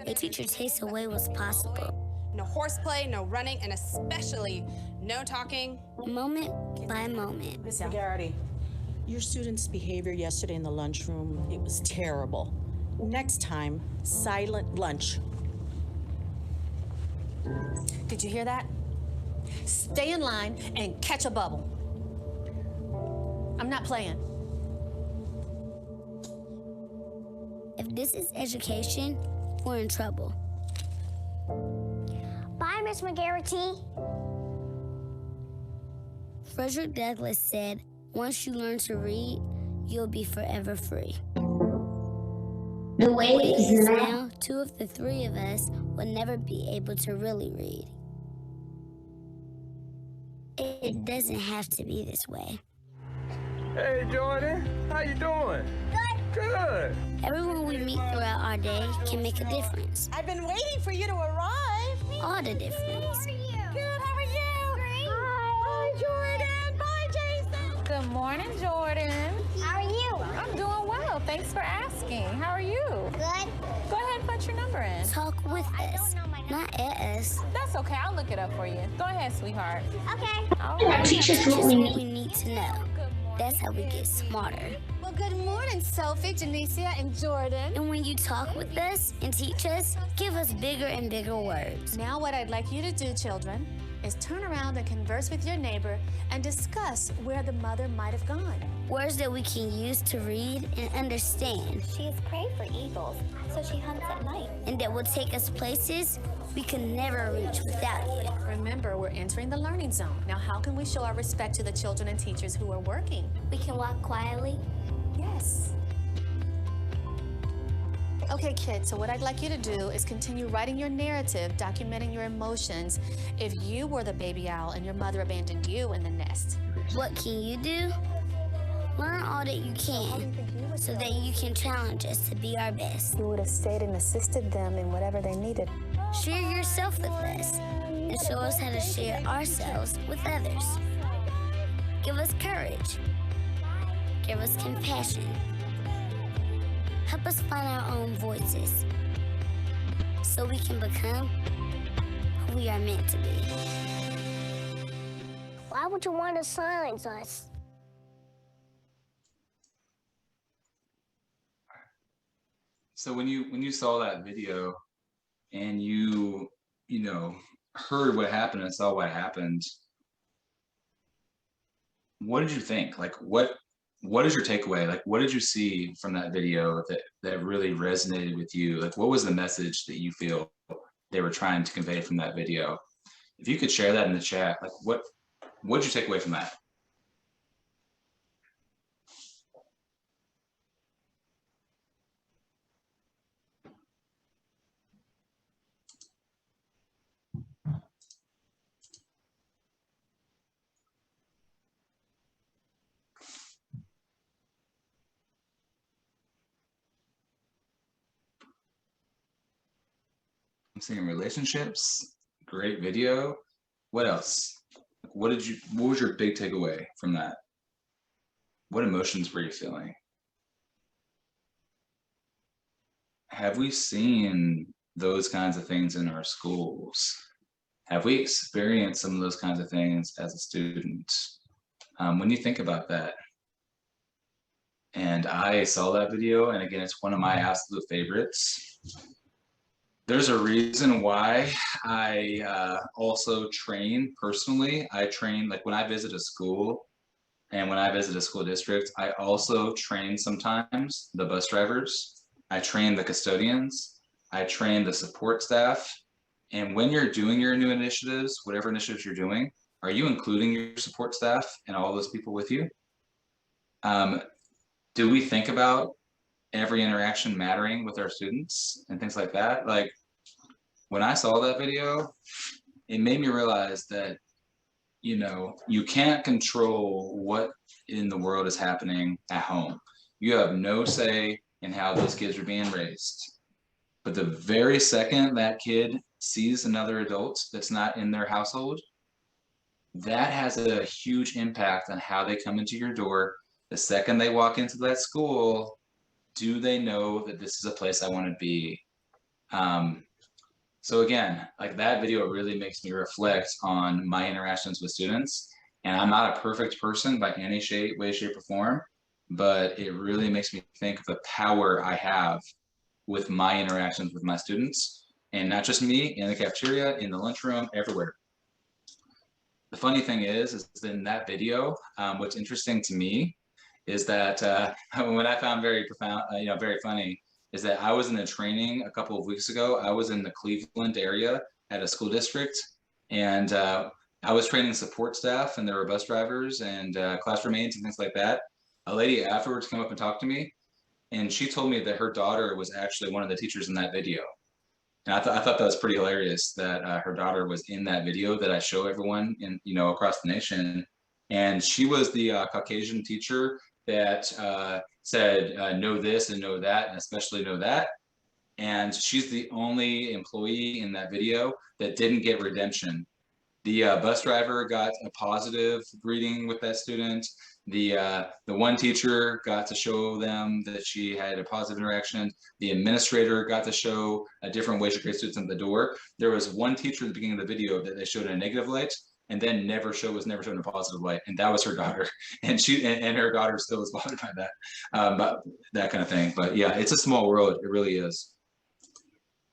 S19: a teacher takes away what's possible.
S23: No horseplay, no running, and especially no talking.
S19: Moment by moment.
S21: Miss McGarity,
S24: your students' behavior yesterday in the lunchroom, it was terrible. Next time, silent lunch.
S23: Did you hear that? Stay in line and catch a bubble. I'm not playing.
S19: If this is education, we're in trouble. Bye, Miss McGarity. Frederick Douglass said, once you learn to read, you'll be forever free. The way it is now, 2 of the 3 of us will never be able to really read. It doesn't have to be this way.
S25: Hey, Jordan, how you doing? Good.
S19: Everyone we meet throughout our day can make a difference.
S21: I've been waiting for you to arrive.
S19: All the difference.
S21: Good, how are you?
S19: Great.
S21: Hi, Jordan. Bye, Jason.
S22: Good morning, Jordan.
S19: How are you?
S22: I'm doing well. Thanks for asking. How are you?
S19: Good.
S22: Go ahead and put your number in.
S19: Talk with us, not at us.
S22: That's okay. I'll look it up for you. Go ahead, sweetheart.
S19: Okay.
S22: All right.
S19: Teach us what we need to know. That's how we get smarter.
S23: Well, good morning, Sophie, Janicia, and Jordan.
S19: And when you talk with us and teach us, give us bigger and bigger words.
S23: Now what I'd like you to do, children, is turn around and converse with your neighbor and discuss where the mother might have gone.
S19: Words that we can use to read and understand.
S26: She is prey for eagles, so she hunts at night.
S19: And that will take us places we can never reach without you.
S23: Remember, we're entering the learning zone. Now, how can we show our respect to the children and teachers who are working?
S26: We can walk quietly.
S23: Yes. Okay, kids, so what I'd like you to do is continue writing your narrative, documenting your emotions if you were the baby owl and your mother abandoned you in the nest.
S19: What can you do? Learn all that you can so that you can challenge us to be our best.
S23: You would have stayed and assisted them in whatever they needed.
S19: Share yourself with us and show us how to share ourselves with others. Give us courage. Give us compassion. Help us find our own voices so we can become who we are meant to be. Why would you want to silence us?
S2: So when you saw that video and you know heard what happened and saw what happened, what did you think? Like what is your takeaway? Like what did you see from that video that really resonated with you? Like what was the message that you feel they were trying to convey from that video? If you could share that in the chat, like what did you take away from that? I'm seeing relationships, great video. What else? What was your big takeaway from that? What emotions were you feeling? Have we seen those kinds of things in our schools? Have we experienced some of those kinds of things as a student? When you think about that, and I saw that video, and again, it's one of my absolute favorites. There's a reason why I also train personally. I train, like when I visit a school and when I visit a school district, I also train sometimes the bus drivers. I train the custodians. I train the support staff. And when you're doing your new initiatives, whatever initiatives you're doing, are you including your support staff and all those people with you? Do we think about every interaction mattering with our students and things like that? Like when I saw that video, it made me realize that, you know, you can't control what in the world is happening at home. You have no say in how those kids are being raised. But the very second that kid sees another adult that's not in their household, that has a huge impact on how they come into your door. The second they walk into that school, do they know that this is a place I want to be? So again, like that video really makes me reflect on my interactions with students. And I'm not a perfect person by any way, shape, or form, but it really makes me think of the power I have with my interactions with my students, and not just me, in the cafeteria, in the lunchroom, everywhere. The funny thing is in that video, what's interesting to me is that what I found very profound, very funny, is that I was in a training a couple of weeks ago. I was in the Cleveland area at a school district, and I was training support staff, and there were bus drivers and classroom aides and things like that. A lady afterwards came up and talked to me, and she told me that her daughter was actually one of the teachers in that video. And I thought that was pretty hilarious that her daughter was in that video that I show everyone in, across the nation. And she was the Caucasian teacher that said, know this and know that, and especially know that. And she's the only employee in that video that didn't get redemption. The bus driver got a positive greeting with that student. The one teacher got to show them that she had a positive interaction. The administrator got to show a different way she greets students at the door. There was one teacher at the beginning of the video that they showed in a negative light, and then was never shown in a positive light, and that was her daughter. And her daughter still was bothered by that, but that kind of thing. But yeah, it's a small world. It really is.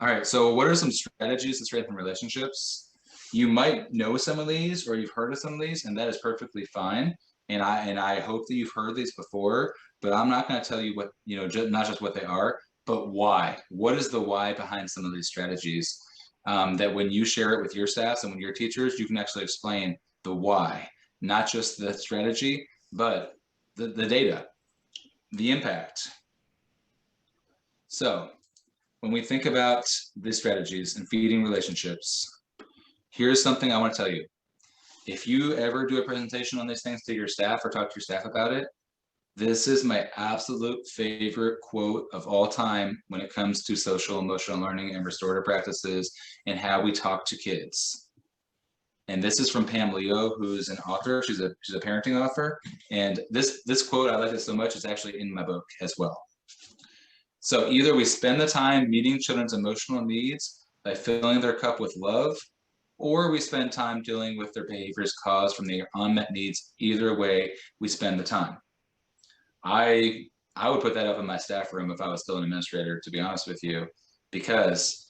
S2: All right. So what are some strategies to strengthen relationships? You might know some of these, or you've heard of some of these, and that is perfectly fine. And I hope that you've heard these before, but I'm not going to tell you what, not just what they are, but why. What is the why behind some of these strategies? That when you share it with your staffs and with your teachers, you can actually explain the why, not just the strategy, but the data, the impact. So when we think about these strategies and feeding relationships, here's something I want to tell you. If you ever do a presentation on these things to your staff or talk to your staff about it, this is my absolute favorite quote of all time when it comes to social emotional learning and restorative practices and how we talk to kids. And this is from Pam Leo, who's an author. She's a parenting author. And this quote, I like it so much, it's actually in my book as well. So either we spend the time meeting children's emotional needs by filling their cup with love, or we spend time dealing with their behaviors caused from their unmet needs. Either way, we spend the time. I I would put that up in my staff room if I was still an administrator, to be honest with you, because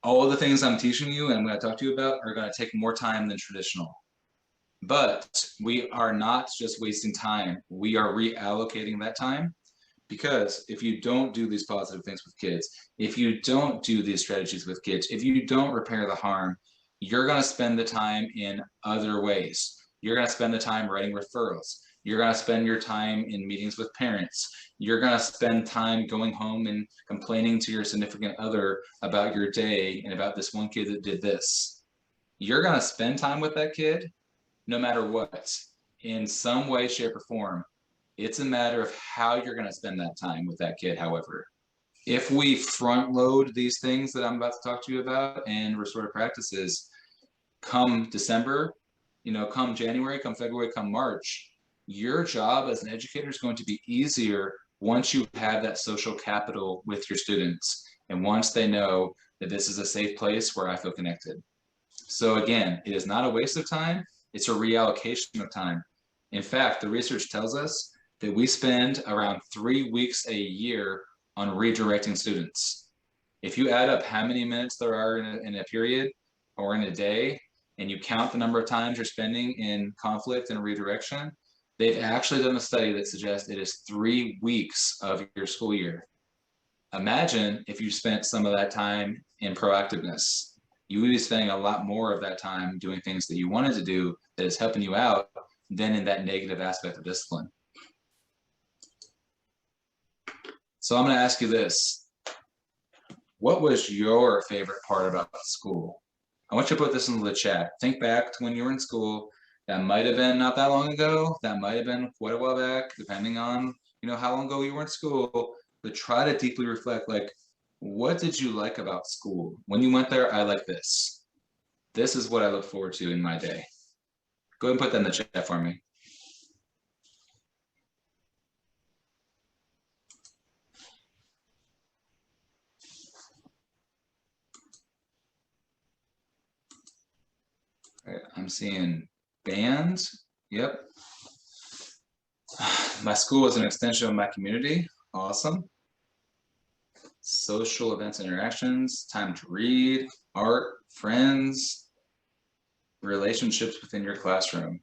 S2: all the things I'm teaching you and I'm going to talk to you about are going to take more time than traditional. But we are not just wasting time. We are reallocating that time, because if you don't do these positive things with kids, if you don't do these strategies with kids, if you don't repair the harm, you're going to spend the time in other ways. You're going to spend the time writing referrals. You're going to spend your time in meetings with parents. You're going to spend time going home and complaining to your significant other about your day and about this one kid that did this. You're going to spend time with that kid no matter what, in some way, shape, or form. It's a matter of how you're going to spend that time with that kid, however. If we front load these things that I'm about to talk to you about and restorative practices, come December, come January, come February, come March, your job as an educator is going to be easier once you have that social capital with your students and once they know that this is a safe place where I feel connected. So again, it is not a waste of time, it's a reallocation of time. In fact, the research tells us that we spend around 3 weeks a year on redirecting students. If you add up how many minutes there are in a period or in a day, and you count the number of times you're spending in conflict and redirection, they've actually done a study that suggests it is 3 weeks of your school year. Imagine if you spent some of that time in proactiveness. You would be spending a lot more of that time doing things that you wanted to do that is helping you out than in that negative aspect of discipline. So I'm going to ask you this. What was your favorite part about school? I want you to put this into the chat. Think back to when you were in school. That might have been not that long ago. That might have been quite a while back, depending on how long ago you were in school. But try to deeply reflect, like, what did you like about school? When you went there, I like this. This is what I look forward to in my day. Go ahead and put that in the chat for me. All right, I'm seeing bands. Yep. My school is an extension of my community. Awesome. Social events, interactions, time to read, art, friends, relationships within your classroom.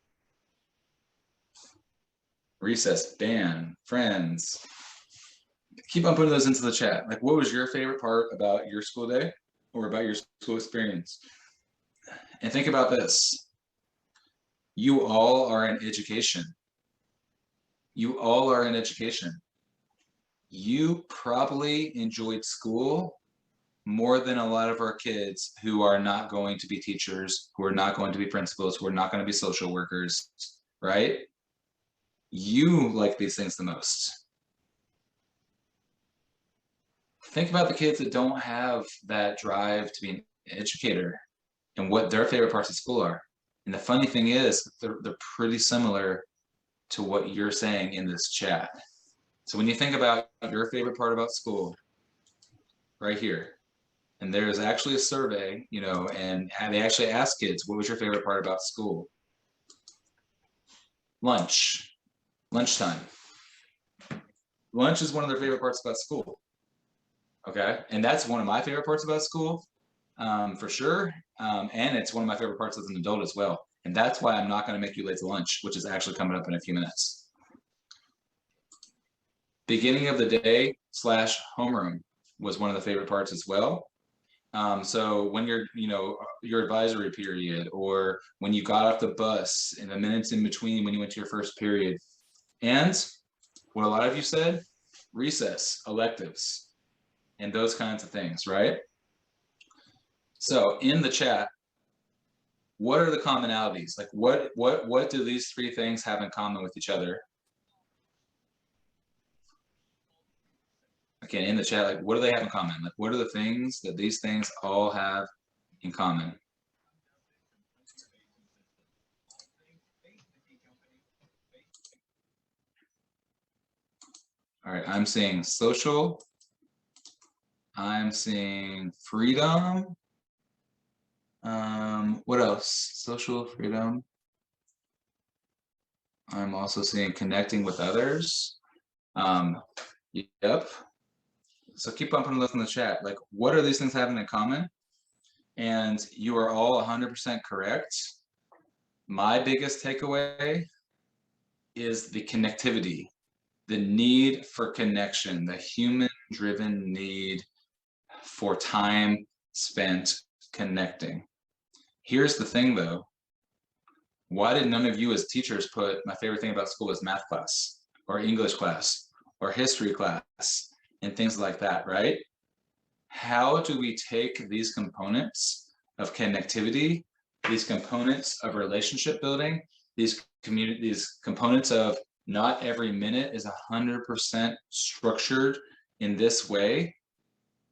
S2: Recess, band, friends. Keep on putting those into the chat. Like, what was your favorite part about your school day or about your school experience? And think about this. You all are in education. You all are in education. You probably enjoyed school more than a lot of our kids who are not going to be teachers, who are not going to be principals, who are not going to be social workers, right? You like these things the most. Think about the kids that don't have that drive to be an educator and what their favorite parts of school are. And the funny thing is, they're pretty similar to what you're saying in this chat. So when you think about your favorite part about school, right here, and there's actually a survey, and they actually ask kids, what was your favorite part about school? Lunchtime. Lunch is one of their favorite parts about school. Okay, and that's one of my favorite parts about school, for sure. And it's one of my favorite parts as an adult as well. And that's why I'm not going to make you late to lunch, which is actually coming up in a few minutes. Beginning of the day / homeroom was one of the favorite parts as well. So when you're, your advisory period, or when you got off the bus in the minutes in between when you went to your first period, and what a lot of you said, recess, electives, and those kinds of things, right? So in the chat, what are the commonalities? Like what do these three things have in common with each other? Okay, in the chat, like what do they have in common? Like what are the things that these things all have in common? All right, I'm seeing social. I'm seeing freedom. What else? Social, freedom. I'm also seeing connecting with others. Yep. So keep on putting those in the chat. Like, what are these things having in common? And you are all 100% correct. My biggest takeaway is the connectivity, the need for connection, the human-driven need for time spent connecting. Here's the thing though. Why did none of you as teachers put my favorite thing about school is math class or English class or history class and things like that, right? How do we take these components of connectivity, these components of relationship building, these components of not every minute is 100% structured in this way?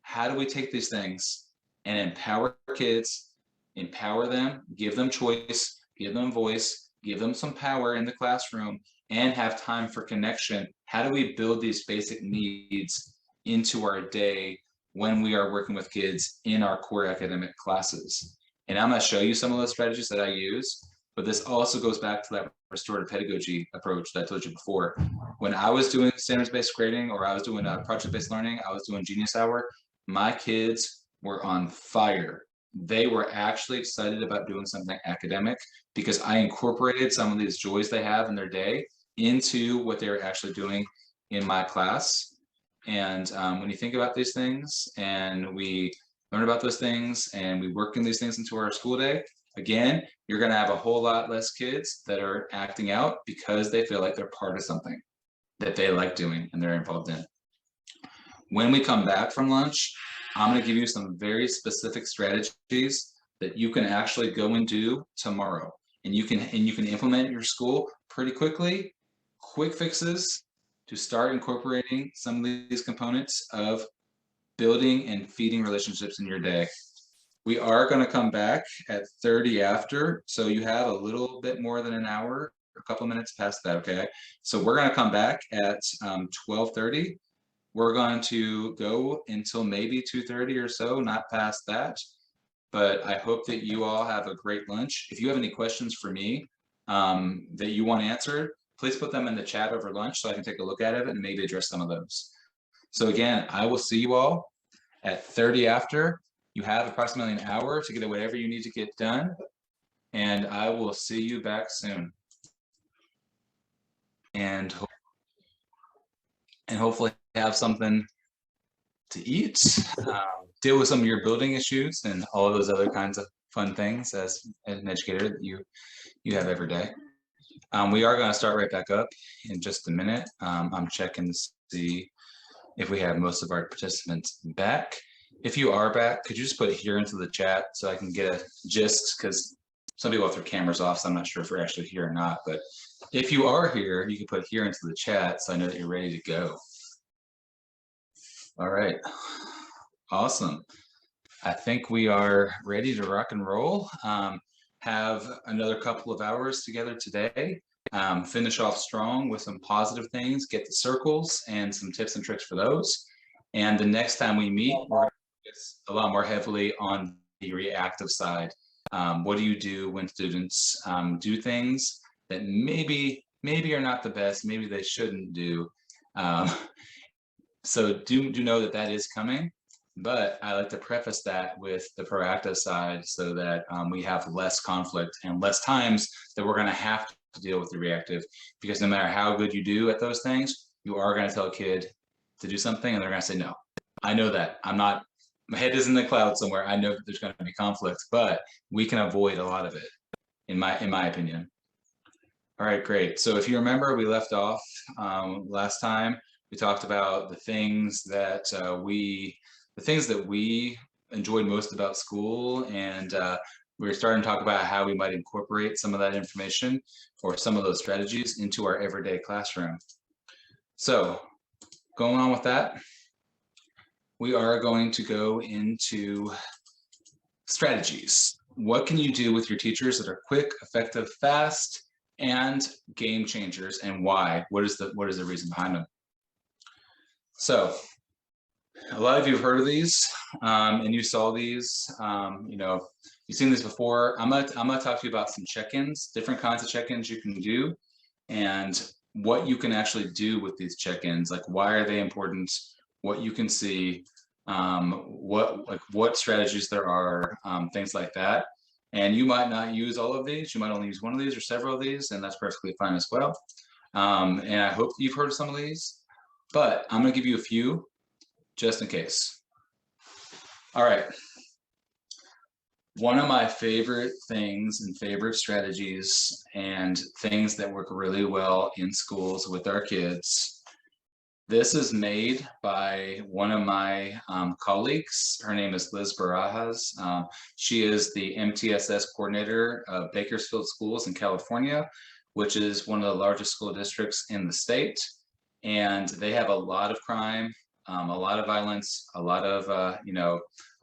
S2: How do we take these things and empower kids, empower them, give them choice, give them voice, give them some power in the classroom, and have time for connection? How do we build these basic needs into our day when we are working with kids in our core academic classes? And I'm going to show you some of those strategies that I use, but this also goes back to that restorative pedagogy approach that I told you before. When I was doing standards-based grading, or I was doing project-based learning, I was doing Genius Hour, my kids were on fire. They were actually excited about doing something academic because I incorporated some of these joys they have in their day into what they were actually doing in my class. And when you think about these things and we learn about those things and we work in these things into our school day, again, you're going to have a whole lot less kids that are acting out because they feel like they're part of something that they like doing and they're involved in. When we come back from lunch, I'm going to give you some very specific strategies that you can actually go and do tomorrow. And you can implement in your school pretty quickly, quick fixes to start incorporating some of these components of building and feeding relationships in your day. We are going to come back at 30 after, so you have a little bit more than an hour, a couple minutes past that, okay? So we're going to come back at 12:30. We're going to go until maybe 2:30 or so, not past that. But I hope that you all have a great lunch. If you have any questions for me that you want answered, please put them in the chat over lunch so I can take a look at it and maybe address some of those. So again, I will see you all at 30 after. You have approximately an hour to get whatever you need to get done. And I will see you back soon. And hopefully have something to eat, deal with some of your building issues and all of those other kinds of fun things as an educator that you have every day. We are going to start right back up in just a minute. I'm checking to see if we have most of our participants back. If you are back, could you just put it here into the chat so I can get a gist, because some people have their cameras off, so I'm not sure if we're actually here or not. But if you are here, you can put here into the chat so I know that you're ready to go. All right, awesome. I think we are ready to rock and roll. Have another couple of hours together today. Finish off strong with some positive things, get the circles and some tips and tricks for those. And the next time we meet, we're going to focus a lot more heavily on the reactive side. What do you do when students do things that maybe are not the best, maybe they shouldn't do? So do know that that is coming, but I like to preface that with the proactive side so that we have less conflict and less times that we're going to have to deal with the reactive, because no matter how good you do at those things, you are going to tell a kid to do something and they're going to say no. I know that. My head is in the cloud somewhere. I know that there's going to be conflict, but we can avoid a lot of it, in my opinion. All right, great. So if you remember, we left off last time. We talked about the things that we enjoyed most about school, and we were starting to talk about how we might incorporate some of that information or some of those strategies into our everyday classroom. So going on with that, we are going to go into strategies. What can you do with your teachers that are quick, effective, fast, and game changers, and why? What is the reason behind them? So a lot of you have heard of these and you saw these, you've seen this before. I'm gonna talk to you about some check-ins, different kinds of check-ins you can do. And what you can actually do with these check-ins, like why are they important, what you can see, what strategies there are, things like that. And you might not use all of these, you might only use one of these or several of these, and that's perfectly fine as well. And I hope you've heard of some of these, but I'm gonna give you a few just in case. All right. One of my favorite things and favorite strategies and things that work really well in schools with our kids. This is made by one of my colleagues. Her name is Liz Barajas. She is the MTSS coordinator of Bakersfield Schools in California, which is one of the largest school districts in the state. And they have a lot of crime, a lot of violence, a lot of,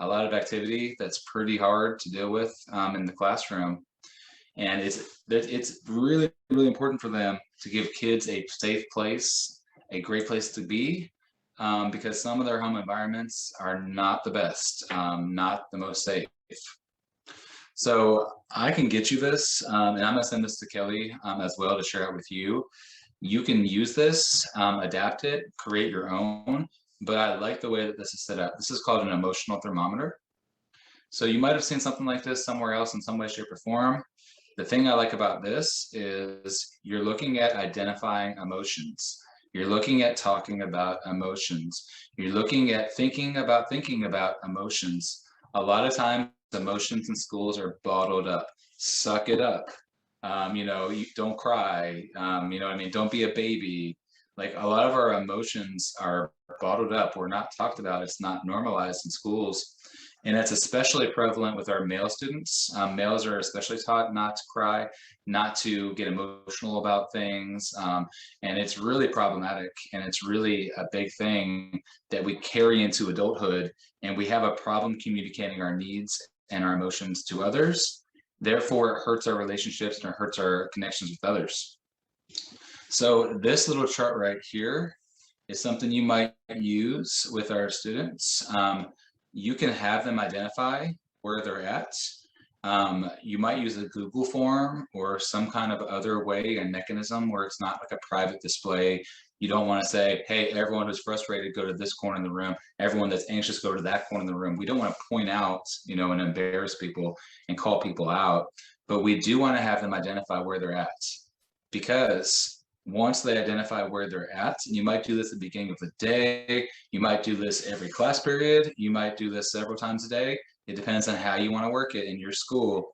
S2: a lot of activity that's pretty hard to deal with in the classroom. And it's really, really important for them to give kids a safe place, a great place to be, because some of their home environments are not the best, not the most safe. So I can get you this, and I'm gonna send this to Kelly as well to share it with you. You can use this, adapt it, create your own, but I like the way that this is set up. This is called an emotional thermometer. So you might have seen something like this somewhere else in some way, shape, or form. The thing I like about this is you're looking at identifying emotions. You're looking at talking about emotions. You're looking at thinking about emotions. A lot of times emotions in schools are bottled up. Suck it up. You don't cry. You know what I mean? Don't be a baby. Like a lot of our emotions are bottled up. We're not talked about. It's not normalized in schools. And that's especially prevalent with our male students. Males are especially taught not to cry, not to get emotional about things. And it's really problematic. And it's really a big thing that we carry into adulthood. And we have a problem communicating our needs and our emotions to others. Therefore, it hurts our relationships and it hurts our connections with others. So this little chart right here is something you might use with our students. You can have them identify where they're at. You might use a Google form or some kind of other way, a mechanism where it's not like a private display. You don't want to say, hey, everyone who's frustrated, go to this corner in the room. Everyone that's anxious, go to that corner in the room. We don't want to point out, and embarrass people and call people out, but we do want to have them identify where they're at. Because once they identify where they're at, and you might do this at the beginning of the day, you might do this every class period, you might do this several times a day. It depends on how you want to work it in your school.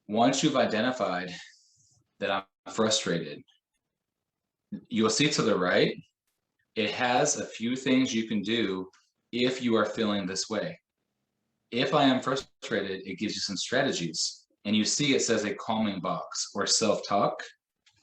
S2: Once you've identified that I'm frustrated, you'll see to the right, it has a few things you can do if you are feeling this way. If I am frustrated, it gives you some strategies. And you see it says a calming box or self-talk.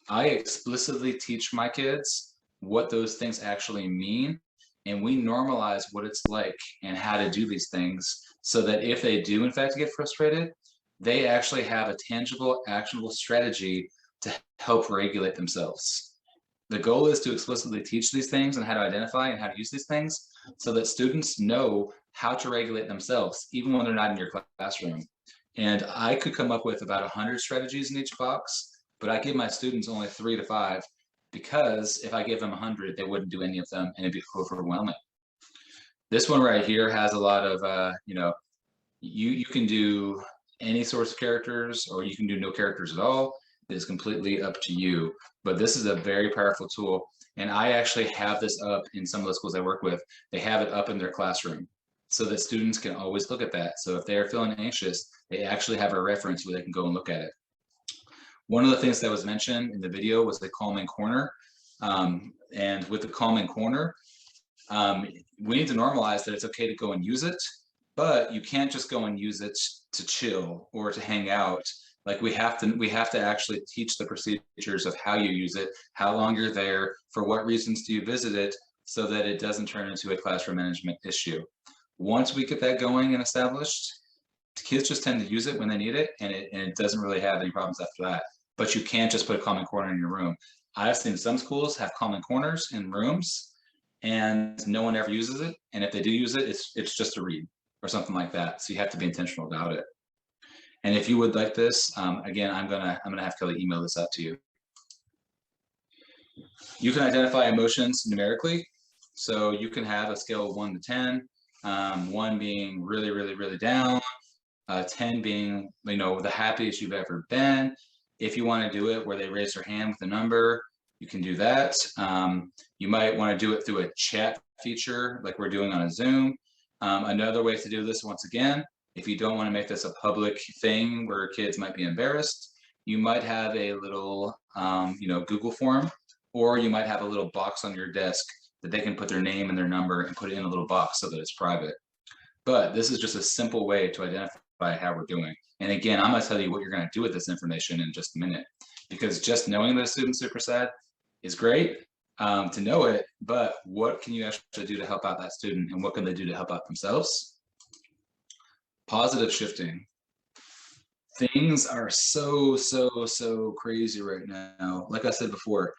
S2: I explicitly teach my kids what those things actually mean, and we normalize what it's like and how to do these things so that if they do in fact get frustrated, they actually have a tangible, actionable strategy to help regulate themselves. The goal is to explicitly teach these things and how to identify and how to use these things so that students know how to regulate themselves, even when they're not in your classroom. And I could come up with about 100 strategies in each box, but I give my students only 3 to 5 because if I give them 100, they wouldn't do any of them and it'd be overwhelming. This one right here has a lot of, you can do any sorts of characters or you can do no characters at all. It is completely up to you, but this is a very powerful tool. And I actually have this up in some of the schools I work with. They have it up in their classroom so that students can always look at that. So if they're feeling anxious, they actually have a reference where they can go and look at it. One of the things that was mentioned in the video was the calming corner. And with the calming corner, we need to normalize that it's okay to go and use it, but you can't just go and use it to chill or to hang out. Like we have to actually teach the procedures of how you use it, how long you're there, for what reasons do you visit it, so that it doesn't turn into a classroom management issue. Once we get that going and established, kids just tend to use it when they need it, and it doesn't really have any problems after that. But you can't just put a calming corner in your room. I've seen some schools have calming corners in rooms and no one ever uses it. And if they do use it, it's just a read or something like that. So you have to be intentional about it. And if you would like this, again, I'm gonna have Kelly email this out to you. You can identify emotions numerically. So you can have a scale of 1 to 10, 1 being really, really, really down, 10 being, you know, the happiest you've ever been. If you want to do it where they raise their hand with a number, you can do that. You might want to do it through a chat feature like we're doing on a Zoom. Another way to do this, once again, if you don't want to make this a public thing where kids might be embarrassed, you might have a little, you know, Google form, or you might have a little box on your desk that they can put their name and their number and put it in a little box so that it's private. But this is just a simple way to identify how we're doing. And again, I'm going to tell you what you're going to do with this information in just a minute, because just knowing that a student's super sad is great to know it, but what can you actually do to help out that student, and what can they do to help out themselves? Positive shifting. Things are so crazy right now. Like I said before,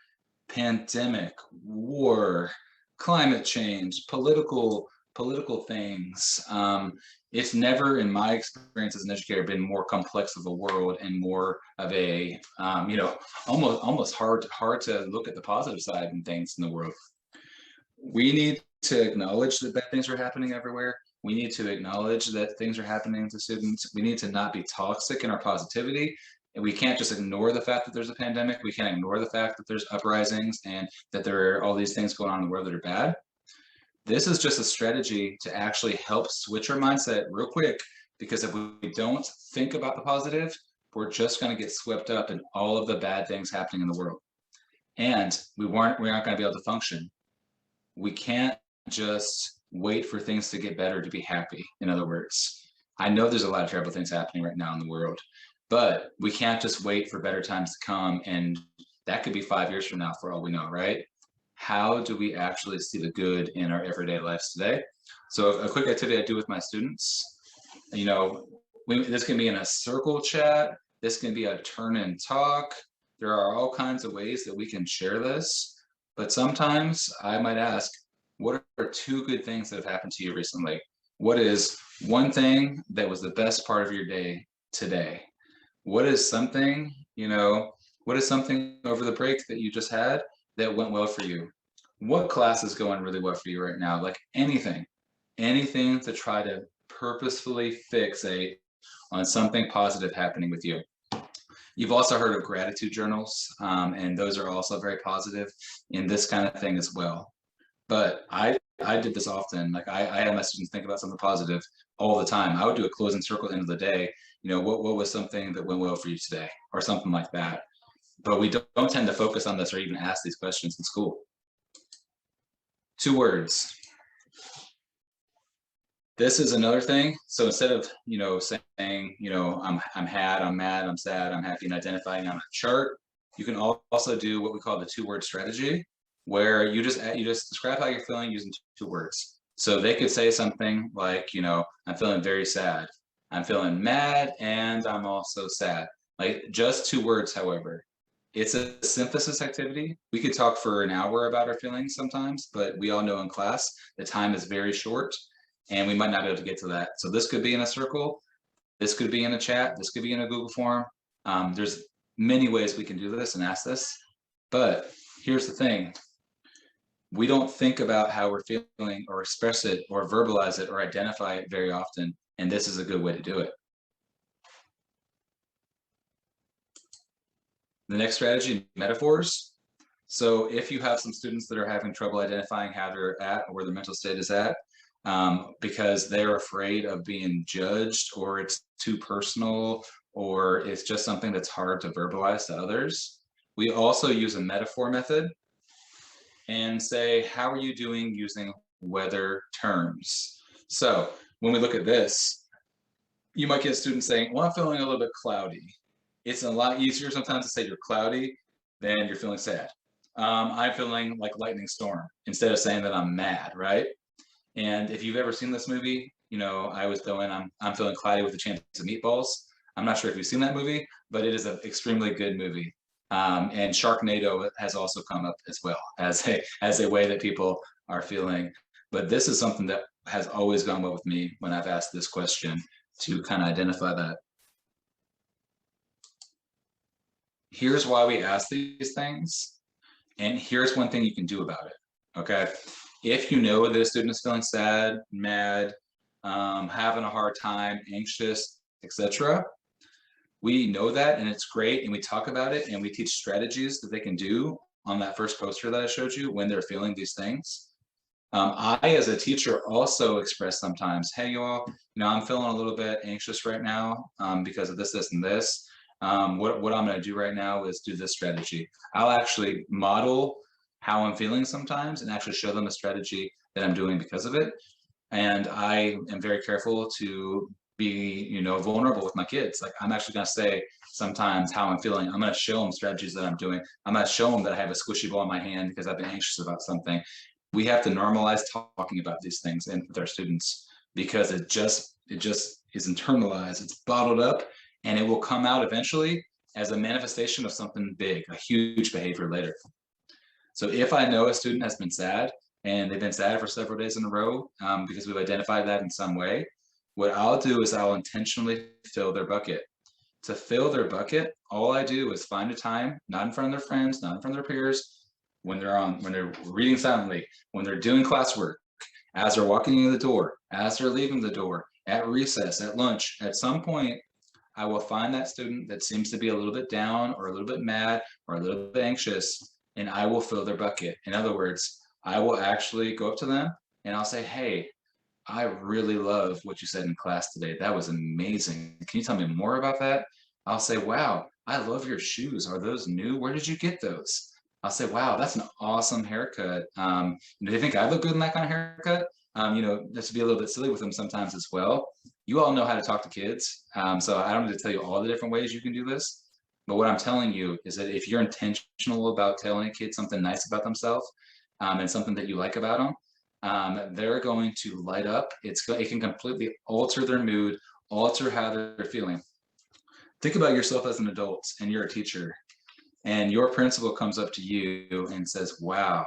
S2: pandemic, war, climate change, political things. It's never, in my experience as an educator, been more complex of a world and more of a, you know, almost hard to look at the positive side and things in the world. We need to acknowledge that bad things are happening everywhere. We need to acknowledge that things are happening to students. We need to not be toxic in our positivity. And we can't just ignore the fact that there's a pandemic. We can't ignore the fact that there's uprisings and that there are all these things going on in the world that are bad. This is just a strategy to actually help switch our mindset real quick, because if we don't think about the positive, we're just going to get swept up in all of the bad things happening in the world. And we aren't going to be able to function. We can't just wait for things to get better to be happy. In other words, I know there's a lot of terrible things happening right now in the world, but we can't just wait for better times to come. And that could be 5 years from now for all we know, right? How do we actually see the good in our everyday lives today? So a quick activity I do with my students, you know, this can be in a circle chat, this can be a turn and talk. There are all kinds of ways that we can share this, but sometimes I might ask, what are 2 good things that have happened to you recently? What is one thing that was the best part of your day today? What is something, you know, what is something over the break that you just had that went well for you? What class is going really well for you right now? Like anything to try to purposefully fixate on something positive happening with you. You've also heard of gratitude journals, and those are also very positive in this kind of thing as well. But I did this often. Like I had my students think about something positive all the time. I would do a closing circle at the end of the day. You know, what was something that went well for you today, or something like that. But we don't tend to focus on this or even ask these questions in school. 2 words. This is another thing. So instead of, you know, saying, you know, I'm mad, I'm sad, I'm happy, and identifying on a chart, you can also do what we call the 2-word strategy, where you just describe how you're feeling using 2 words. So they could say something like, you know, I'm feeling very sad, I'm feeling mad, and I'm also sad. Like just 2 words, however. It's a synthesis activity. We could talk for an hour about our feelings sometimes, but we all know in class the time is very short and we might not be able to get to that. So this could be in a circle, this could be in a chat, this could be in a Google form. There's many ways we can do this and ask this, but here's the thing. We don't think about how we're feeling or express it or verbalize it or identify it very often, and this is a good way to do it. The next strategy, metaphors. So if you have some students that are having trouble identifying how they're at or where their mental state is at, because they're afraid of being judged, or it's too personal, or it's just something that's hard to verbalize to others, we also use a metaphor method and say, how are you doing using weather terms? So when we look at this, you might get students saying, well, I'm feeling a little bit cloudy. It's a lot easier sometimes to say you're cloudy than you're feeling sad. I'm feeling like lightning storm instead of saying that I'm mad, right? And if you've ever seen this movie, you know, I was going, I'm feeling cloudy with a chance of meatballs. I'm not sure if you've seen that movie, but it is an extremely good movie. And Sharknado has also come up as well as a way that people are feeling. But this is something that has always gone well with me when I've asked this question to kind of identify that. Here's why we ask these things. And here's one thing you can do about it, okay? If you know that a student is feeling sad, mad, having a hard time, anxious, etc., we know that, and it's great, and we talk about it, and we teach strategies that they can do on that first poster that I showed you when they're feeling these things. I, as a teacher, also express sometimes, hey, you all, I'm feeling a little bit anxious right now because of this, this, and this. What I'm going to do right now is do this strategy. I'll actually model how I'm feeling sometimes and actually show them a strategy that I'm doing because of it. And I am very careful to be, vulnerable with my kids. Like, I'm actually going to say sometimes how I'm feeling. I'm going to show them strategies that I'm doing. I'm going to show them that I have a squishy ball in my hand because I've been anxious about something. We have to normalize talking about these things with our students, because it just is internalized. It's bottled up, and it will come out eventually as a manifestation of something big, a huge behavior later. So if I know a student has been sad, and they've been sad for several days in a row because we've identified that in some way, what I'll do is I'll intentionally fill their bucket. To fill their bucket, all I do is find a time, not in front of their friends, not in front of their peers, when they're reading silently, when they're doing classwork, as they're walking in the door, as they're leaving the door, at recess, at lunch. At some point, I will find that student that seems to be a little bit down or a little bit mad or a little bit anxious, and I will fill their bucket. In other words, I will actually go up to them and I'll say, hey, I really love what you said in class today. That was amazing. Can you tell me more about that? I'll say, wow, I love your shoes. Are those new? Where did you get those? I'll say, wow, that's an awesome haircut. Do you think I look good in that kind of haircut? Just to be a little bit silly with them sometimes as well. You all know how to talk to kids. So I don't need to tell you all the different ways you can do this. But what I'm telling you is that if you're intentional about telling a kid something nice about themselves and something that you like about them, they're going to light up. It can completely alter their mood, alter how they're feeling. Think about yourself as an adult, and you're a teacher, and your principal comes up to you and says, wow,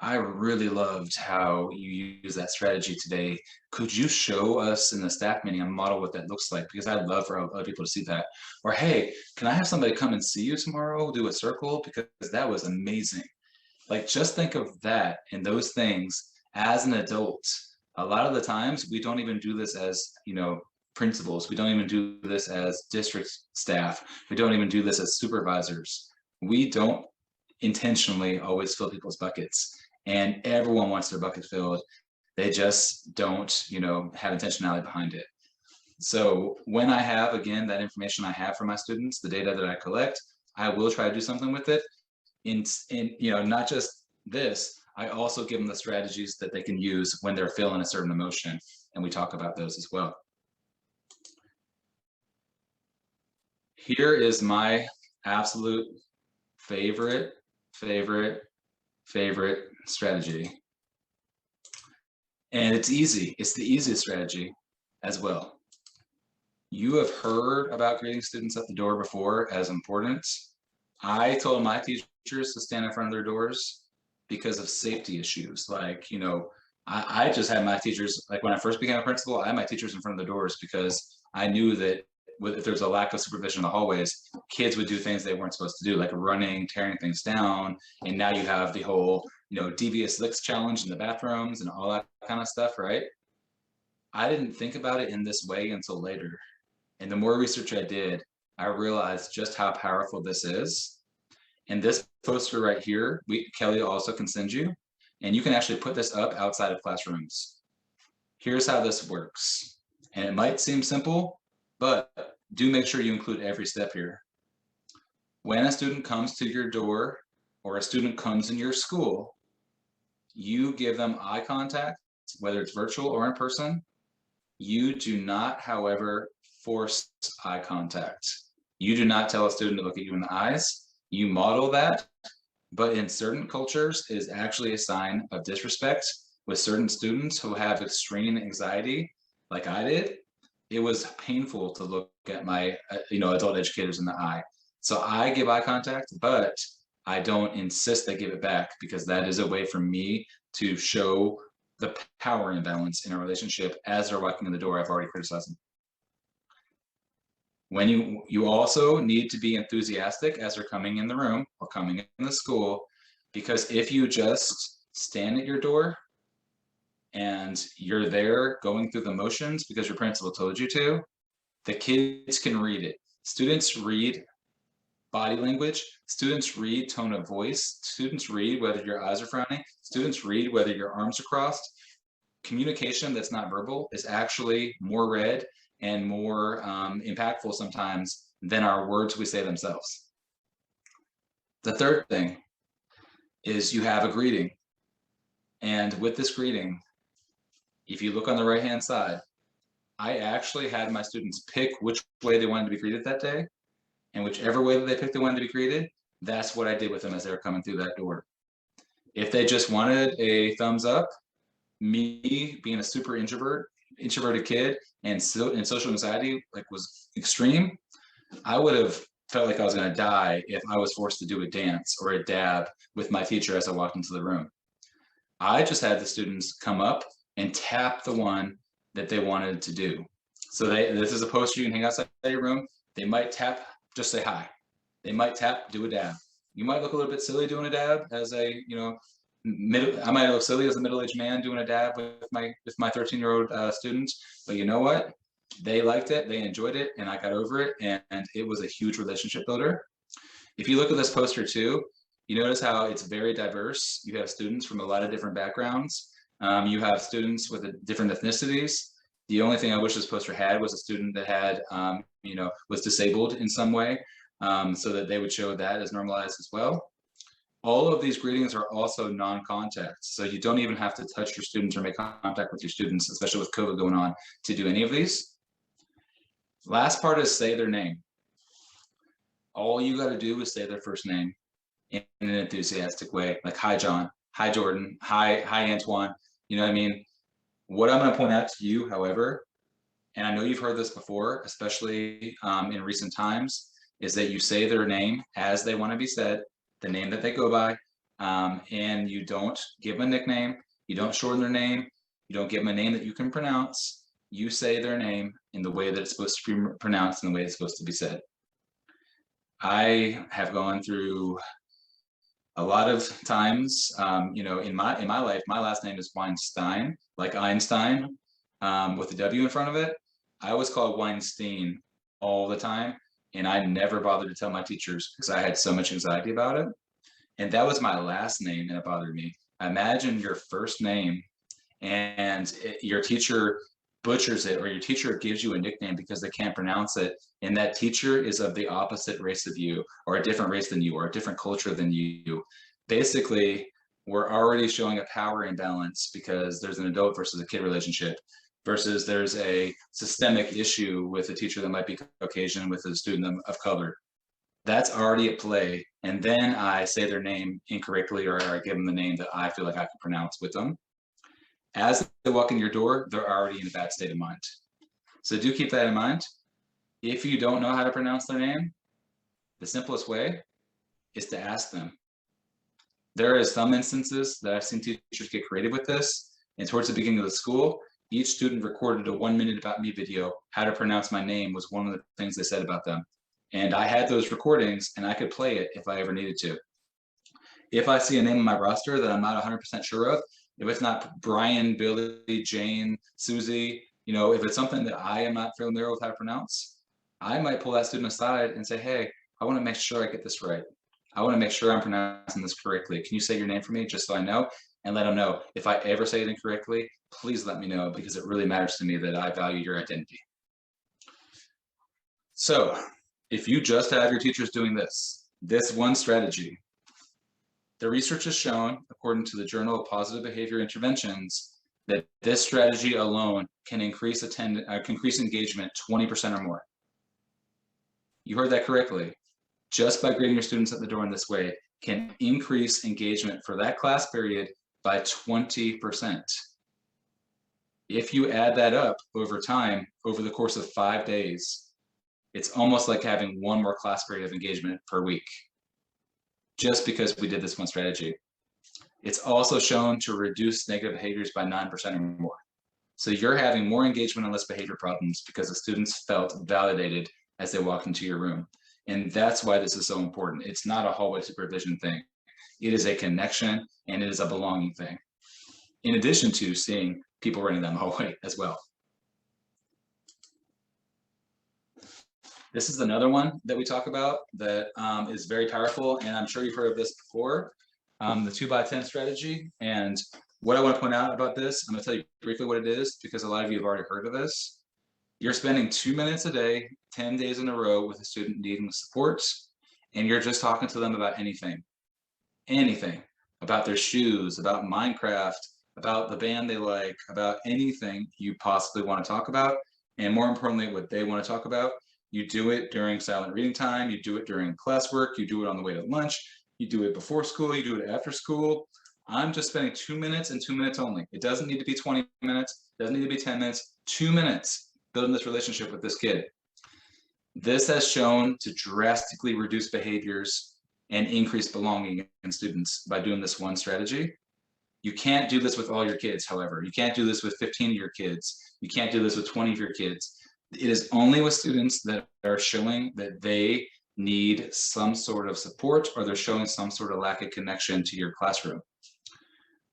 S2: I really loved how you use that strategy today. Could you show us in the staff meeting a model what that looks like? Because I'd love for other people to see that. Or, hey, can I have somebody come and see you tomorrow, do a circle? Because that was amazing. Like, just think of that and those things as an adult. A lot of the times we don't even do this as, principals. We don't even do this as district staff. We don't even do this as supervisors. We don't intentionally always fill people's buckets, and everyone wants their bucket filled. They just don't, have intentionality behind it. So when I have, again, that information I have for my students, the data that I collect, I will try to do something with it. In not just this, I also give them the strategies that they can use when they're feeling a certain emotion, and we talk about those as well. Here is my absolute favorite strategy. And it's easy. It's the easiest strategy as well. You have heard about greeting students at the door before as important. I told my teachers to stand in front of their doors because of safety issues. Like, I just had my teachers, like when I first became a principal, I had my teachers in front of the doors because I knew that if there's a lack of supervision in the hallways, kids would do things they weren't supposed to do, like running, tearing things down. And now you have the whole, devious licks challenge in the bathrooms and all that kind of stuff, right? I didn't think about it in this way until later. And the more research I did, I realized just how powerful this is. And this poster right here, Kelly also can send you, and you can actually put this up outside of classrooms. Here's how this works. And it might seem simple, but do make sure you include every step here. When a student comes to your door or a student comes in your school, you give them eye contact, whether it's virtual or in person. You do not, however, force eye contact. You do not tell a student to look at you in the eyes. You model that, but in certain cultures it is actually a sign of disrespect. With certain students who have extreme anxiety, like I did, it was painful to look at my adult educators in the eye. So I give eye contact, but I don't insist they give it back, because that is a way for me to show the power imbalance in a relationship as they're walking in the door. I've already criticized them. When you also need to be enthusiastic as they're coming in the room or coming in the school. Because if you just stand at your door and you're there going through the motions because your principal told you to, the kids can read it. Students read body language, students read tone of voice, students read whether your eyes are frowning, students read whether your arms are crossed. Communication that's not verbal is actually more read and more impactful sometimes than our words we say themselves. The third thing is you have a greeting. And with this greeting, if you look on the right-hand side, I actually had my students pick which way they wanted to be greeted that day. And whichever way that they picked they wanted to be greeted, that's what I did with them as they were coming through that door. If they just wanted a thumbs up, me being a super introverted kid and social anxiety like was extreme, I would have felt like I was going to die if I was forced to do a dance or a dab with my teacher as I walked into the room. I just had the students come up and tap the one that they wanted to do. So this is a poster you can hang outside your room. They might tap, just say hi. They might tap, do a dab. You might look a little bit silly doing a dab as a, I might look silly as a middle-aged man doing a dab with my 13-year-old students, but you know what? They liked it, they enjoyed it, and I got over it, and it was a huge relationship builder. If you look at this poster too, you notice how it's very diverse. You have students from a lot of different backgrounds. You have students with different ethnicities. The only thing I wish this poster had was a student that had, was disabled in some way, so that they would show that as normalized as well. All of these greetings are also non-contact, so you don't even have to touch your students or make contact with your students, especially with COVID going on, to do any of these. Last part is say their name. All you got to do is say their first name in an enthusiastic way, like hi John, hi Jordan, hi Antoine. You know what I mean? What I'm going to point out to you, however, and I know you've heard this before, especially in recent times, is that you say their name as they want to be said, the name that they go by, and you don't give them a nickname, you don't shorten their name, you don't give them a name that you can pronounce. You say their name in the way that it's supposed to be pronounced and the way it's supposed to be said. I have gone through a lot of times, in my life, my last name is Weinstein, like Einstein, with a W in front of it. I was called Weinstein all the time, and I never bothered to tell my teachers because I had so much anxiety about it. And that was my last name, and it bothered me. Imagine your first name, and your teacher butchers it, or your teacher gives you a nickname because they can't pronounce it, and that teacher is of the opposite race of you, or a different race than you, or a different culture than you. Basically, we're already showing a power imbalance because there's an adult versus a kid relationship, versus there's a systemic issue with a teacher that might be Caucasian with a student of color. That's already at play, and then I say their name incorrectly, or I give them the name that I feel like I can pronounce with them. As they walk in your door, they're already in a bad state of mind. So do keep that in mind. If you don't know how to pronounce their name, the simplest way is to ask them. There is some instances that I've seen teachers get creative with this, and towards the beginning of the school, each student recorded a 1 minute about me video. How to pronounce my name was one of the things they said about them. And I had those recordings, and I could play it if I ever needed to. If I see a name on my roster that I'm not 100% sure of, if it's not Brian, Billy, Jane, Susie, if it's something that I am not familiar with how to pronounce, I might pull that student aside and say, hey, I want to make sure I get this right. I want to make sure I'm pronouncing this correctly. Can you say your name for me just so I know? And let them know. If I ever say it incorrectly, please let me know, because it really matters to me that I value your identity. So if you just have your teachers doing this one strategy, the research has shown, according to the Journal of Positive Behavior Interventions, that this strategy alone can increase engagement 20% or more. You heard that correctly. Just by greeting your students at the door in this way can increase engagement for that class period by 20%. If you add that up over time, over the course of 5 days, it's almost like having one more class period of engagement per week, just because we did this one strategy. It's also shown to reduce negative behaviors by 9% or more. So you're having more engagement and less behavior problems because the students felt validated as they walked into your room. And that's why this is so important. It's not a hallway supervision thing. It is a connection and it is a belonging thing, in addition to seeing people running down the hallway as well. This is another one that we talk about that is very powerful, and I'm sure you've heard of this before, the 2x10 strategy. And what I want to point out about this, I'm going to tell you briefly what it is, because a lot of you have already heard of this. You're spending 2 minutes a day, 10 days in a row with a student needing support, and you're just talking to them about anything, about their shoes, about Minecraft, about the band they like, about anything you possibly want to talk about, and more importantly, what they want to talk about. You do it during silent reading time, you do it during classwork, you do it on the way to lunch, you do it before school, you do it after school. I'm just spending 2 minutes and 2 minutes only. It doesn't need to be 20 minutes, doesn't need to be 10 minutes, 2 minutes building this relationship with this kid. This has shown to drastically reduce behaviors and increase belonging in students by doing this one strategy. You can't do this with all your kids, however. You can't do this with 15 of your kids. You can't do this with 20 of your kids. It is only with students that are showing that they need some sort of support, or they're showing some sort of lack of connection to your classroom.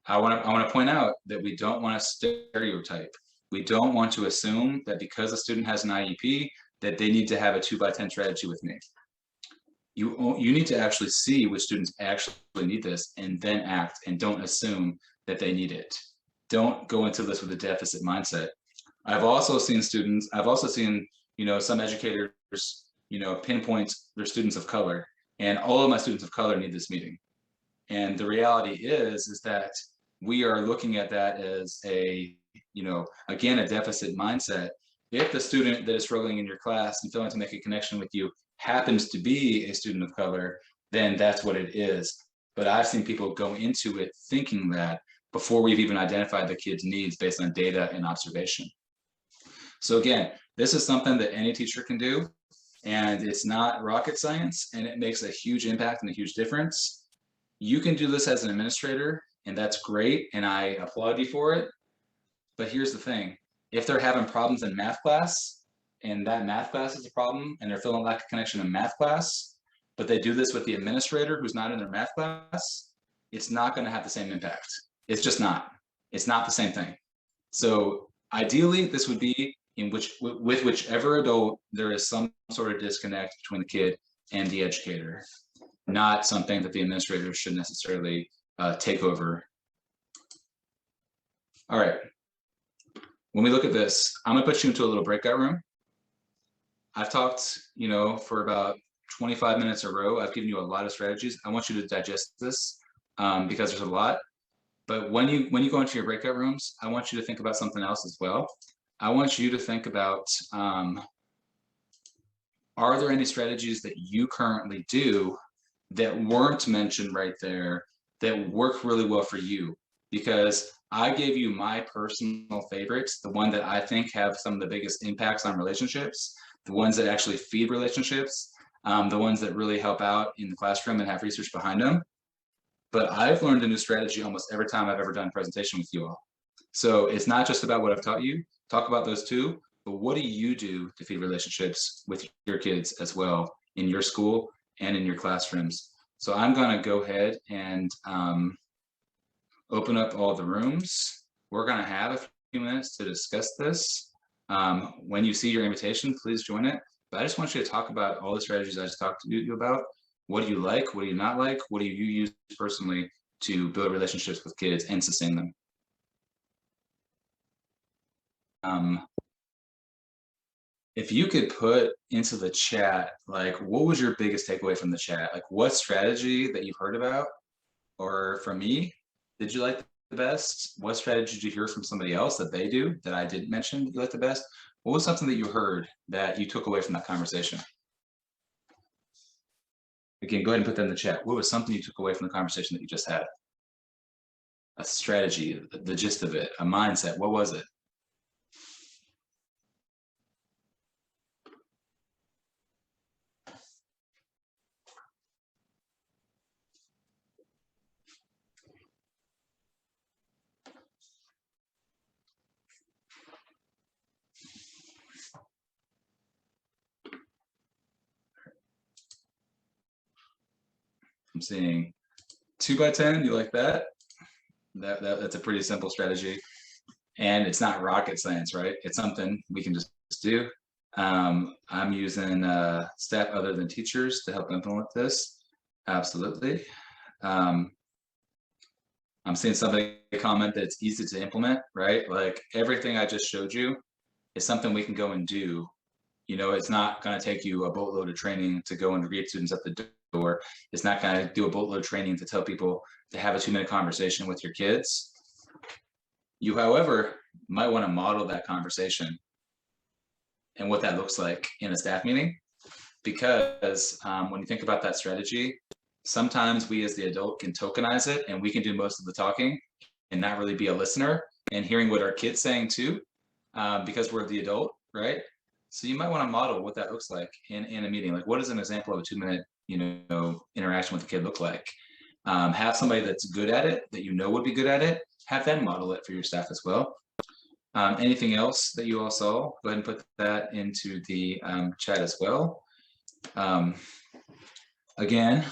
S2: I want to point out that we don't want to stereotype. We don't want to assume that because a student has an IEP that they need to have a 2x10 strategy with me. You need to actually see which students actually need this and then act, and don't assume that they need it. Don't go into this with a deficit mindset. I've also seen some educators, pinpoint their students of color, and all of my students of color need this meeting. And the reality is that we are looking at that as again, a deficit mindset. If the student that is struggling in your class and failing to make a connection with you happens to be a student of color, then that's what it is. But I've seen people go into it thinking that before we've even identified the kid's needs based on data and observation. So again, this is something that any teacher can do, and it's not rocket science, and it makes a huge impact and a huge difference. You can do this as an administrator, and that's great, and I applaud you for it. But here's the thing. If they're having problems in math class, and that math class is a problem, and they're feeling lack of connection in math class, but they do this with the administrator who's not in their math class, it's not going to have the same impact. It's just not. It's not the same thing. So ideally, this would be with whichever adult there is some sort of disconnect between the kid and the educator, not something that the administrator should necessarily take over. All right. When we look at this, I'm gonna put you into a little breakout room. I've talked, for about 25 minutes in a row. I've given you a lot of strategies. I want you to digest this because there's a lot. But when you go into your breakout rooms, I want you to think about something else as well. I want you to think about, are there any strategies that you currently do that weren't mentioned right there that work really well for you? Because I gave you my personal favorites, the one that I think have some of the biggest impacts on relationships, the ones that actually feed relationships, the ones that really help out in the classroom and have research behind them. But I've learned a new strategy almost every time I've ever done a presentation with you all. So it's not just about what I've taught you. Talk about those too, but what do you do to feed relationships with your kids as well in your school and in your classrooms? So I'm gonna go ahead and open up all the rooms. We're gonna have a few minutes to discuss this. When you see your invitation, please join it. But I just want you to talk about all the strategies I just talked to you about. What do you like? What do you not like? What do you use personally to build relationships with kids and sustain them? If you could put into the chat, like, what was your biggest takeaway from the chat? Like, what strategy that you've heard about or from me did you like the best? What strategy did you hear from somebody else that they do that I didn't mention that you like the best? What was something that you heard that you took away from that conversation? Again, go ahead and put that in the chat. What was something you took away from the conversation that you just had? A strategy, the gist of it, a mindset, what was it? I'm seeing 2 by 10, you like that? That's a pretty simple strategy. And it's not rocket science, right? It's something we can just do. I'm using staff other than teachers to help implement this. Absolutely. I'm seeing somebody comment that it's easy to implement, right? Like everything I just showed you is something we can go and do. You know, it's not going to take you a boatload of training to go and greet students at the door. It's not going to do a boatload of training to tell people to have a 2-minute conversation with your kids. You, however, might want to model that conversation and what that looks like in a staff meeting, because when you think about that strategy, sometimes we as the adult can tokenize it and we can do most of the talking and not really be a listener and hearing what our kids saying too, because we're the adult, right? So you might want to model what that looks like in a meeting. Like, what does an example of a 2-minute, interaction with a kid look like? Have somebody that's good at it, that you know would be good at it, have them model it for your staff as well. Anything else that you all saw, go ahead and put that into the chat as well. Again,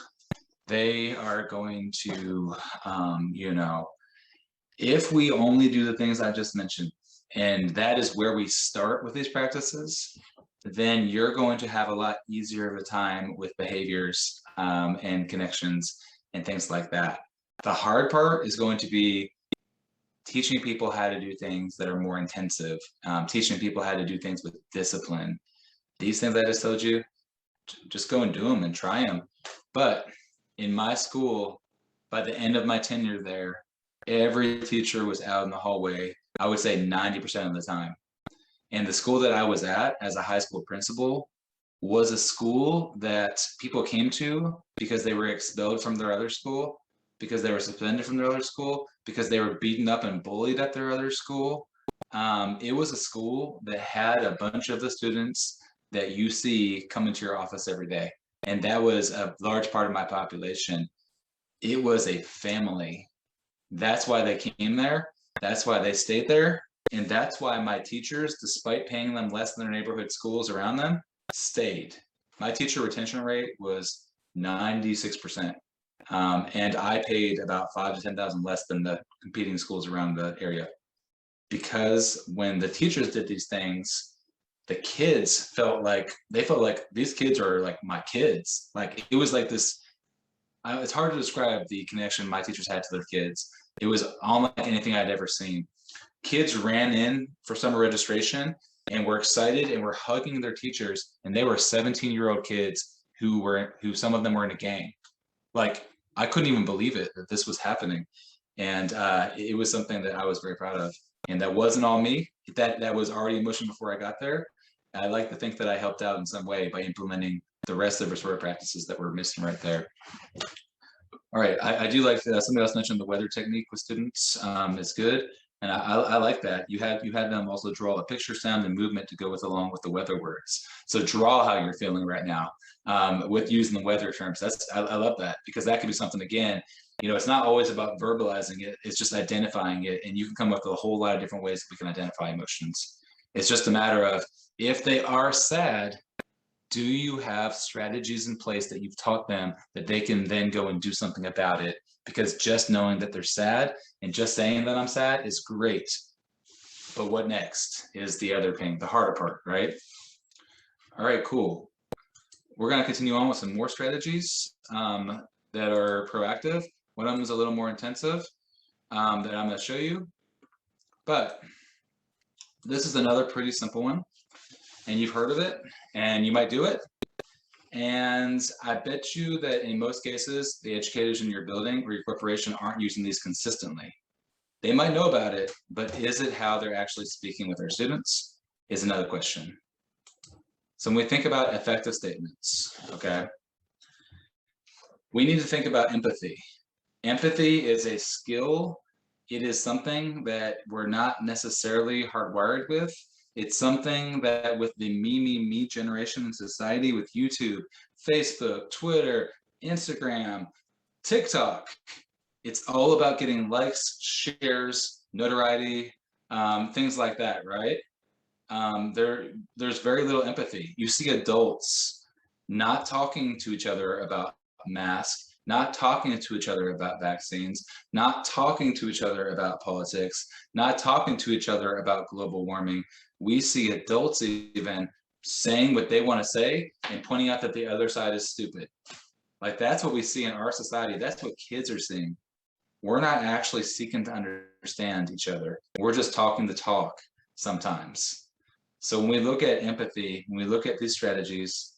S2: they are going to, if we only do the things I just mentioned, and that is where we start with these practices, then you're going to have a lot easier of a time with behaviors and connections and things like that. The hard part is going to be teaching people how to do things that are more intensive, teaching people how to do things with discipline. These things I just told you, just go and do them and try them. But in my school, by the end of my tenure there, every teacher was out in the hallway, I would say 90% of the time. And the school that I was at as a high school principal was a school that people came to because they were expelled from their other school, because they were suspended from their other school, because they were beaten up and bullied at their other school. It was a school that had a bunch of the students that you see come into your office every day. And that was a large part of my population. It was a family. That's why they came there. That's why they stayed there. And that's why my teachers, despite paying them less than their neighborhood schools around them, stayed. My teacher retention rate was 96%. And I paid about $5,000 to $10,000 less than the competing schools around the area. Because when the teachers did these things, the kids felt like these kids are like my kids. Like it was like this, it's hard to describe the connection my teachers had to their kids. It was unlike anything I'd ever seen. Kids ran in for summer registration and were excited and were hugging their teachers, and they were 17-year-old kids who some of them were in a gang. Like I couldn't even believe it that this was happening. And it was something that I was very proud of. And that wasn't all me. That was already in motion before I got there. I like to think that I helped out in some way by implementing the rest of the restorative practices that were missing right there. All right, I do like somebody else mentioned the weather technique with students is good. And I like that. You had them also draw a picture, sound, and movement to go along with the weather words. So draw how you're feeling right now with using the weather terms. I love that, because that could be something, again, it's not always about verbalizing it. It's just identifying it. And you can come up with a whole lot of different ways that we can identify emotions. It's just a matter of, if they are sad, do you have strategies in place that you've taught them that they can then go and do something about it? Because just knowing that they're sad and just saying that I'm sad is great. But what next is the other thing, the harder part, right? All right, cool. We're going to continue on with some more strategies that are proactive. One of them is a little more intensive that I'm going to show you. But this is another pretty simple one. And you've heard of it, and you might do it. And I bet you that in most cases, the educators in your building or your corporation aren't using these consistently. They might know about it, but is it how they're actually speaking with their students is another question. So when we think about effective statements, okay, we need to think about empathy. Empathy is a skill. It is something that we're not necessarily hardwired with. It's something that with the me generation in society, with YouTube, Facebook, Twitter, Instagram, TikTok, it's all about getting likes, shares, notoriety, things like that, right? There's very little empathy. You see adults not talking to each other about masks, not talking to each other about vaccines, not talking to each other about politics, not talking to each other about global warming. We see adults even saying what they want to say and pointing out that the other side is stupid. Like, that's what we see in our society. That's what kids are seeing. We're not actually seeking to understand each other. We're just talking the talk sometimes. So when we look at empathy, when we look at these strategies,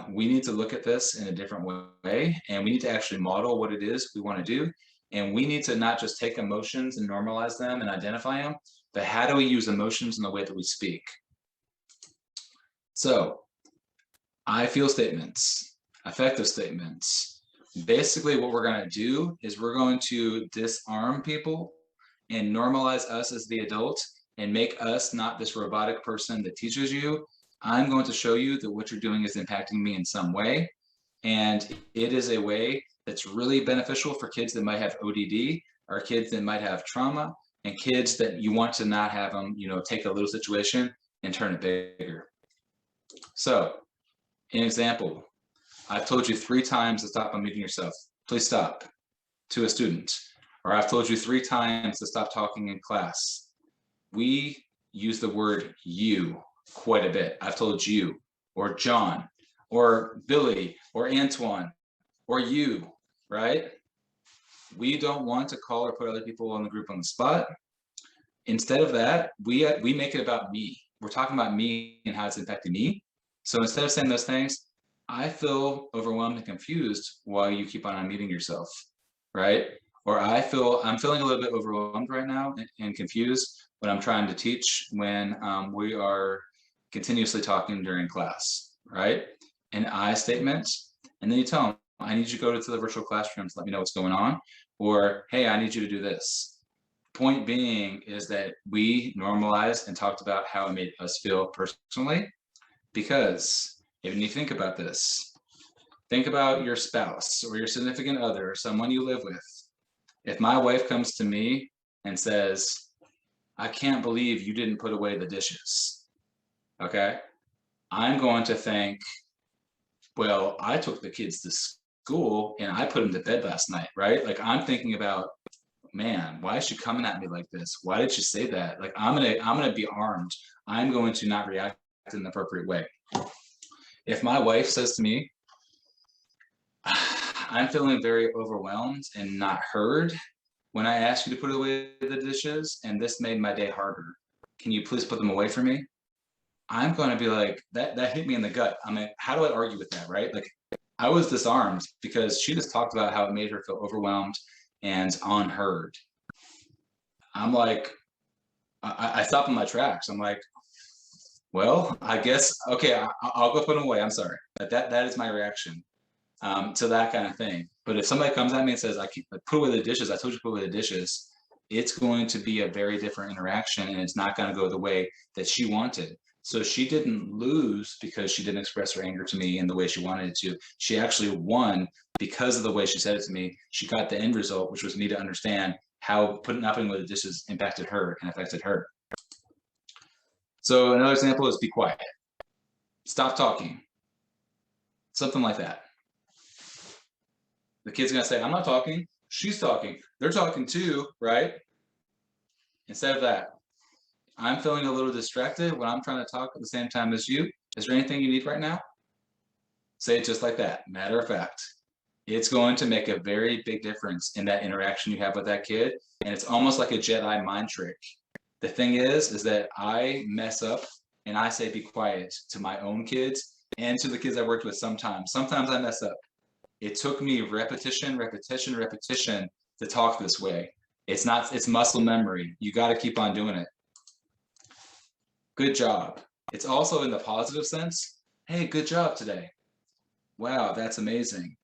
S2: we need to look at this in a different way, and we need to actually model what it is we want to do. And we need to not just take emotions and normalize them and identify them, but how do we use emotions in the way that we speak? So, I feel statements, affective statements. Basically, what we're going to do is we're going to disarm people and normalize us as the adult and make us not this robotic person that teaches you. I'm going to show you that what you're doing is impacting me in some way. And it is a way that's really beneficial for kids that might have ODD, or kids that might have trauma, and kids that you want to not have them, take a little situation and turn it bigger. So, an example, I've told you 3 times to stop unmuting yourself. Please stop, to a student. Or I've told you 3 times to stop talking in class. We use the word you quite a bit. I've told you, or John, or Billy, or Antoine, or you, right? We don't want to call or put other people on the group on the spot. Instead of that, we make it about me. We're talking about me and how it's impacting me. So instead of saying those things, I feel overwhelmed and confused while you keep on unmuting yourself, right? Or I'm feeling a little bit overwhelmed right now and confused when I'm trying to teach when we are continuously talking during class, right? An I statement, and then you tell them, I need you to go to the virtual classroom to let me know what's going on, or hey, I need you to do this. Point being is that we normalized and talked about how it made us feel personally, because if you think about this, think about your spouse or your significant other, or someone you live with. If my wife comes to me and says, I can't believe you didn't put away the dishes, okay? I'm going to think, well, I took the kids to school and I put them to bed last night, right? Like, I'm thinking about, man, why is she coming at me like this? Why did she say that? Like, I'm gonna be armed. I'm going to not react in an appropriate way. If my wife says to me, I'm feeling very overwhelmed and not heard when I asked you to put away the dishes, and this made my day harder. Can you please put them away for me? I'm going to be like, that hit me in the gut. I mean, how do I argue with that, right? Like, I was disarmed because she just talked about how it made her feel overwhelmed and unheard. I'm like, I stop in my tracks. I'm like, well, I guess, okay, I'll go put them away. I'm sorry. But that is my reaction to that kind of thing. But if somebody comes at me and says, put away the dishes, I told you to put away the dishes, it's going to be a very different interaction, and it's not going to go the way that she wanted. So she didn't lose because she didn't express her anger to me in the way she wanted it to. She actually won because of the way she said it to me. She got the end result, which was me to understand how not putting away the dishes impacted her and affected her. So another example is be quiet. Stop talking. Something like that. The kid's gonna say, I'm not talking, she's talking, they're talking too, right? Instead of that, I'm feeling a little distracted when I'm trying to talk at the same time as you. Is there anything you need right now? Say it just like that, matter of fact. It's going to make a very big difference in that interaction you have with that kid. And it's almost like a Jedi mind trick. The thing is that I mess up and I say be quiet to my own kids and to the kids I worked with sometimes. Sometimes I mess up. It took me repetition to talk this way. It's muscle memory. You got to keep on doing it. Good job. It's also in the positive sense. Hey, good job today. Wow, that's amazing.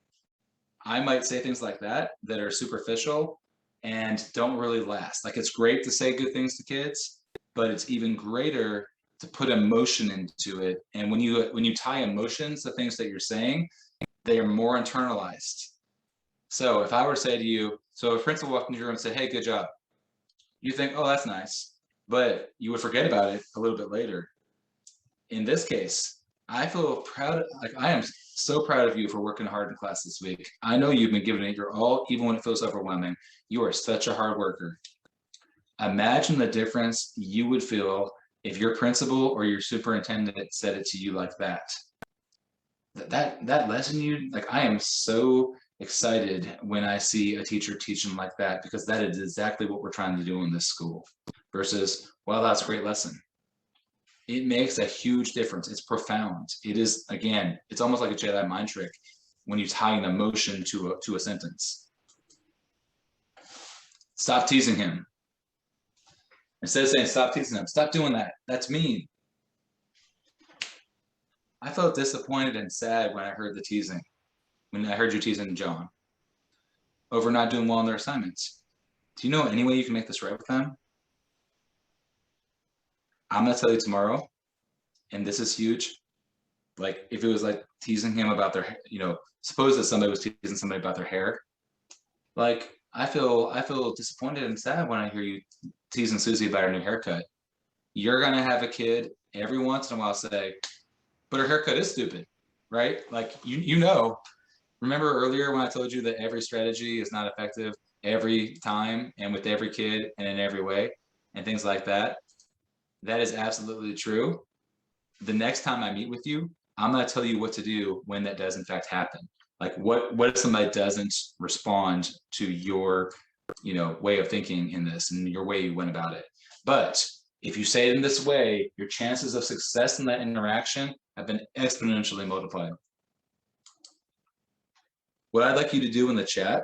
S2: I might say things like that are superficial and don't really last. Like, it's great to say good things to kids, but it's even greater to put emotion into it. And when you tie emotions to things that you're saying, they are more internalized. So if I were to say to you, so if a principal walked into your room and said, hey, good job, you think, oh, that's nice, but you would forget about it a little bit later. In this case, I feel proud, like I am so proud of you for working hard in class this week. I know you've been giving it your all, even when it feels overwhelming. You are such a hard worker. Imagine the difference you would feel if your principal or your superintendent said it to you like that. That lesson you, like, I am so excited when I see a teacher teaching like that, because that is exactly what we're trying to do in this school versus, well, that's a great lesson. It makes a huge difference. It's profound. It is, again, it's almost like a Jedi mind trick when you tie an emotion to a sentence. Stop teasing him. Instead of saying stop teasing him, stop doing that. That's mean. I felt disappointed and sad when I heard the teasing, when I heard you teasing John over not doing well on their assignments. Do you know any way you can make this right with them? I'm gonna tell you tomorrow, and this is huge. Like if it was like teasing him about their, suppose that somebody was teasing somebody about their hair. Like I feel disappointed and sad when I hear you teasing Susie about her new haircut. You're gonna have a kid every once in a while say, but her haircut is stupid, right? Like remember earlier when I told you that every strategy is not effective every time and with every kid and in every way and things like that? That is absolutely true. The next time I meet with you, I'm going to tell you what to do when that does in fact happen. Like what if somebody doesn't respond to your, way of thinking in this and your way you went about it. But if you say it in this way, your chances of success in that interaction have been exponentially multiplied. What I'd like you to do in the chat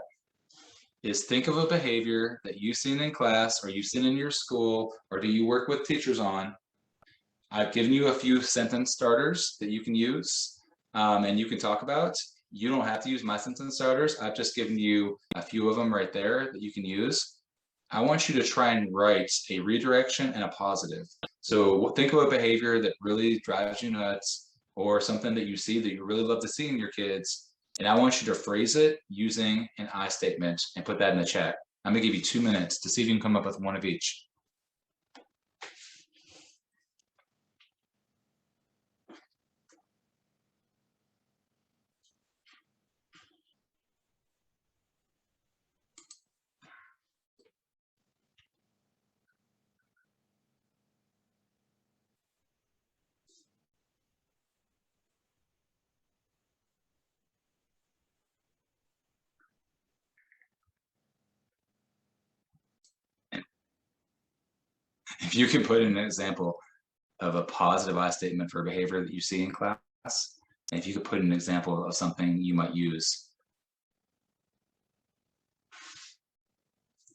S2: is think of a behavior that you've seen in class or you've seen in your school or do you work with teachers on. I've given you a few sentence starters that you can use and you can talk about. You don't have to use my sentence starters. I've just given you a few of them right there that you can use. I want you to try and write a redirection and a positive. So think of a behavior that really drives you nuts or something that you see that you really love to see in your kids. And I want you to phrase it using an I statement and put that in the chat. I'm gonna give you 2 minutes to see if you can come up with one of each. If you can put in an example of a positive I statement for a behavior that you see in class, and if you could put an example of something you might use.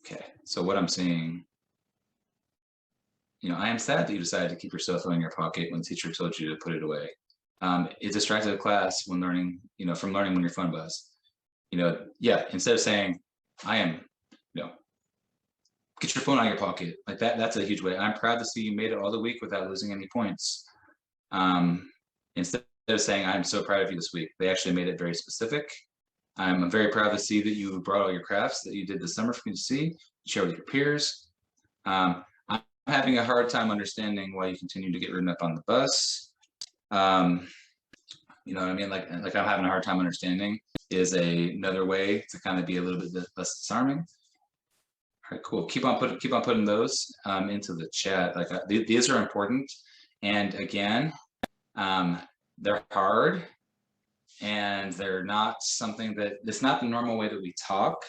S2: Okay, so what I'm seeing, I am sad that you decided to keep your cell phone in your pocket when the teacher told you to put it away. It distracted the class when learning, from learning when your phone buzzed. Instead of saying, I am, get your phone out of your pocket. Like that's a huge way. I'm proud to see you made it all the week without losing any points. Instead of saying, I'm so proud of you this week, they actually made it very specific. I'm very proud to see that you brought all your crafts that you did this summer for me to see, you share with your peers. I'm having a hard time understanding why you continue to get ridden up on the bus. You know what I mean? Like I'm having a hard time understanding is another way to kind of be a little bit less disarming. All right, cool. Keep on putting those into the chat. Like these are important, and again, they're hard, and they're not something that it's not the normal way that we talk.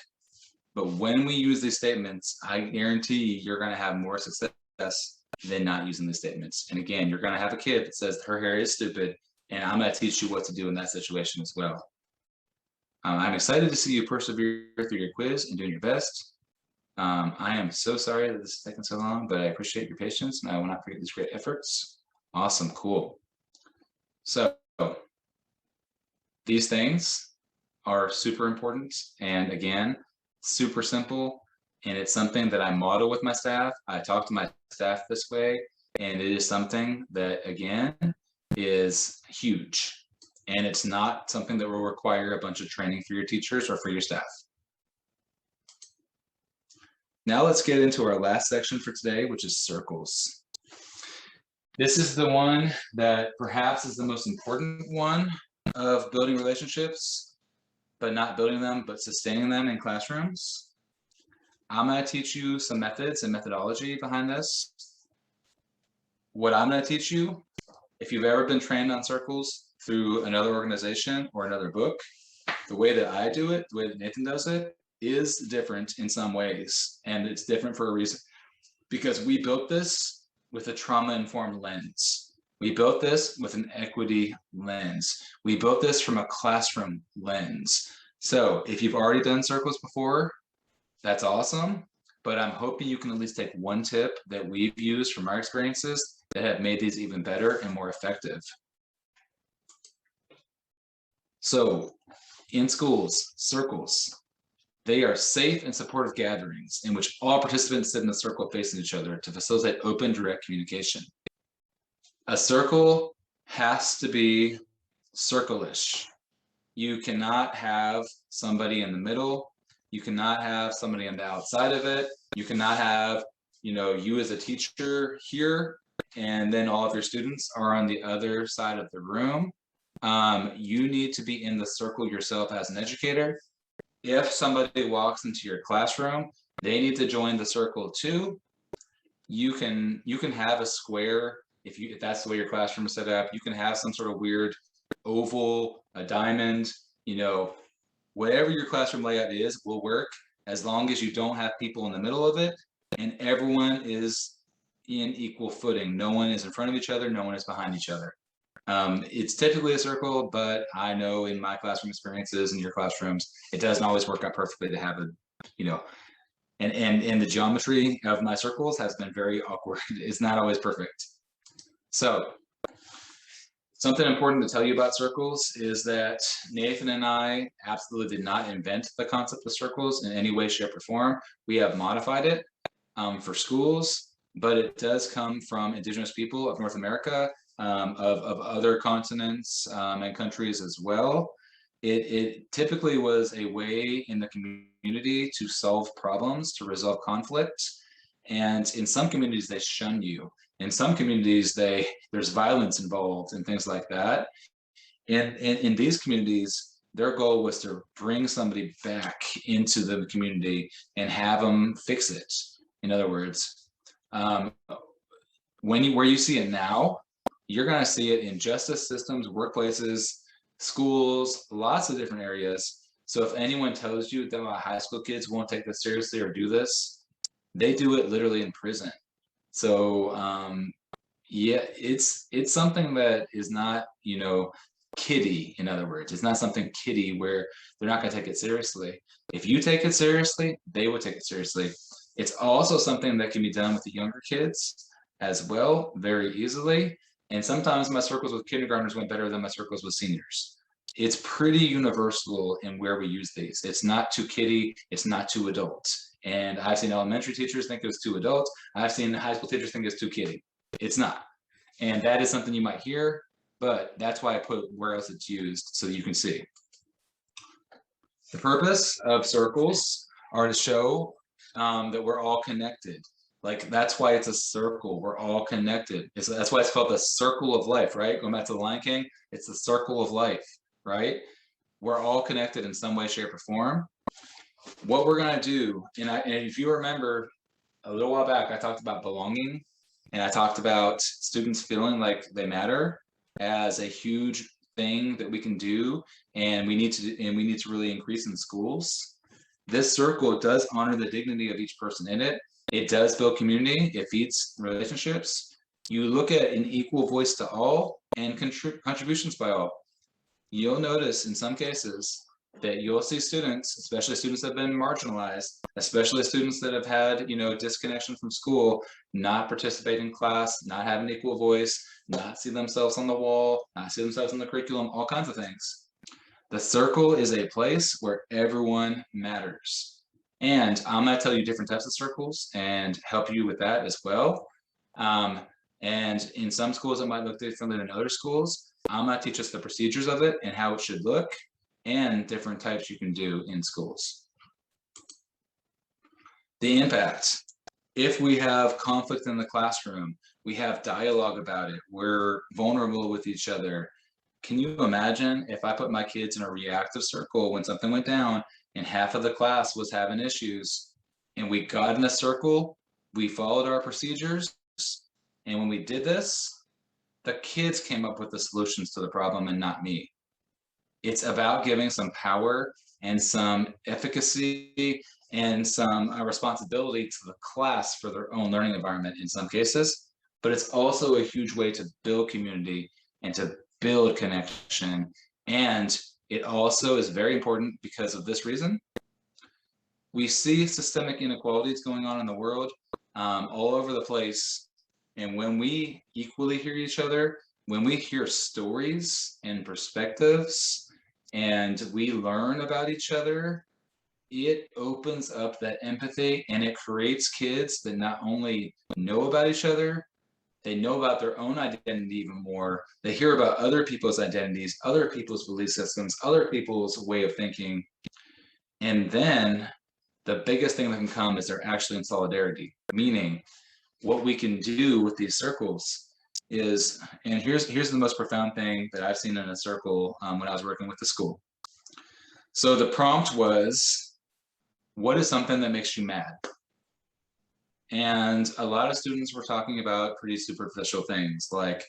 S2: But when we use these statements, I guarantee you're going to have more success than not using these statements. And again, you're going to have a kid that says her hair is stupid, and I'm going to teach you what to do in that situation as well. I'm excited to see you persevere through your quiz and doing your best. I am so sorry that this is taking so long, but I appreciate your patience and I will not forget these great efforts. Awesome, cool. So these things are super important and again, super simple, and it's something that I model with my staff. I talk to my staff this way, and it is something that again is huge. And it's not something that will require a bunch of training for your teachers or for your staff. Now let's get into our last section for today, which is circles. This is the one that perhaps is the most important one of building relationships, but not building them, but sustaining them in classrooms. I'm going to teach you some methods and methodology behind this. What I'm going to teach you, if you've ever been trained on circles through another organization or another book, the way that I do it, the way that Nathan does it, is different in some ways. And it's different for a reason. Because we built this with a trauma-informed lens. We built this with an equity lens. We built this from a classroom lens. So if you've already done circles before, that's awesome. But I'm hoping you can at least take one tip that we've used from our experiences that have made these even better and more effective. So in schools, circles, they are safe and supportive gatherings in which all participants sit in a circle facing each other to facilitate open, direct communication. A circle has to be circle-ish. You cannot have somebody in the middle. You cannot have somebody on the outside of it. You cannot have, you as a teacher here, and then all of your students are on the other side of the room. You need to be in the circle yourself as an educator. If somebody walks into your classroom, they need to join the circle too. You can have a square if that's the way your classroom is set up. You can have some sort of weird oval, a diamond, whatever your classroom layout is will work as long as you don't have people in the middle of it and everyone is in equal footing. No one is in front of each other, no one is behind each other. It's typically a circle, but I know in my classroom experiences and your classrooms, it doesn't always work out perfectly to have a, and the geometry of my circles has been very awkward. It's not always perfect. So something important to tell you about circles is that Nathan and I absolutely did not invent the concept of circles in any way, shape, or form. We have modified it for schools, but it does come from indigenous people of North America, of other continents and countries as well. It typically was a way in the community to solve problems, to resolve conflict. And in some communities, they shun you. In some communities, there's violence involved and things like that. And in these communities, their goal was to bring somebody back into the community and have them fix it. In other words, where you see it now, you're going to see it in justice systems, workplaces, schools, lots of different areas. So if anyone tells you that high school kids won't take this seriously or do this, they do it literally in prison. So yeah, it's something that is not, kiddie. In other words, it's not something kiddie where they're not going to take it seriously. If you take it seriously, they will take it seriously. It's also something that can be done with the younger kids as well, very easily. And sometimes my circles with kindergartners went better than my circles with seniors. It's pretty universal in where we use these. It's not too kiddie, it's not too adult. And I've seen elementary teachers think it was too adult. I've seen high school teachers think it's too kiddie. It's not. And that is something you might hear, but that's why I put where else it's used so you can see. The purpose of circles are to show that we're all connected. Like, that's why it's a circle. We're all connected. That's why it's called the circle of life, right? Going back to the Lion King, it's the circle of life, right? We're all connected in some way, shape, or form. What we're going to do, and if you remember a little while back, I talked about belonging, and I talked about students feeling like they matter as a huge thing that we can do, and we need to really increase in schools. This circle does honor the dignity of each person in it. It does build community. It feeds relationships. You look at an equal voice to all and contributions by all. You'll notice in some cases that you'll see students, especially students that have been marginalized, especially students that have had, disconnection from school, not participate in class, not have an equal voice, not see themselves on the wall, not see themselves in the curriculum, all kinds of things. The circle is a place where everyone matters. And I'm going to tell you different types of circles and help you with that as well. And in some schools, it might look differently than other schools. I'm going to teach us the procedures of it and how it should look and different types you can do in schools. The impact. If we have conflict in the classroom, We have dialogue about it. We're vulnerable with each other. Can you imagine if I put my kids in a reactive circle when something went down and half of the class was having issues, and we got in a circle, we followed our procedures, and when we did this, the kids came up with the solutions to the problem and not me. It's about giving some power and some efficacy and some responsibility to the class for their own learning environment in some cases, but it's also a huge way to build community and to build connection. And it also is very important because of this reason. We see systemic inequalities going on in the world all over the place. And when we equally hear each other, when we hear stories and perspectives, and we learn about each other, it opens up that empathy and it creates kids that not only know about each other, they know about their own identity even more. They hear about other people's identities, other people's belief systems, other people's way of thinking. And then the biggest thing that can come is they're actually in solidarity, meaning what we can do with these circles is, and here's the most profound thing that I've seen in a circle when I was working with the school. So the prompt was, what is something that makes you mad? And a lot of students were talking about pretty superficial things like,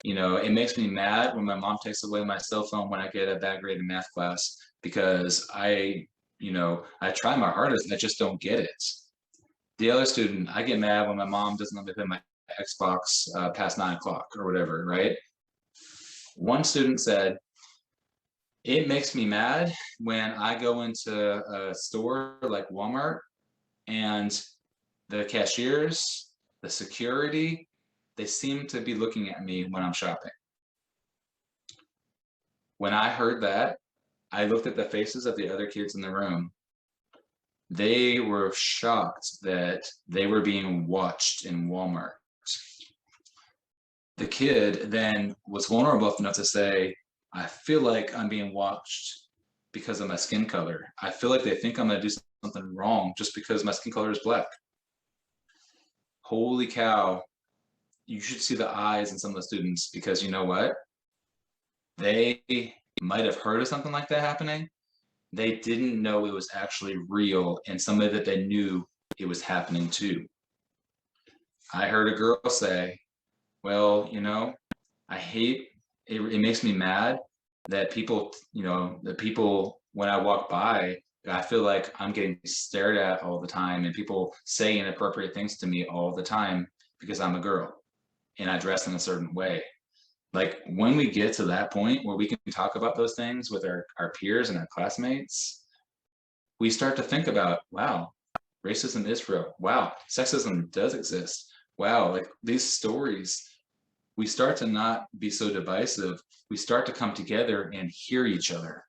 S2: you know, it makes me mad when my mom takes away my cell phone when I get a bad grade in math class because I try my hardest, I just don't get it. The other student, I get mad when my mom doesn't let me play my Xbox past 9 o'clock or whatever, right? One student said, it makes me mad when I go into a store like Walmart and the cashiers, the security, they seem to be looking at me when I'm shopping. When I heard that, I looked at the faces of the other kids in the room. They were shocked that they were being watched in Walmart. The kid then was vulnerable enough to say, I feel like I'm being watched because of my skin color. I feel like they think I'm gonna do something wrong just because my skin color is black. Holy cow, you should see the eyes in some of the students because you know what? They might have heard of something like that happening. They didn't know it was actually real and somebody that they knew it was happening to. I heard a girl say, well, you know, I hate, it makes me mad that people, when I walk by, I feel like I'm getting stared at all the time and people say inappropriate things to me all the time because I'm a girl and I dress in a certain way. Like when we get to that point where we can talk about those things with our peers and our classmates, we start to think about, wow, racism is real. Wow, sexism does exist. Wow, like these stories, we start to not be so divisive. We start to come together and hear each other.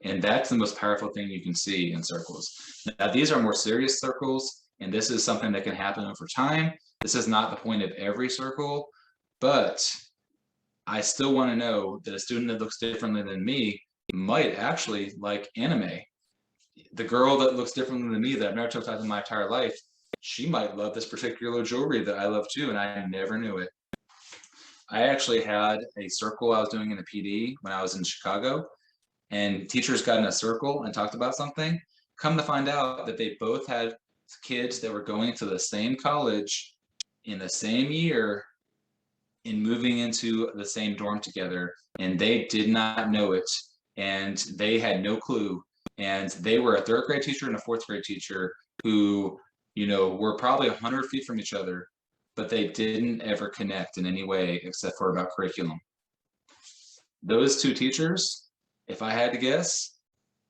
S2: And that's the most powerful thing you can see in circles. Now, these are more serious circles, and this is something that can happen over time. This is not the point of every circle, but I still want to know that a student that looks differently than me might actually like anime. The girl that looks differently than me that I've never talked to in my entire life, she might love this particular jewelry that I love too, and I never knew it. I actually had a circle I was doing in a PD when I was in Chicago, and teachers got in a circle and talked about something. Come to find out that they both had kids that were going to the same college in the same year and moving into the same dorm together, and they did not know it, and they had no clue. And they were a 3rd grade teacher and a 4th grade teacher who, were probably 100 feet from each other, but they didn't ever connect in any way except for about curriculum. Those 2 teachers, if I had to guess,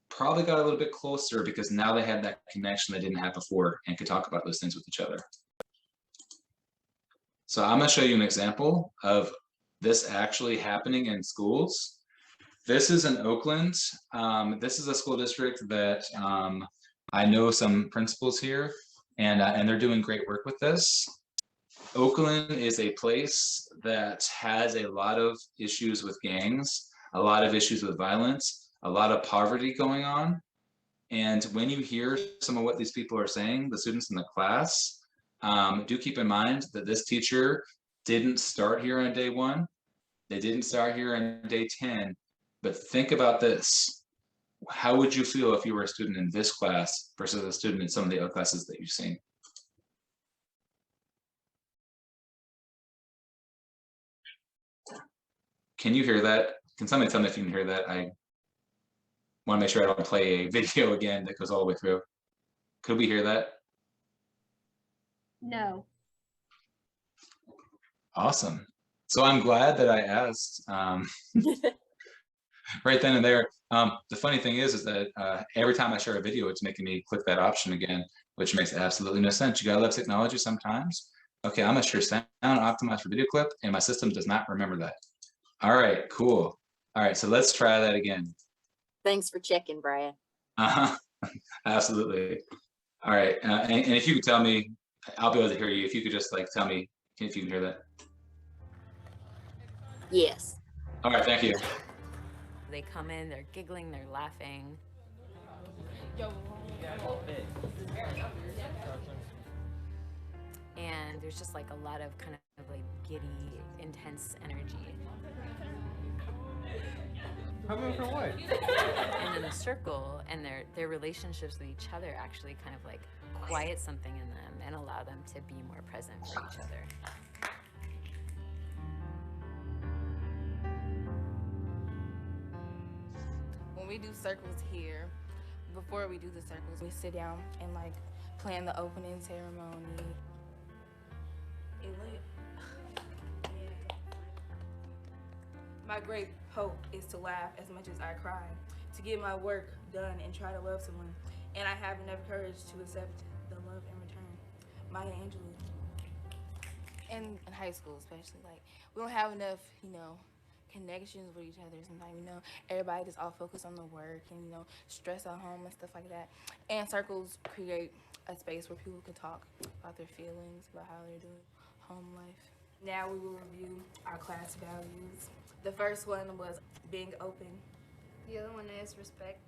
S2: probably got a little bit closer because now they had that connection they didn't have before and could talk about those things with each other. So I'm going to show you an example of this actually happening in schools. This is in Oakland. This is a school district that I know some principals here, and they're doing great work with this. Oakland is a place that has a lot of issues with gangs, a lot of issues with violence, a lot of poverty going on. And when you hear some of what these people are saying, the students in the class, do keep in mind that this teacher didn't start here on day 1. They didn't start here on day 10. But think about this. How would you feel if you were a student in this class versus a student in some of the other classes that you've seen? Can you hear that? Can somebody tell me if you can hear that? I want to make sure I don't play a video again that goes all the way through. Could we hear that?
S3: No.
S2: Awesome. So I'm glad that I asked right then and there. The funny thing is that every time I share a video, it's making me click that option again, which makes absolutely no sense. You gotta love technology sometimes. Okay, I'm gonna share sound optimized for video clip, and my system does not remember that. All right, cool. All right, so let's try that again.
S1: Thanks for checking, Brad.
S2: Absolutely. All right, and if you could tell me, I'll be able to hear you. If you could just like tell me if you can hear that.
S1: Yes.
S2: All right, thank you.
S5: They come in, they're giggling, they're laughing. And there's just like a lot of kind of like giddy, intense energy.
S20: Coming for what?
S5: And then the circle and their relationships with each other actually kind of like quiet something in them and allow them to be more present for each other.
S6: When we do circles here, before we do the circles, we sit down and like plan the opening ceremony. My great hope is to laugh as much as I cry, to get my work done and try to love someone. And I have enough courage to accept the love in return. Maya Angelou. And in high school especially, like, we don't have enough, connections with each other sometimes, everybody just all focused on the work and, stress at home and stuff like that. And circles create a space where people can talk about their feelings, about how they're doing home life. Now we will review our class values. The first one was being open.
S3: The other one is respect.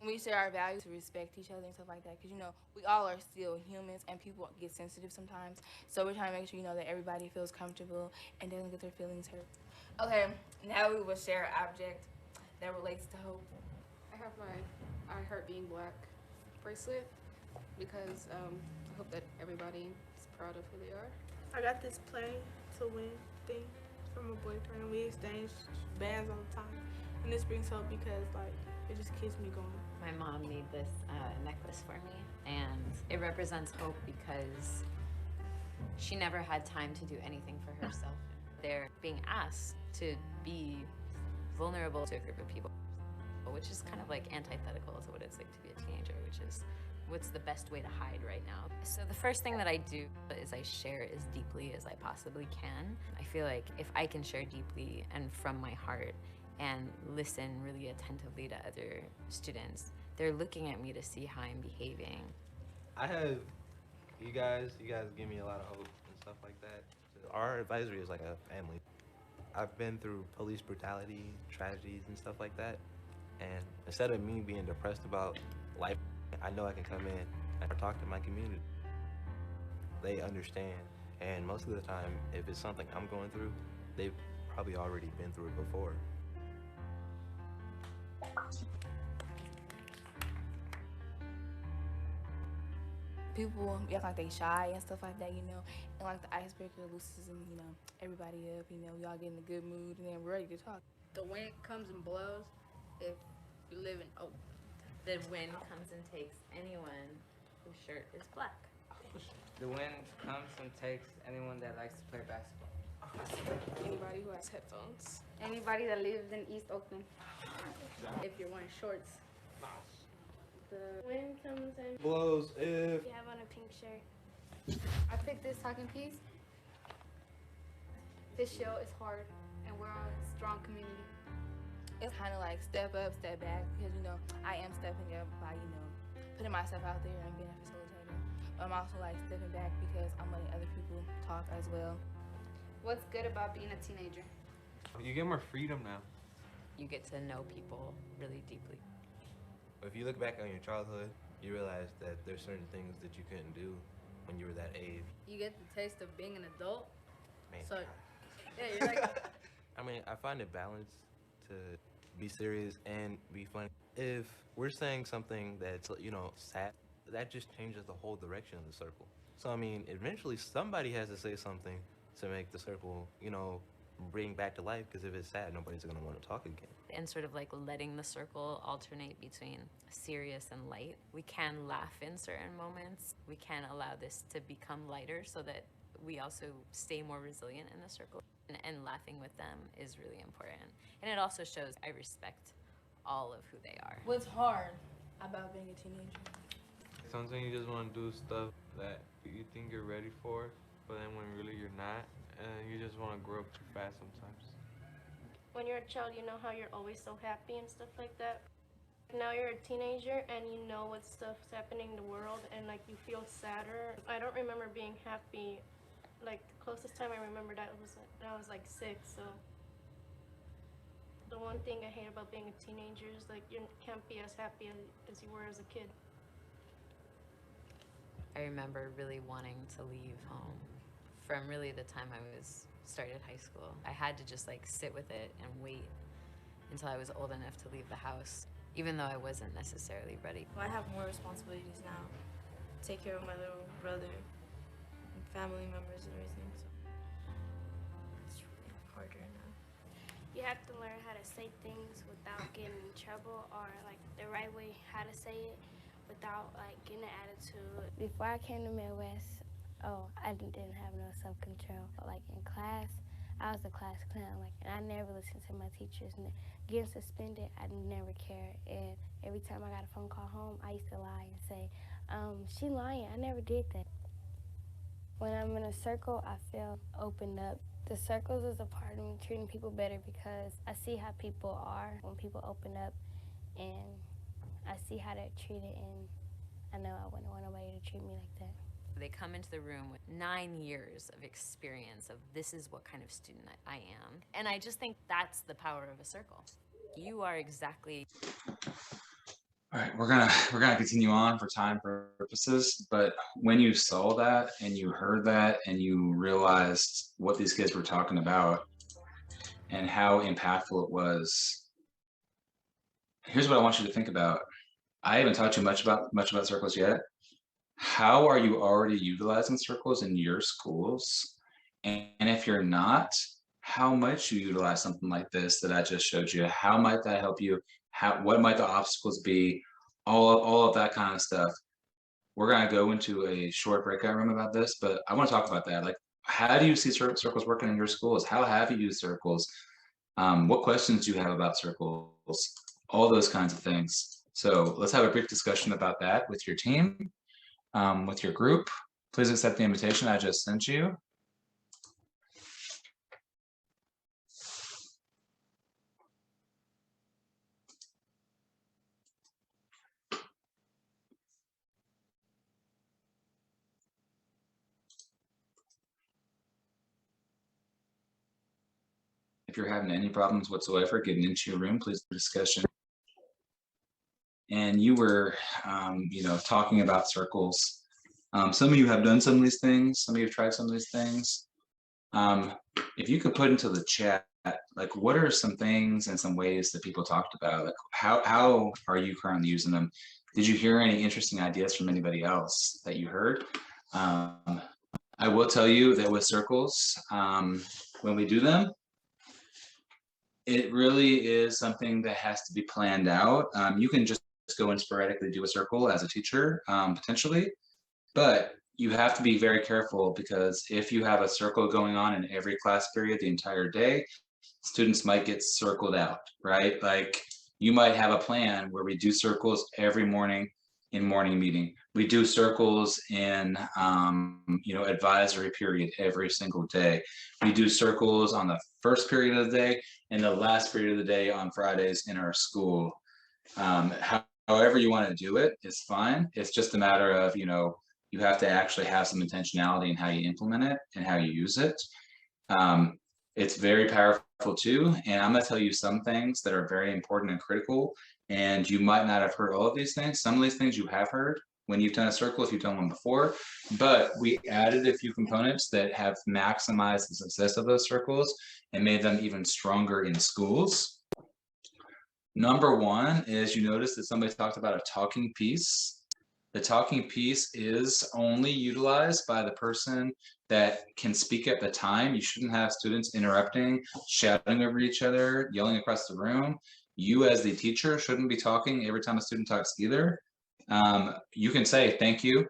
S6: We share our values to respect each other and stuff like that, because we all are still humans and people get sensitive sometimes. So we're trying to make sure that everybody feels comfortable and doesn't get their feelings hurt. Okay, now we will share an object that relates to hope.
S3: I have my I Heart Being Black bracelet because I hope that everybody is proud of who they are.
S7: I got this play to win thing from a boyfriend. We exchange bands all the time. And this brings hope because it just keeps me going.
S5: My mom made this necklace for me, and it represents hope because she never had time to do anything for herself. They're being asked to be vulnerable to a group of people, which is kind of like antithetical to what it's like to be a teenager, which is what's the best way to hide right now. So the first thing that I do is I share as deeply as I possibly can. I feel like if I can share deeply and from my heart and listen really attentively to other students, they're looking at me to see how I'm behaving.
S8: I have you guys give me a lot of hope and stuff like that. Our advisory is like a family. I've been through police brutality, tragedies and stuff like that. And instead of me being depressed about life, I know I can come in and talk to my community. They understand. And most of the time, if it's something I'm going through, they've probably already been through it before.
S6: People act like they shy and stuff like that, and like the icebreaker loosens and everybody up, we all get in a good mood and then we're ready to talk.
S3: The wind comes and blows if you live in Oak.
S5: The wind comes and takes anyone whose shirt is black.
S10: The wind comes and takes anyone that likes to play basketball.
S3: Anybody who has headphones.
S27: Anybody that lives in East Oakland.
S3: If you're wearing shorts.
S27: The wind comes and
S8: blows if
S27: you have on a pink shirt. I picked this talking piece. This show is hard and we're a strong community.
S6: It's kind of like step up, step back, because I am stepping up by putting myself out there and being a facilitator. But I'm also like stepping back because I'm letting other people talk as well.
S27: What's good about being a teenager?
S8: you get more freedom now.
S5: You get to know people really deeply.
S8: If you look back on your childhood, you realize that there's certain things that you couldn't do when you were that age.
S3: You get the taste of being an adult
S8: Man.
S6: So, yeah, you're like.
S8: I mean, I find it balanced to be serious and be funny. If we're saying something that's, you know, sad, that just changes the whole direction of the circle. So, I mean, eventually somebody has to say something to make the circle, you know, bring back to life, because if it's sad, nobody's going to want to talk again.
S5: And sort of like letting the circle alternate between serious and light. We can laugh in certain moments. We can allow this to become lighter so that we also stay more resilient in the circle. And laughing with them is really important. And it also shows I respect all of who they are.
S6: What's hard about being a teenager?
S4: Sometimes you just want to do stuff that you think you're ready for, but then when really you're not, and you just want to grow up too fast sometimes.
S9: When you're a child, you know how you're always so happy and stuff like that. Now you're a teenager and you know what stuff's happening in the world, and like you feel sadder. I don't remember being happy. Like the closest time I remember that was when I was like 6. So the one thing I hate about being a teenager is like you can't be as happy as you were as a kid.
S5: I remember really wanting to leave home from really the time I started high school. I had to just like sit with it and wait until I was old enough to leave the house, even though I wasn't necessarily ready.
S6: Well, I have more responsibilities now. Take care of my little brother and family members and everything, so it's really harder now.
S9: You have to learn how to say things without getting in trouble, or like the right way how to say it without like getting an attitude. Before I came to Midwest, I didn't have no self-control. Like in class, I was a class clown, like, and I never listened to my teachers. And getting suspended, I never cared. And every time I got a phone call home, I used to lie and say, she lying, I never did that. When I'm in a circle, I feel opened up. The circles is a part of me treating people better because I see how people are when people open up, and I see how they're treated, and I know I wouldn't want nobody to treat me like that.
S5: They come into the room with 9 years of experience of this is what kind of student I am. And I just think that's the power of a circle. You are exactly.
S2: All right, we're gonna continue on for time purposes, but when you saw that and you heard that and you realized what these kids were talking about and how impactful it was, here's what I want you to think about. I haven't taught you much about circles yet. How are you already utilizing circles in your schools? And if you're not, how might you utilize something like this that I just showed you? How might that help you? What might the obstacles be? All of that kind of stuff. We're gonna go into a short breakout room about this, but I want to talk about that. Like, how do you see circles working in your schools? How have you used circles? What questions do you have about circles? All those kinds of things. So let's have a brief discussion about that with your team, with your group. Please accept the invitation I just sent you. If you're having any problems whatsoever getting into your room, please discussion. And you were, talking about circles. Some of you have done some of these things. Some of you have tried some of these things. If you could put into the chat, like, what are some things and some ways that people talked about? Like, how are you currently using them? Did you hear any interesting ideas from anybody else that you heard? I will tell you that with circles, when we do them, it really is something that has to be planned out. You can just go and sporadically do a circle as a teacher, potentially, but you have to be very careful, because if you have a circle going on in every class period the entire day, students might get circled out, right? Like, you might have a plan where we do circles every morning in morning meeting. We do circles in, advisory period every single day. We do circles on the first period of the day and the last period of the day on Fridays in our school. However you want to do it is fine. It's just a matter of, you have to actually have some intentionality in how you implement it and how you use it. It's very powerful too. And I'm going to tell you some things that are very important and critical. And you might not have heard all of these things. Some of these things you have heard, when you've done a circle if you've done one before, but we added a few components that have maximized the success of those circles and made them even stronger in schools. Number one is, you notice that somebody talked about a talking piece. The talking piece is only utilized by the person that can speak at the time. You shouldn't have students interrupting, shouting over each other, yelling across the room. You as the teacher shouldn't be talking every time a student talks either. You can say, thank you,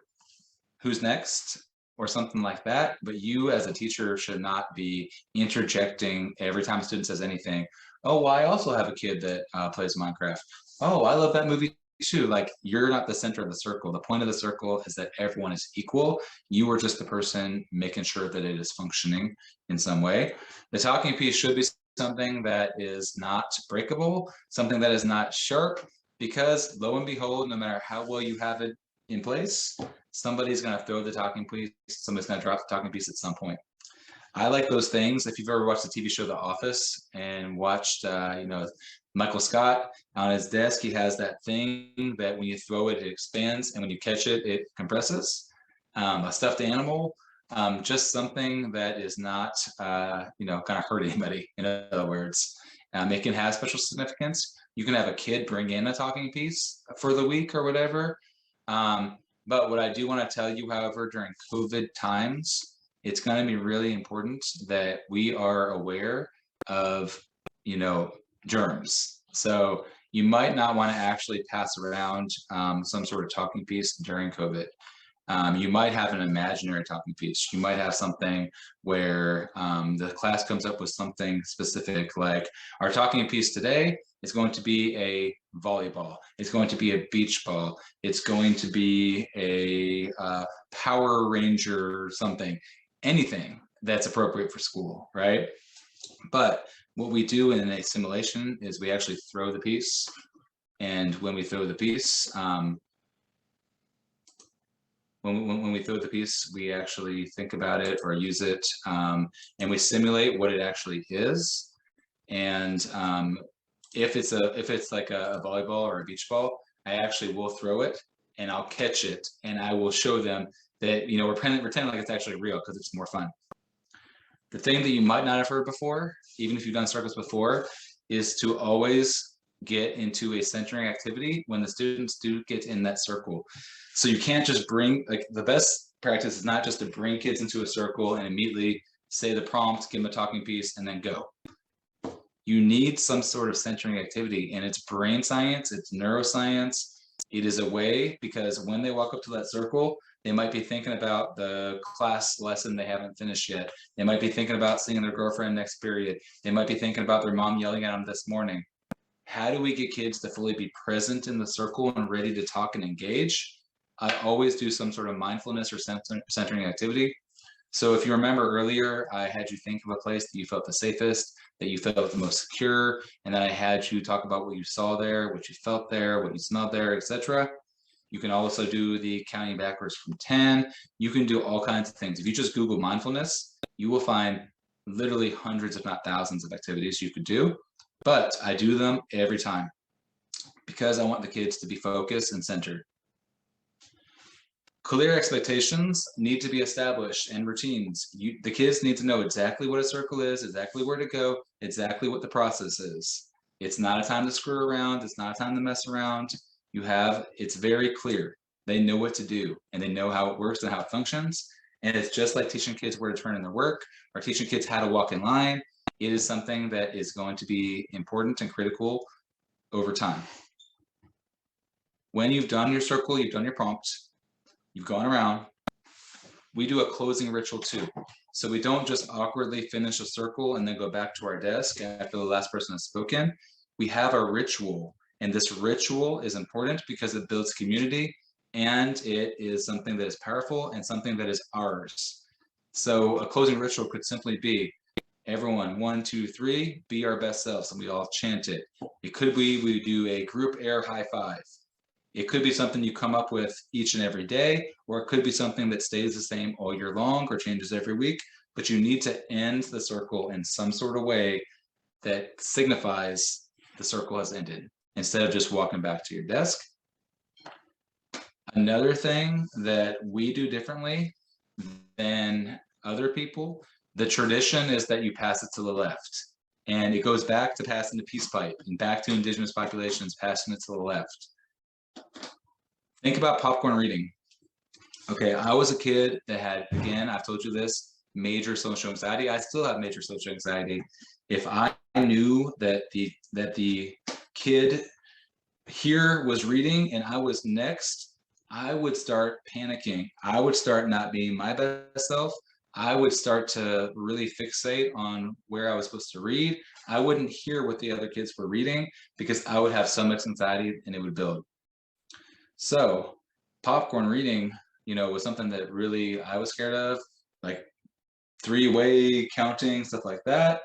S2: who's next, or something like that, but you as a teacher should not be interjecting every time a student says anything. Oh, well, I also have a kid that plays Minecraft. Oh, I love that movie too. Like, you're not the center of the circle. The point of the circle is that everyone is equal. You are just the person making sure that it is functioning in some way. The talking piece should be something that is not breakable, something that is not sharp, because lo and behold, no matter how well you have it in place, somebody's going to throw the talking piece, somebody's going to drop the talking piece at some point. I like those things. If you've ever watched the TV show The Office and watched, you know, Michael Scott, on his desk, he has that thing that when you throw it, it expands, and when you catch it, it compresses. A stuffed animal, just something that is not, you know, going to hurt anybody, in other words. It can have special significance. You can have a kid bring in a talking piece for the week or whatever. But what I do want to tell you, however, during COVID times, it's going to be really important that we are aware of, you know, germs. So you might not want to actually pass around some sort of talking piece during COVID. You might have an imaginary talking piece. You might have something where the class comes up with something specific, like our talking piece today is going to be a volleyball. It's going to be a beach ball. It's going to be a Power Ranger something, anything that's appropriate for school, right? But what we do in a simulation is we actually throw the piece. And when we throw the piece, when we throw the piece, we actually think about it or use it, and we simulate what it actually is. And if it's like a volleyball or a beach ball, I actually will throw it and I'll catch it, and I will show them that, you know, we're pretending like it's actually real because it's more fun. The thing that you might not have heard before, even if you've done circles before, is to always get into a centering activity when the students do get in that circle. So you can't just bring, like, the best practice is not just to bring kids into a circle and immediately say the prompt, give them a talking piece, and then go. You need some sort of centering activity, and it's brain science, it's neuroscience. It is a way, because when they walk up to that circle, they might be thinking about the class lesson they haven't finished yet. They might be thinking about seeing their girlfriend next period. They might be thinking about their mom yelling at them this morning. How do we get kids to fully be present in the circle and ready to talk and engage? I always do some sort of mindfulness or centering activity. So if you remember earlier, I had you think of a place that you felt the safest, that you felt the most secure, and then I had you talk about what you saw there, what you felt there, what you smelled there, etc. You can also do the counting backwards from 10. You can do all kinds of things. If you just Google mindfulness, you will find literally hundreds, if not thousands, of activities you could do. But I do them every time because I want the kids to be focused and centered. Clear expectations need to be established, and routines. The kids need to know exactly what a circle is, exactly where to go, exactly what the process is. It's not a time to screw around. It's not a time to mess around. It's very clear. They know what to do, and they know how it works and how it functions. And it's just like teaching kids where to turn in their work or teaching kids how to walk in line. It is something that is going to be important and critical over time. When you've done your circle, you've done your prompt, you've gone around, we do a closing ritual too. So we don't just awkwardly finish a circle and then go back to our desk after the last person has spoken. We have a ritual, and this ritual is important because it builds community, and it is something that is powerful and something that is ours. So a closing ritual could simply be, everyone, 1, 2, 3, be our best selves, and we all chant it. It could be we do a group air high five. It could be something you come up with each and every day, or it could be something that stays the same all year long or changes every week, but you need to end the circle in some sort of way that signifies the circle has ended, instead of just walking back to your desk. Another thing that we do differently than other people, the tradition is that you pass it to the left. And it goes back to passing the peace pipe and back to indigenous populations passing it to the left. Think about popcorn reading. Okay, I was a kid that had, again, I've told you this, major social anxiety. I still have major social anxiety. If I knew that the kid here was reading and I was next, I would start panicking. I would start not being my best self. I would start to really fixate on where I was supposed to read. I wouldn't hear what the other kids were reading because I would have so much anxiety and it would build. So popcorn reading, you know, was something that really I was scared of, like three-way counting, stuff like that.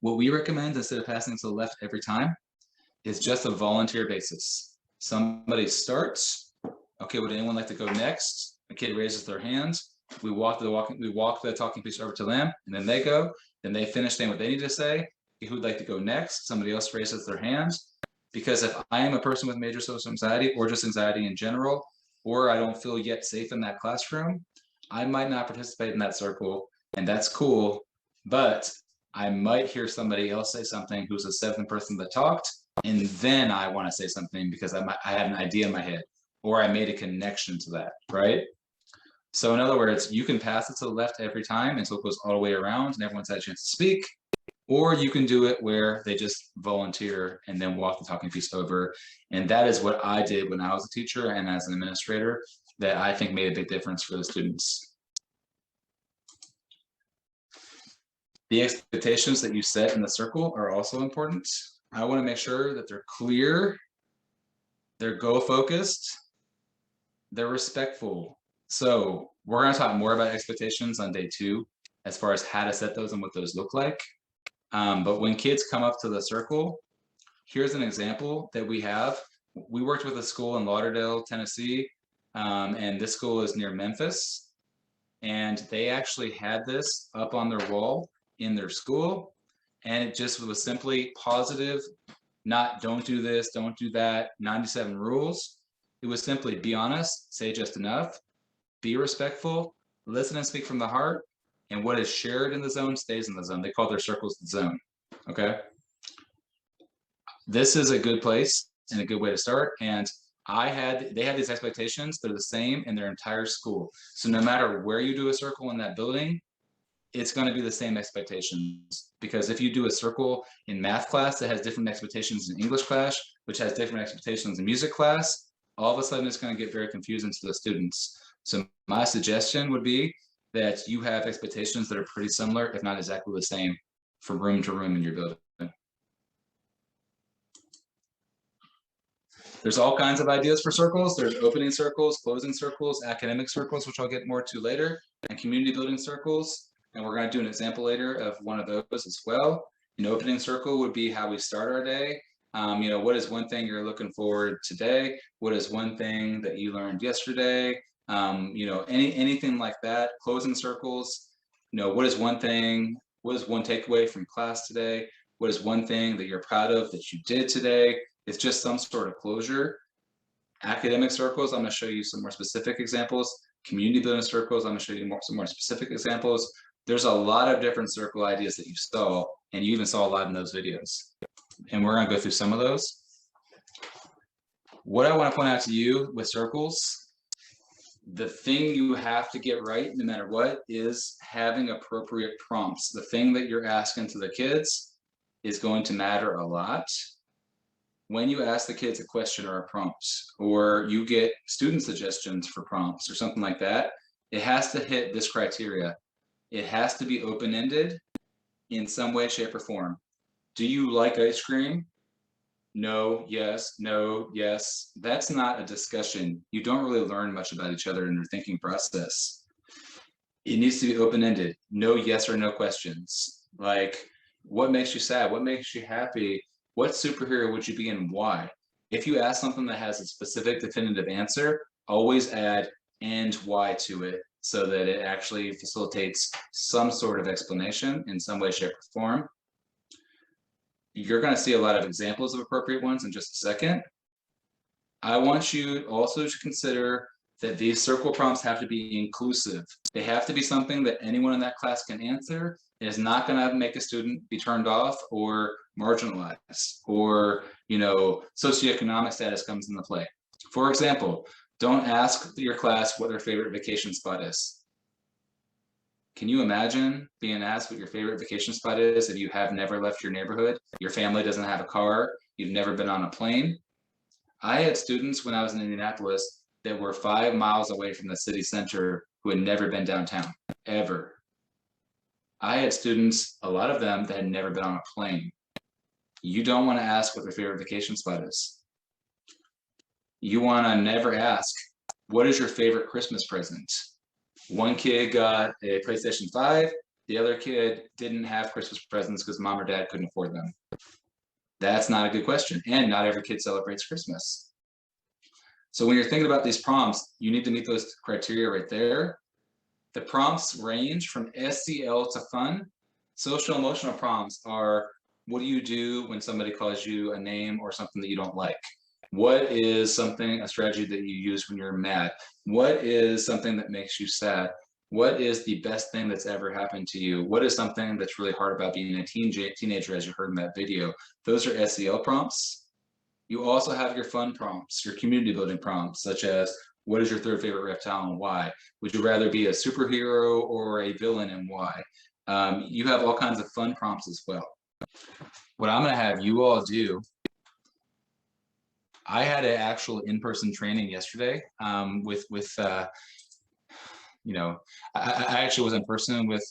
S2: What we recommend instead of passing to the left every time is just a volunteer basis. Somebody starts, okay, would anyone like to go next? A kid raises their hand. We walk the talking piece over to them, and then they go. Then they finish saying what they need to say. Who'd like to go next? Somebody else raises their hand. Because if I am a person with major social anxiety or just anxiety in general, or I don't feel yet safe in that classroom, I might not participate in that circle, and that's cool. But I might hear somebody else say something who's the seventh person that talked, and then I want to say something because I had an idea in my head, or I made a connection to that, right? So in other words, you can pass it to the left every time until it goes all the way around and everyone's had a chance to speak, or you can do it where they just volunteer and then walk the talking piece over. And that is what I did when I was a teacher and as an administrator that I think made a big difference for the students. The expectations that you set in the circle are also important. I want to make sure that they're clear, they're goal-focused, they're respectful. So we're going to talk more about expectations on day 2 as far as how to set those and what those look like. But when kids come up to the circle, here's an example that we have. We worked with a school in Lauderdale, Tennessee, and this school is near Memphis. And they actually had this up on their wall in their school. And it just was simply positive, not don't do this, don't do that, 97 rules. It was simply be honest, say just enough, be respectful, listen and speak from the heart, and what is shared in the zone stays in the zone. They call their circles the zone, okay? This is a good place and a good way to start. And they had these expectations, they're the same in their entire school. So no matter where you do a circle in that building, it's going to be the same expectations. Because if you do a circle in math class that has different expectations in English class, which has different expectations in music class, all of a sudden it's going to get very confusing to the students. So my suggestion would be that you have expectations that are pretty similar, if not exactly the same, from room to room in your building. There's all kinds of ideas for circles. There's opening circles, closing circles, academic circles, which I'll get more to later, and community building circles. And we're going to do an example later of one of those as well. An opening circle would be how we start our day. You know, what is one thing you're looking forward today? What is one thing that you learned yesterday? You know, anything like that. Closing circles, you know, what is one takeaway from class today? What is one thing that you're proud of that you did today? It's just some sort of closure. Academic circles, I'm going to show you some more specific examples. Community building circles, I'm going to show you some more specific examples. There's a lot of different circle ideas that you saw, and you even saw a lot in those videos. And we're going to go through some of those. What I want to point out to you with circles, the thing you have to get right no matter what is having appropriate prompts. The thing that you're asking to the kids is going to matter a lot. When you ask the kids a question or a prompt, or you get student suggestions for prompts or something like that, it has to hit this criteria. It has to be open-ended in some way, shape, or form. Do you like ice cream? No, yes, no, yes. That's not a discussion. You don't really learn much about each other in your thinking process. It needs to be open-ended. No yes or no questions. Like, what makes you sad? What makes you happy? What superhero would you be and why? If you ask something that has a specific definitive answer, always add and why to it so that it actually facilitates some sort of explanation in some way, shape, or form. You're going to see a lot of examples of appropriate ones in just a second. I want you also to consider that these circle prompts have to be inclusive. They have to be something that anyone in that class can answer. It is not going to make a student be turned off or marginalized, or, you know, socioeconomic status comes into play. For example, don't ask your class what their favorite vacation spot is. Can you imagine being asked what your favorite vacation spot is if you have never left your neighborhood, your family doesn't have a car, you've never been on a plane? I had students when I was in Indianapolis that were 5 miles away from the city center who had never been downtown, ever. I had students, a lot of them, that had never been on a plane. You don't want to ask what their favorite vacation spot is. You want to never ask, what is your favorite Christmas present? One kid got a PlayStation 5, the other kid didn't have Christmas presents because mom or dad couldn't afford them. That's not a good question, and not every kid celebrates Christmas. So when you're thinking about these prompts, you need to meet those criteria right there. The prompts range from SEL to fun. Social emotional prompts are, what do you do when somebody calls you a name or something that you don't like? What is something, a strategy that you use when you're mad? What is something that makes you sad? What is the best thing that's ever happened to you? What is something that's really hard about being a teenager, as you heard in that video? Those are SEL prompts. You also have your fun prompts, your community building prompts, such as, what is your third favorite reptile and why? Would you rather be a superhero or a villain and why? You have all kinds of fun prompts as well. What I'm gonna have you all do, I had an actual in-person training yesterday you know, I actually was in person with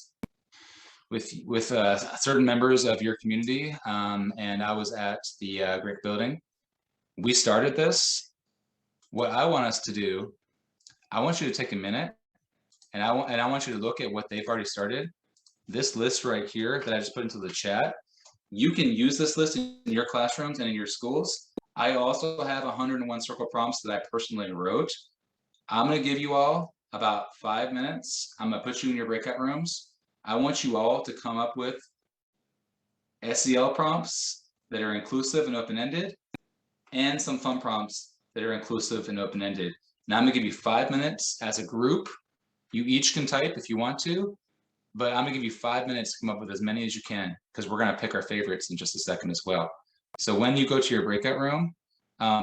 S2: certain members of your community, and I was at the Great Building. We started this. What I want us to do, I want you to take a minute, and I want you to look at what they've already started. This list right here that I just put into the chat, you can use this list in your classrooms and in your schools. I also have 101 circle prompts that I personally wrote. I'm going to give you all about 5 minutes. I'm going to put you in your breakout rooms. I want you all to come up with SEL prompts that are inclusive and open-ended, and some fun prompts that are inclusive and open-ended. Now I'm going to give you 5 minutes as a group. You each can type if you want to, but I'm going to give you 5 minutes to come up with as many as you can, because we're going to pick our favorites in just a second as well. So when you go to your breakout room,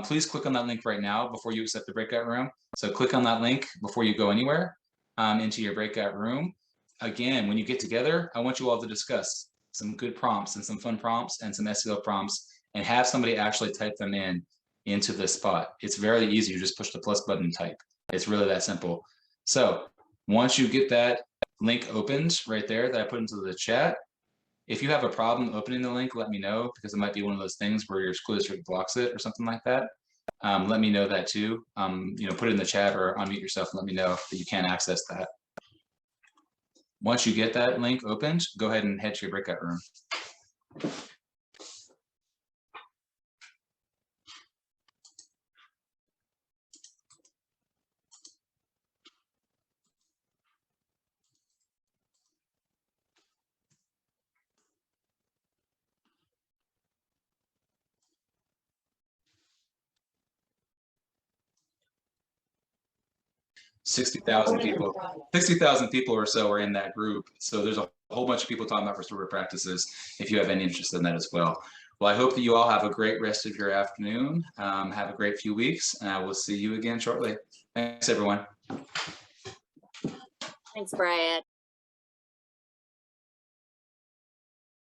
S2: please click on that link right now before you accept the breakout room. So click on that link before you go anywhere into your breakout room. Again, when you get together, I want you all to discuss some good prompts and some fun prompts and some SEO prompts, and have somebody actually type them into this spot. It's very easy. You just push the plus button and type. It's really that simple. So once you get that link opened right there that I put into the chat, if you have a problem opening the link, let me know, because it might be one of those things where your school district blocks it or something like that. Let me know that too. You know, put it in the chat or unmute yourself and let me know that you can't access that. Once you get that link opened, go ahead and head to your breakout room. 60,000 people. 60,000 people or so are in that group. So there's a whole bunch of people talking about restorative practices if you have any interest in that as well. Well, I hope that you all have a great rest of your afternoon. Have a great few weeks, and I will see you again shortly. Thanks, everyone.
S1: Thanks, Brad.